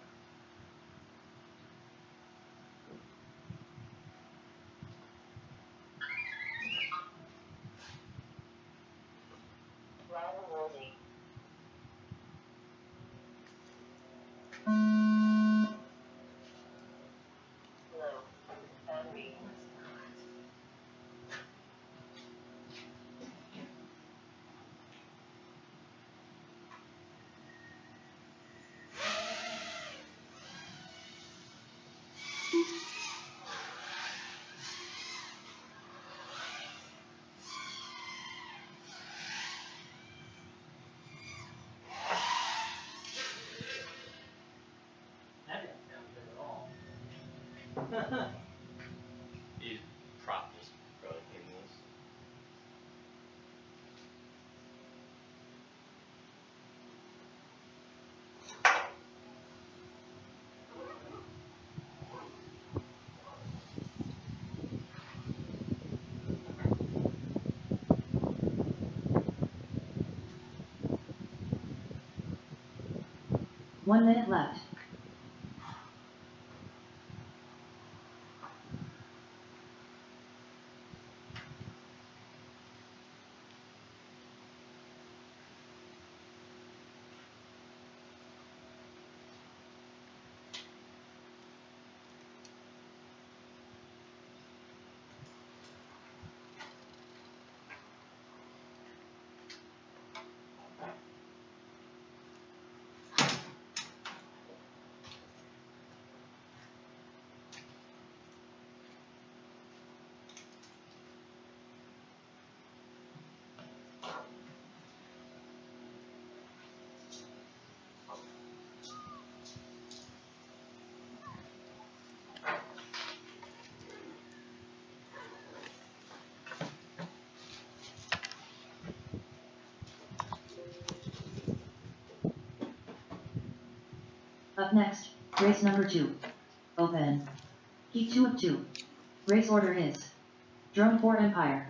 That didn't sound good at all. You prop just probably came loose. One minute left. Up next, race number 2. Open. Heat 2 of 2. Race order is Drone 4 Empire.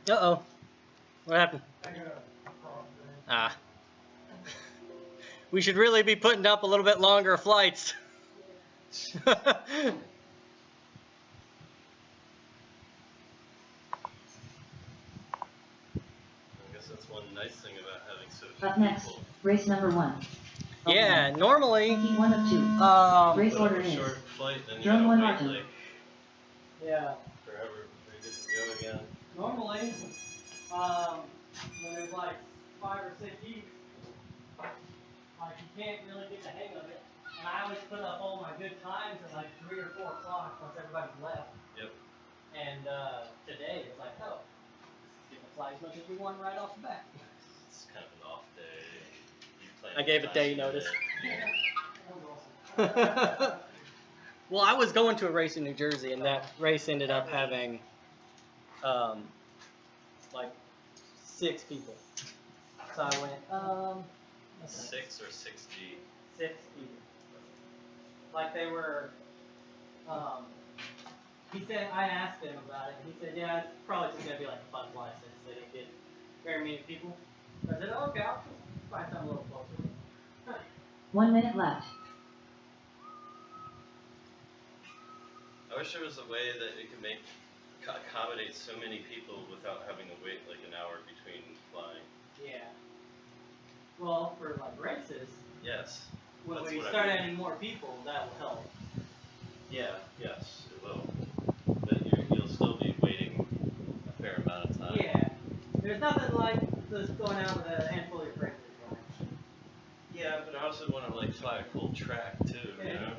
Uh-oh. What happened? Ah. We should really be putting up a little bit longer flights. I guess that's one nice thing about having so few Up next, people. race number 1. Yeah, normally. Heat 1 of 2. Race Put up order a is short flight, then you Drone gotta 1 wait Martin. like Yeah. forever before you get to go again. Normally, when there's like 5 or 6 heats, like you can't really get the hang of it. And I always put up all my good times at like 3 or 4 o'clock once everybody's left. Yep. And today it's like, oh, let's get to fly as much as we want right off the bat. It's kind of an off day. You plan I gave a last day minute. notice. Yeah. Well, I was going to a race in New Jersey, and that race ended up having like 6 people. So I went, 6 or 6G. 6 people. Like they were, he said, I asked him about it, and he said, yeah, it's probably just going to be like a fun fly since they didn't get very many people. So I said, oh, okay, I'll just find something a little closer. 1 minute left. I wish there was a way that it could accommodate so many people without having to wait like an hour between flying. Yeah. Well, for like races, Yes. when That's we what I start mean. adding more people, that will help. Yeah, yes, it will. But you'll still be waiting a fair amount of time. Yeah. There's nothing like just going out with a handful of your friends. Yeah, but I also want to like fly a cool track too, you Yeah. know?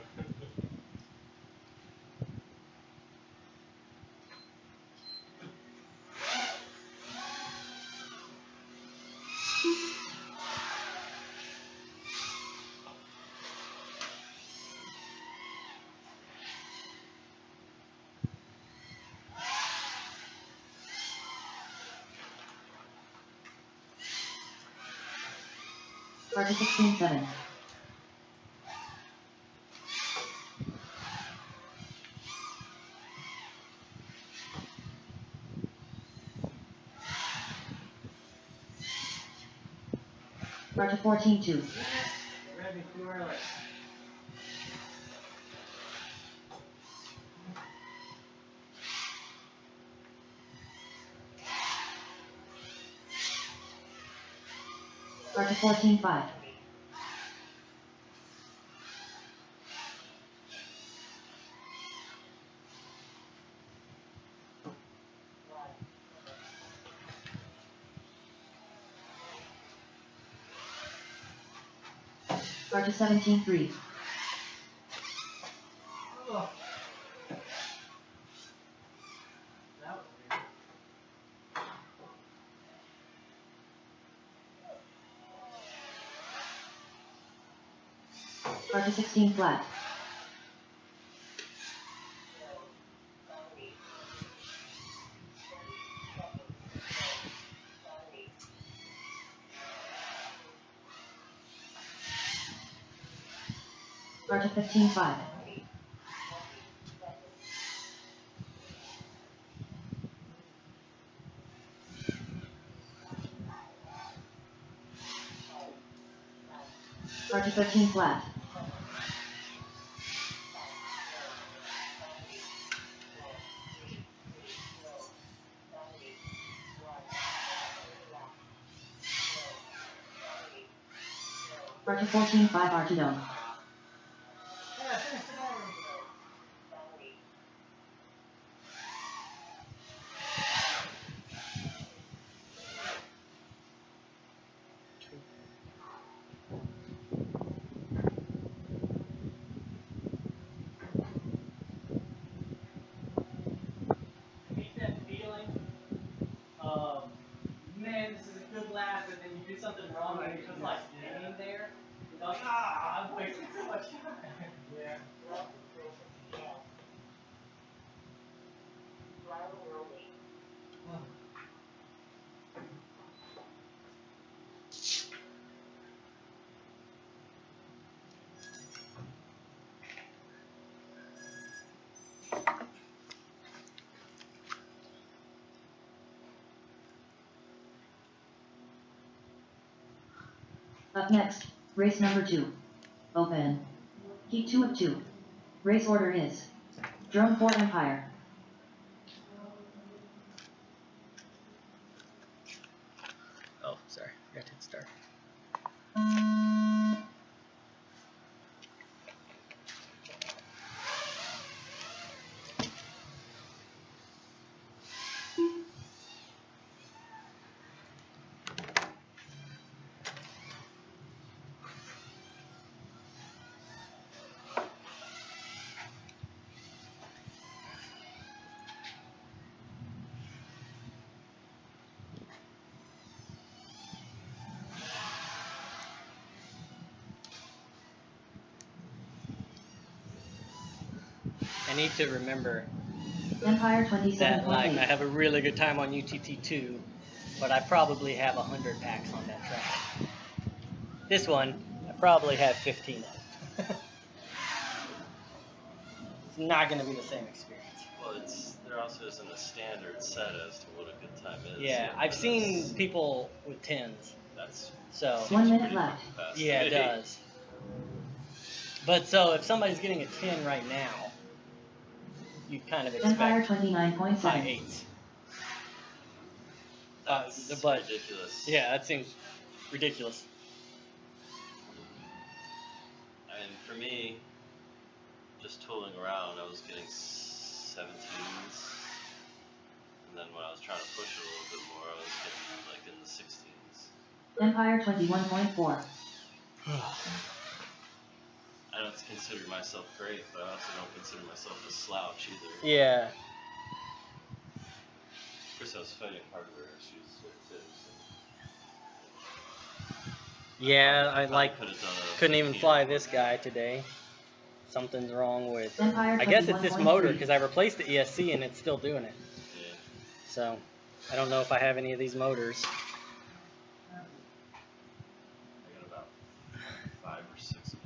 Arca 16-7. Arca 14-2. Ready too early. Start to 14.5. Start to 17.3. Oh. That was weird. Start to 16 flat. Start to 15.5. Start to 13 flat. Start to 14.5 arch dome. Yeah, finish the battery. I hate that feeling of, man, this is a good lap, and then you do something wrong, and you're just like standing there. You're like, I've wasted so much time. Yeah. Up next, race number 2. Open. Heat 2 of 2. Race order is Drone 4 Empire. Oh, sorry. I got to hit start. I need to remember Empire that, like, I 27.8. have a really good time on UTT 2, but I probably have 100 packs on that track. This one, I probably have 15 of. It's not going to be the same experience. Well, there also isn't a standard set as to what a good time is. Yeah, I've seen people with 10s. That's So 1 minute pretty left. fucking fast. yeah, it does. But so if somebody's getting a 10 right now, you kind of Empire expect 29.7. high 8s. That's But ridiculous. yeah, that seems ridiculous. I mean, for me, just tooling around, I was getting 17s. And then when I was trying to push it a little bit more, I was getting like in the 16s. Empire 21.4. I don't consider myself great, but I also don't consider myself a slouch either. Yeah. Of course, I was fighting hardware issues too. So Yeah, I probably like could have done a couldn't even 15 fly or this more. guy today. Something's wrong with. Empire I guess it's this 21.3. motor because I replaced the ESC and it's still doing it. Yeah. So I don't know if I have any of these motors. I got about 5 or 6 of them.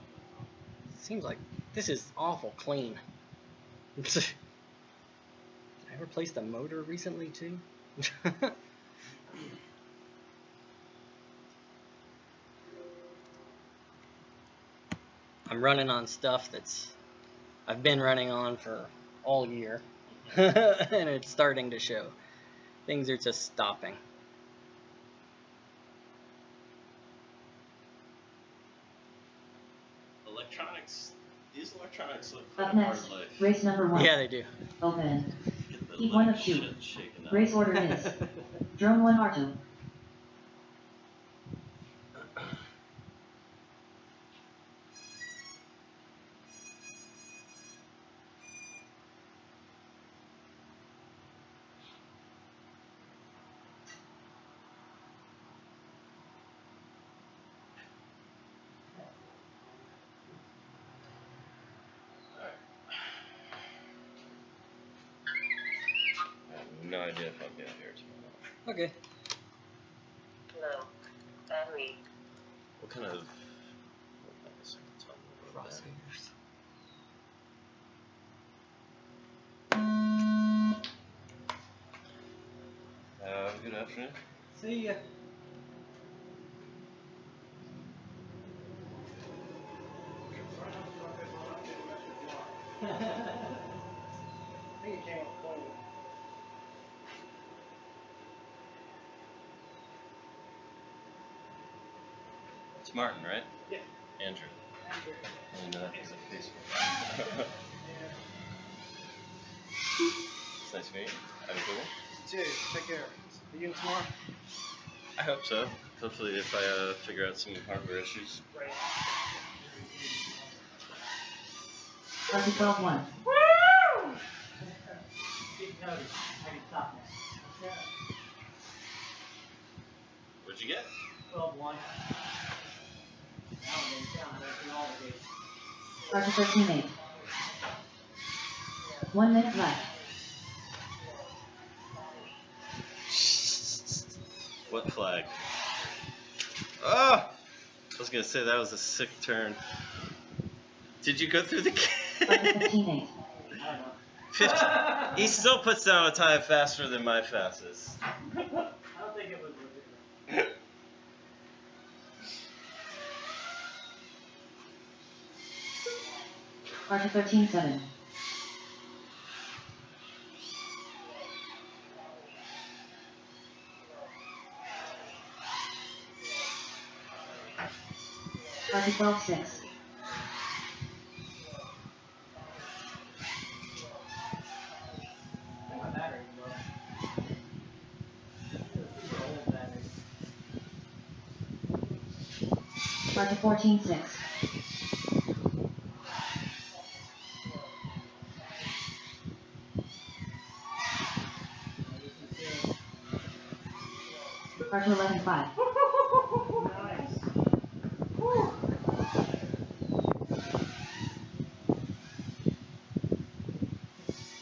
Seems like this is awful clean. Did I replace the motor recently too? I'm running on stuff I've been running on for all year, and it's starting to show. Things are just stopping. Electronics look Up kind of hard next, life. race number 1. Yeah, they do. Open. Get the Heat 1 leg of 2. shit shaken out. Race order is Drone 1 R2. I have no idea if I'll be out here tomorrow. Okay. Low. Battery. What kind of... Crosshairs. Good afternoon. See ya. I think it came up cold. It's Martin, right? Yeah. Andrew. Andrew. I didn't know that was a Facebook. It's nice to meet you. Have a good one. Jay, take care. See you tomorrow. I hope so. Hopefully if I figure out some hardware issues. Right. Target 12-1. Woo! Big notice. I can stop now. What'd you get? 12-1. Now I'm getting down. I'm in all the gates. Target 13-8. 1 minute left. What flag? Oh! I was gonna say that was a sick turn. Did you go through the Target 15-8. 50. He still puts down a time faster than my fastest. I don't think it was legitimate. Target 13-7. Target 12-6. I think my battery's low. It's super old battery. Target 14-6. Target 11-5. Nice. Woo.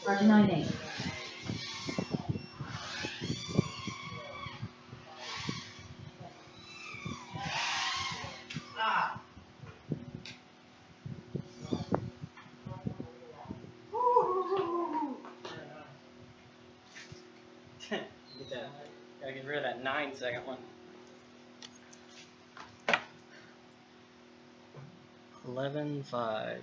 Target 9-8. Ah. Get that. Gotta get rid of that 9-second one. 11-5.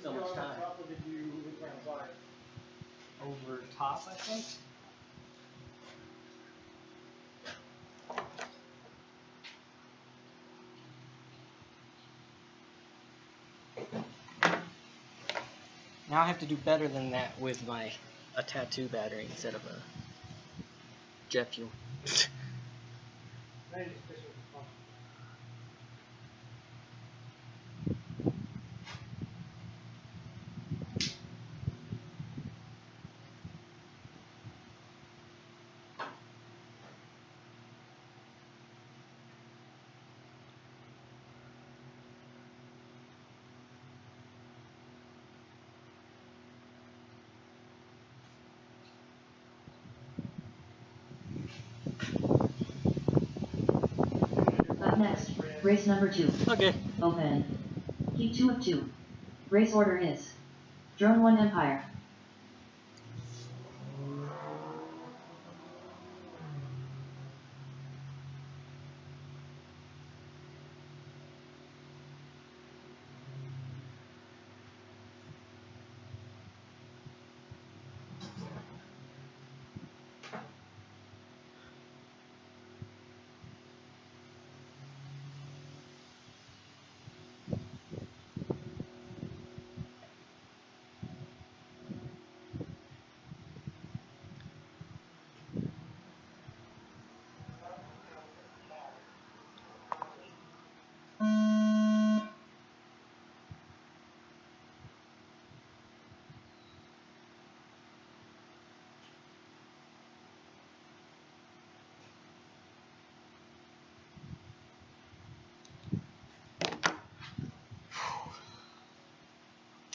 so much time. Over top, I think. Now I have to do better than that with a tattoo battery instead of a jet fuel. Up next, race number 2. Okay. Open. Heat 2 of 2. Race order is Drone 1 Empire.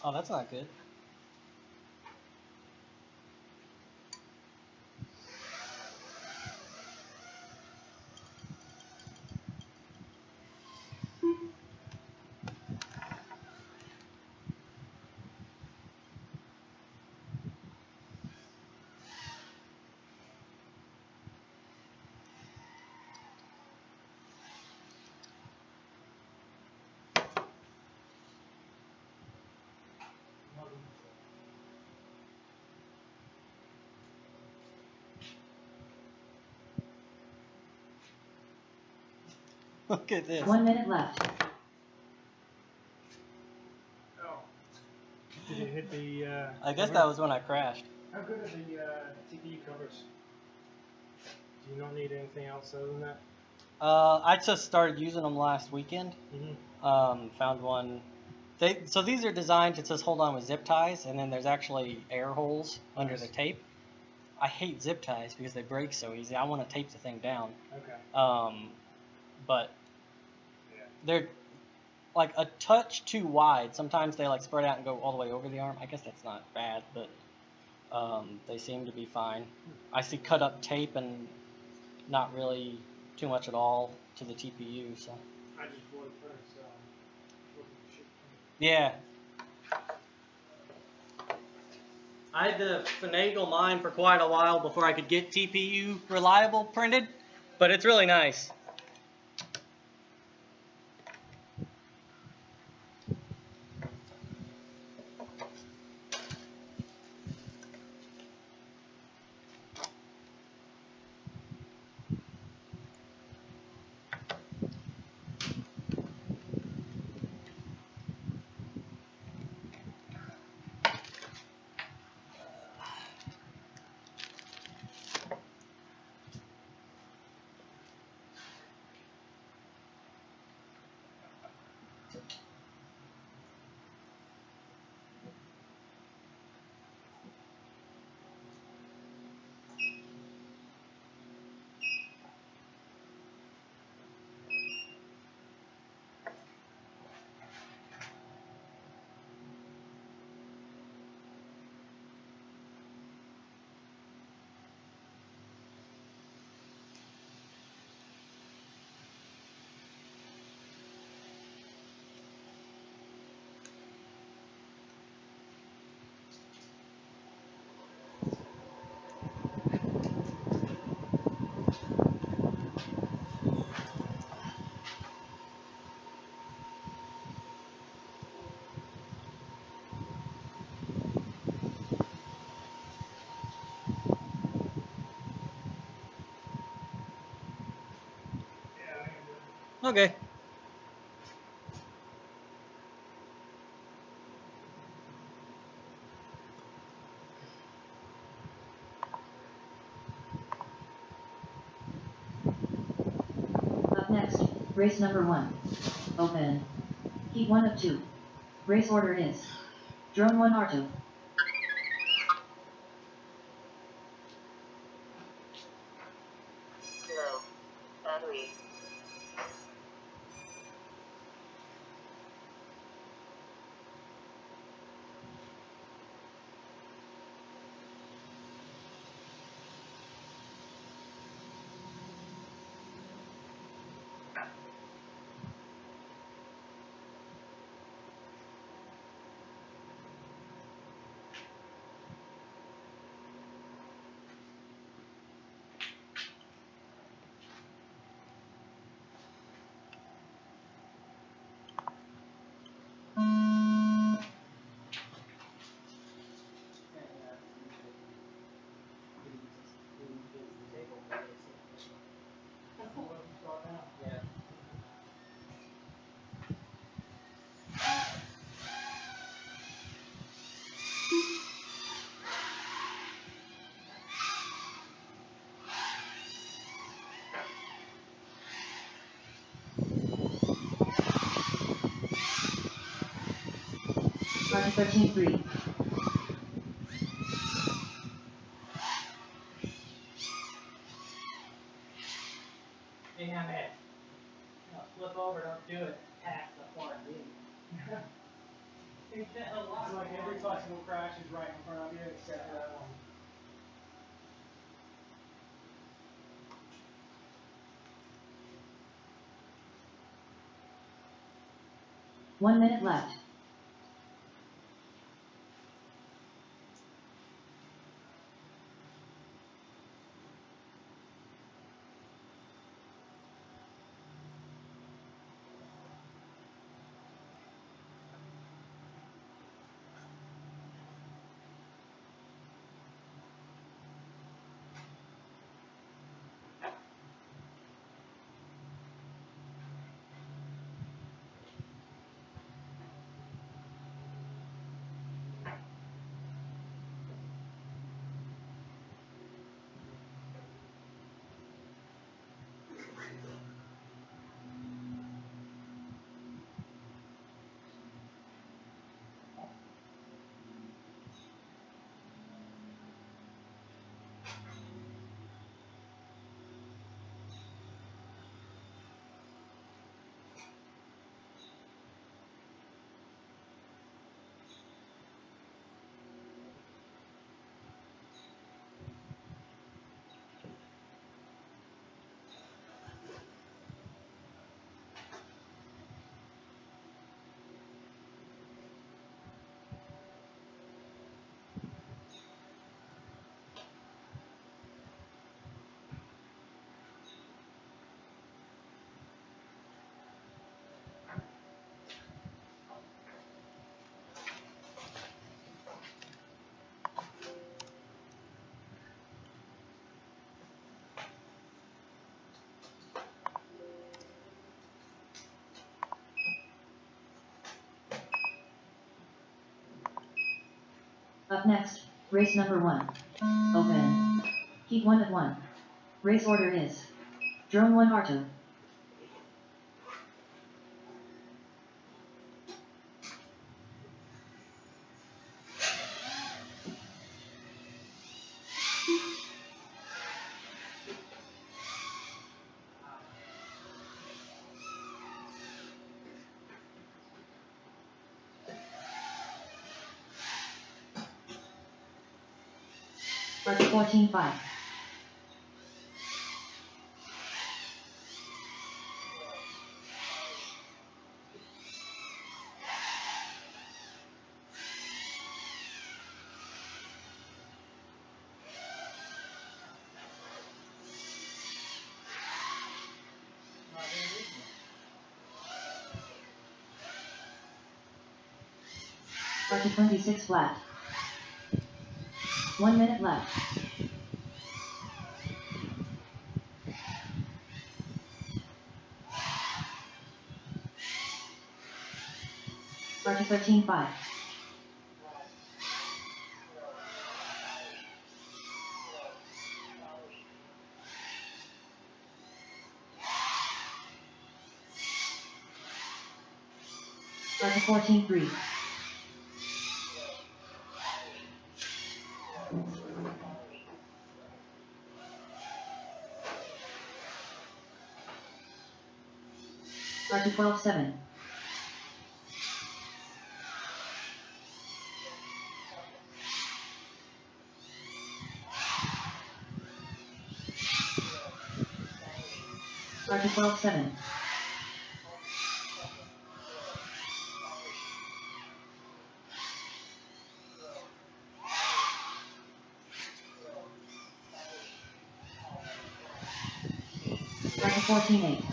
Oh, that's not good. Look at this. 1 minute left. Oh. Did it hit the, I guess cover? that was when I crashed. How good are the TPU covers? Do you not need anything else other than that? I just started using them last weekend. Mm-hmm. Found one. So these are designed to just hold on with zip ties, and then there's actually air holes under the tape. I hate zip ties because they break so easy. I want to tape the thing down. Okay. But Yeah. they're like a touch too wide. Sometimes they like spread out and go all the way over the arm. I guess that's not bad, but they seem to be fine. I see cut up tape and not really too much at all to the TPU. So I just want to yeah. I had to finagle mine for quite a while before I could get TPU reliable printed, but it's really nice. Okay. Up next, race number 1. Open. Heat 1 of 2. Race order is Drone 1 R2. Low. Battery. Yeah. Martin 13-3. Hey, now, man. No, flip over, don't do it. Pass the far lead. It's like every bicycle crash is right in front of you except for that one. One minute left. Up next, race number 1. Open. Heat 1 of 1. Race order is Drone 1 R2. Martin 14-5. Martin 26 flat. 1 minute left. Archer 13-5. Archer 14-3. Archer 12-7. Archer 12-7. Archer 14-8.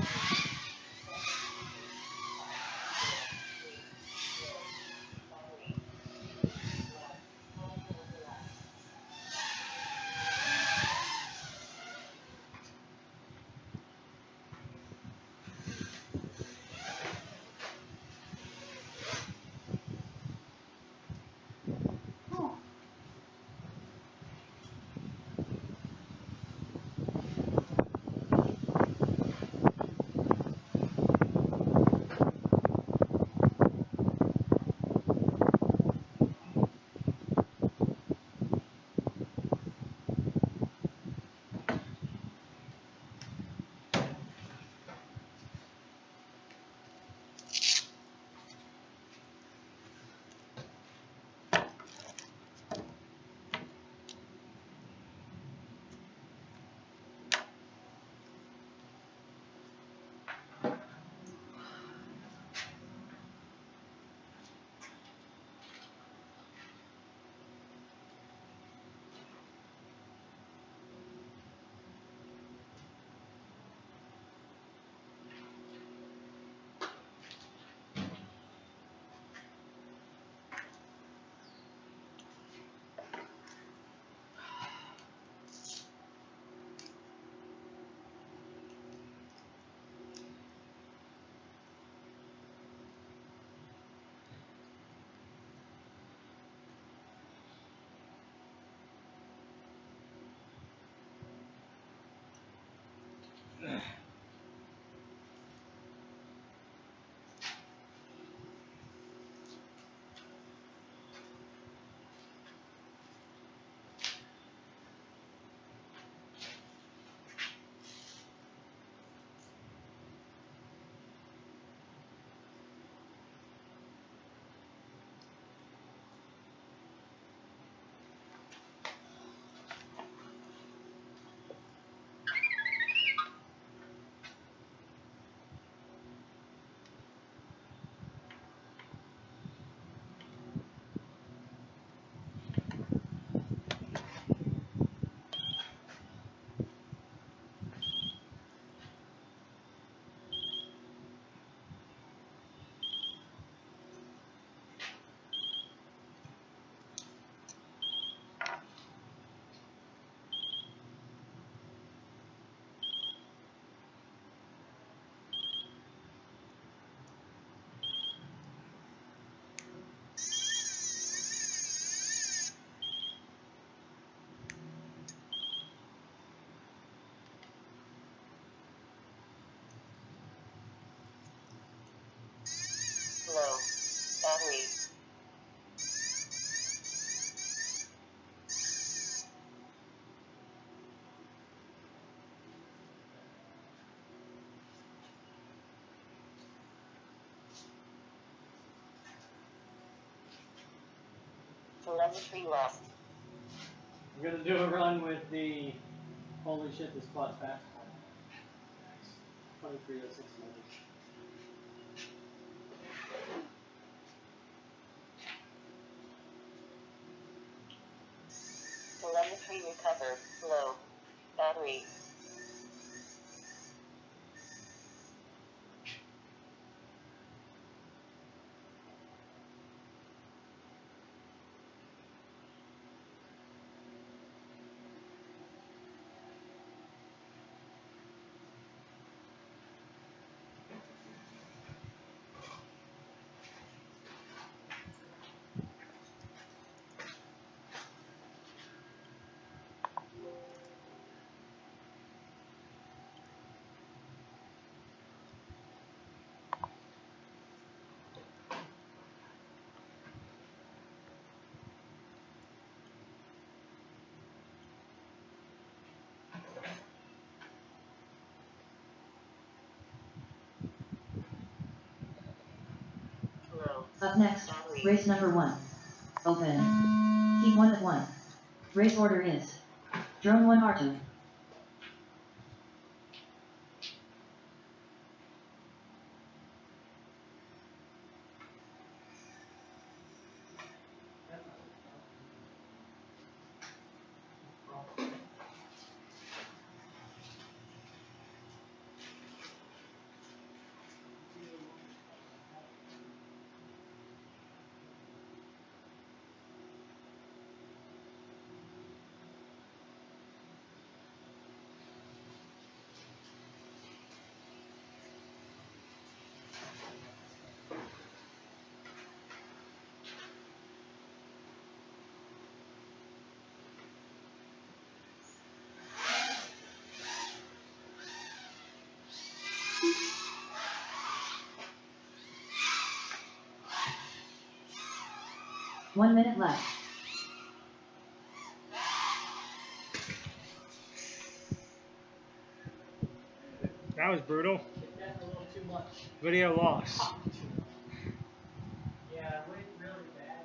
Low. Battery. Telemetry lost. We're gonna do a run with the holy shit this quad's fast. 2306 minutes. Telemetry recovered. Low. Battery. Up next, race number 1. Open. Heat 1 of 1. Race order is Drone 1 R2. One minute left. That was brutal. Kicked that a little too much. Video loss. Yeah, it went really bad.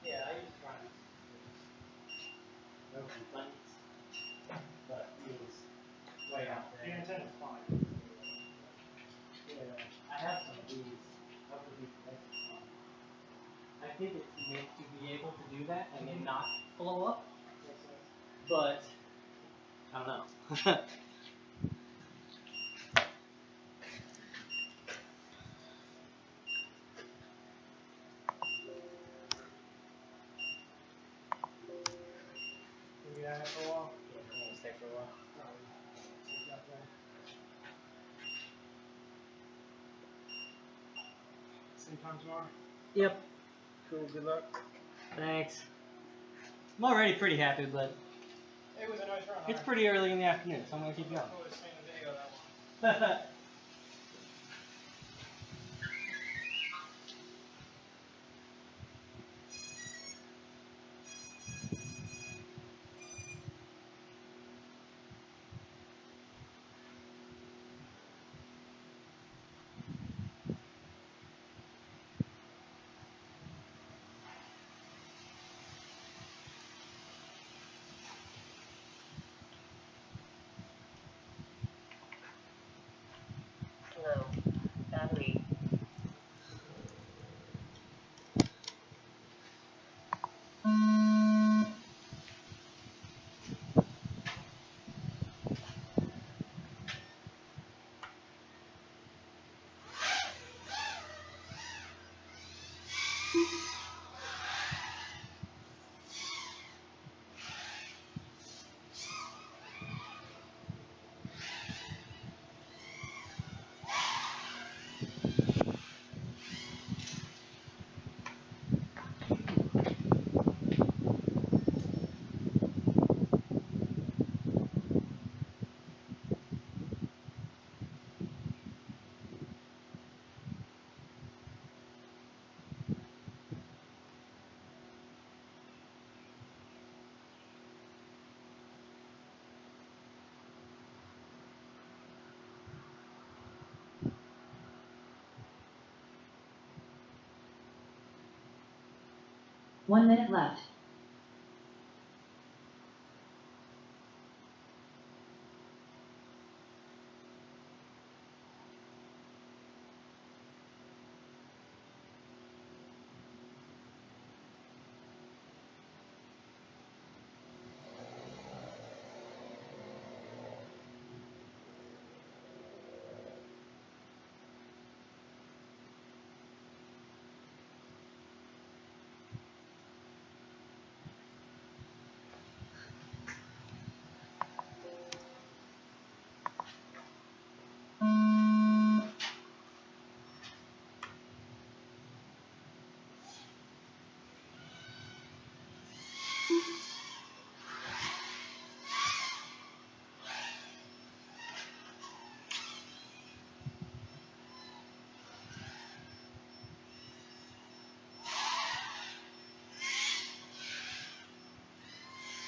Yeah, I use Triumph. No complaints. But he was way out there. Your antenna's fine. Yeah, I have some of these. Hopefully he connects it fine. I think it's meant to be able to do that and then not blow up. But I don't know. We'll be at it for a while. Yeah, I'm gonna stay for a while. Same time tomorrow. Yep. Cool. Good luck. Thanks. I'm already pretty happy, but It was a nice run. it's pretty early in the afternoon, so I'm gonna keep going. I would have seen the video of that one. Low. Battery. One minute left.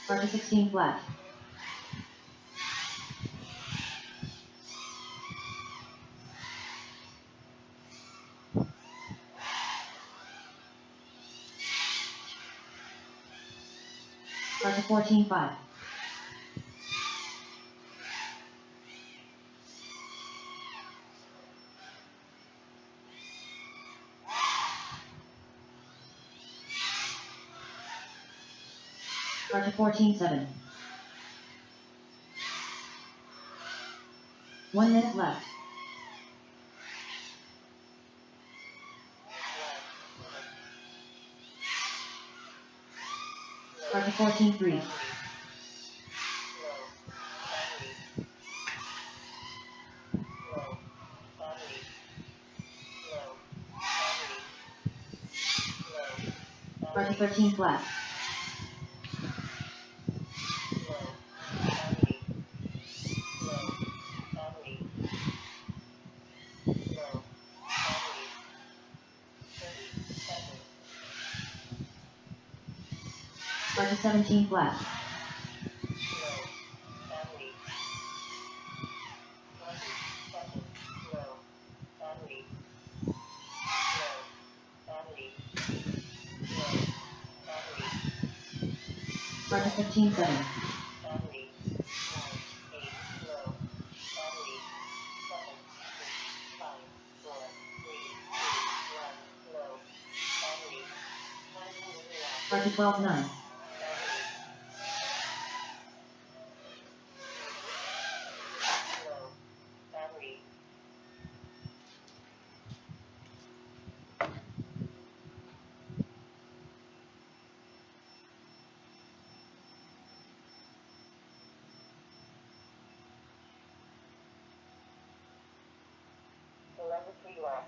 Start to 16 flat. Start to 14.5. Start to 14.7. 1 minute left. Start to 14.3. Start to 13 flat. Start to 17 flat. Start to 15.7. Hard to 12-9. Low. Battery. Telemetry lost.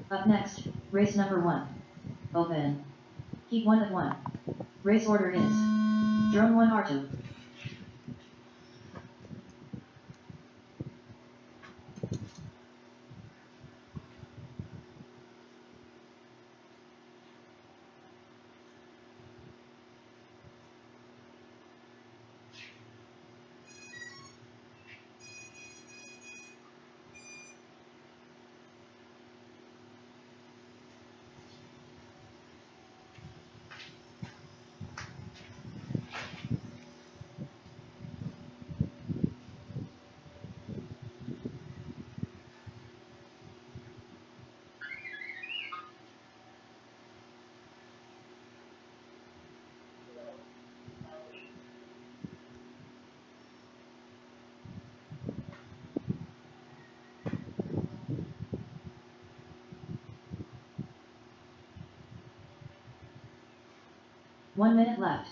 Up next, race number 1. Open. Heat 1 of 1. Race order is Drone 1 R2. One minute left.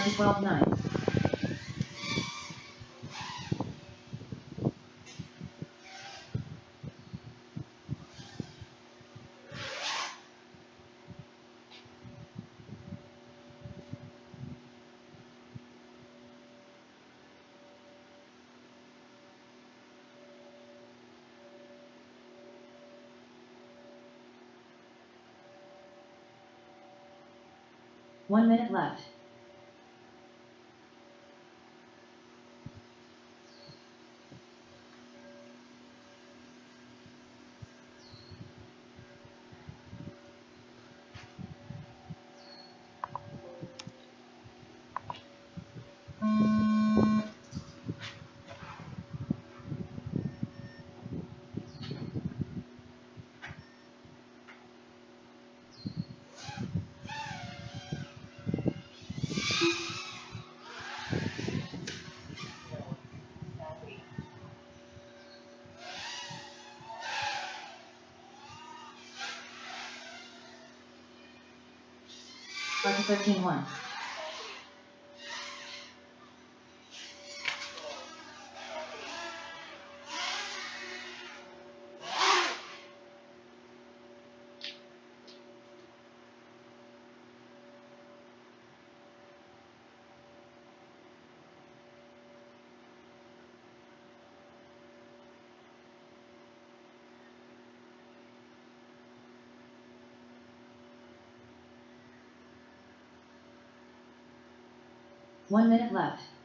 to 12-9. One minute left. Start to 13-1. One minute left.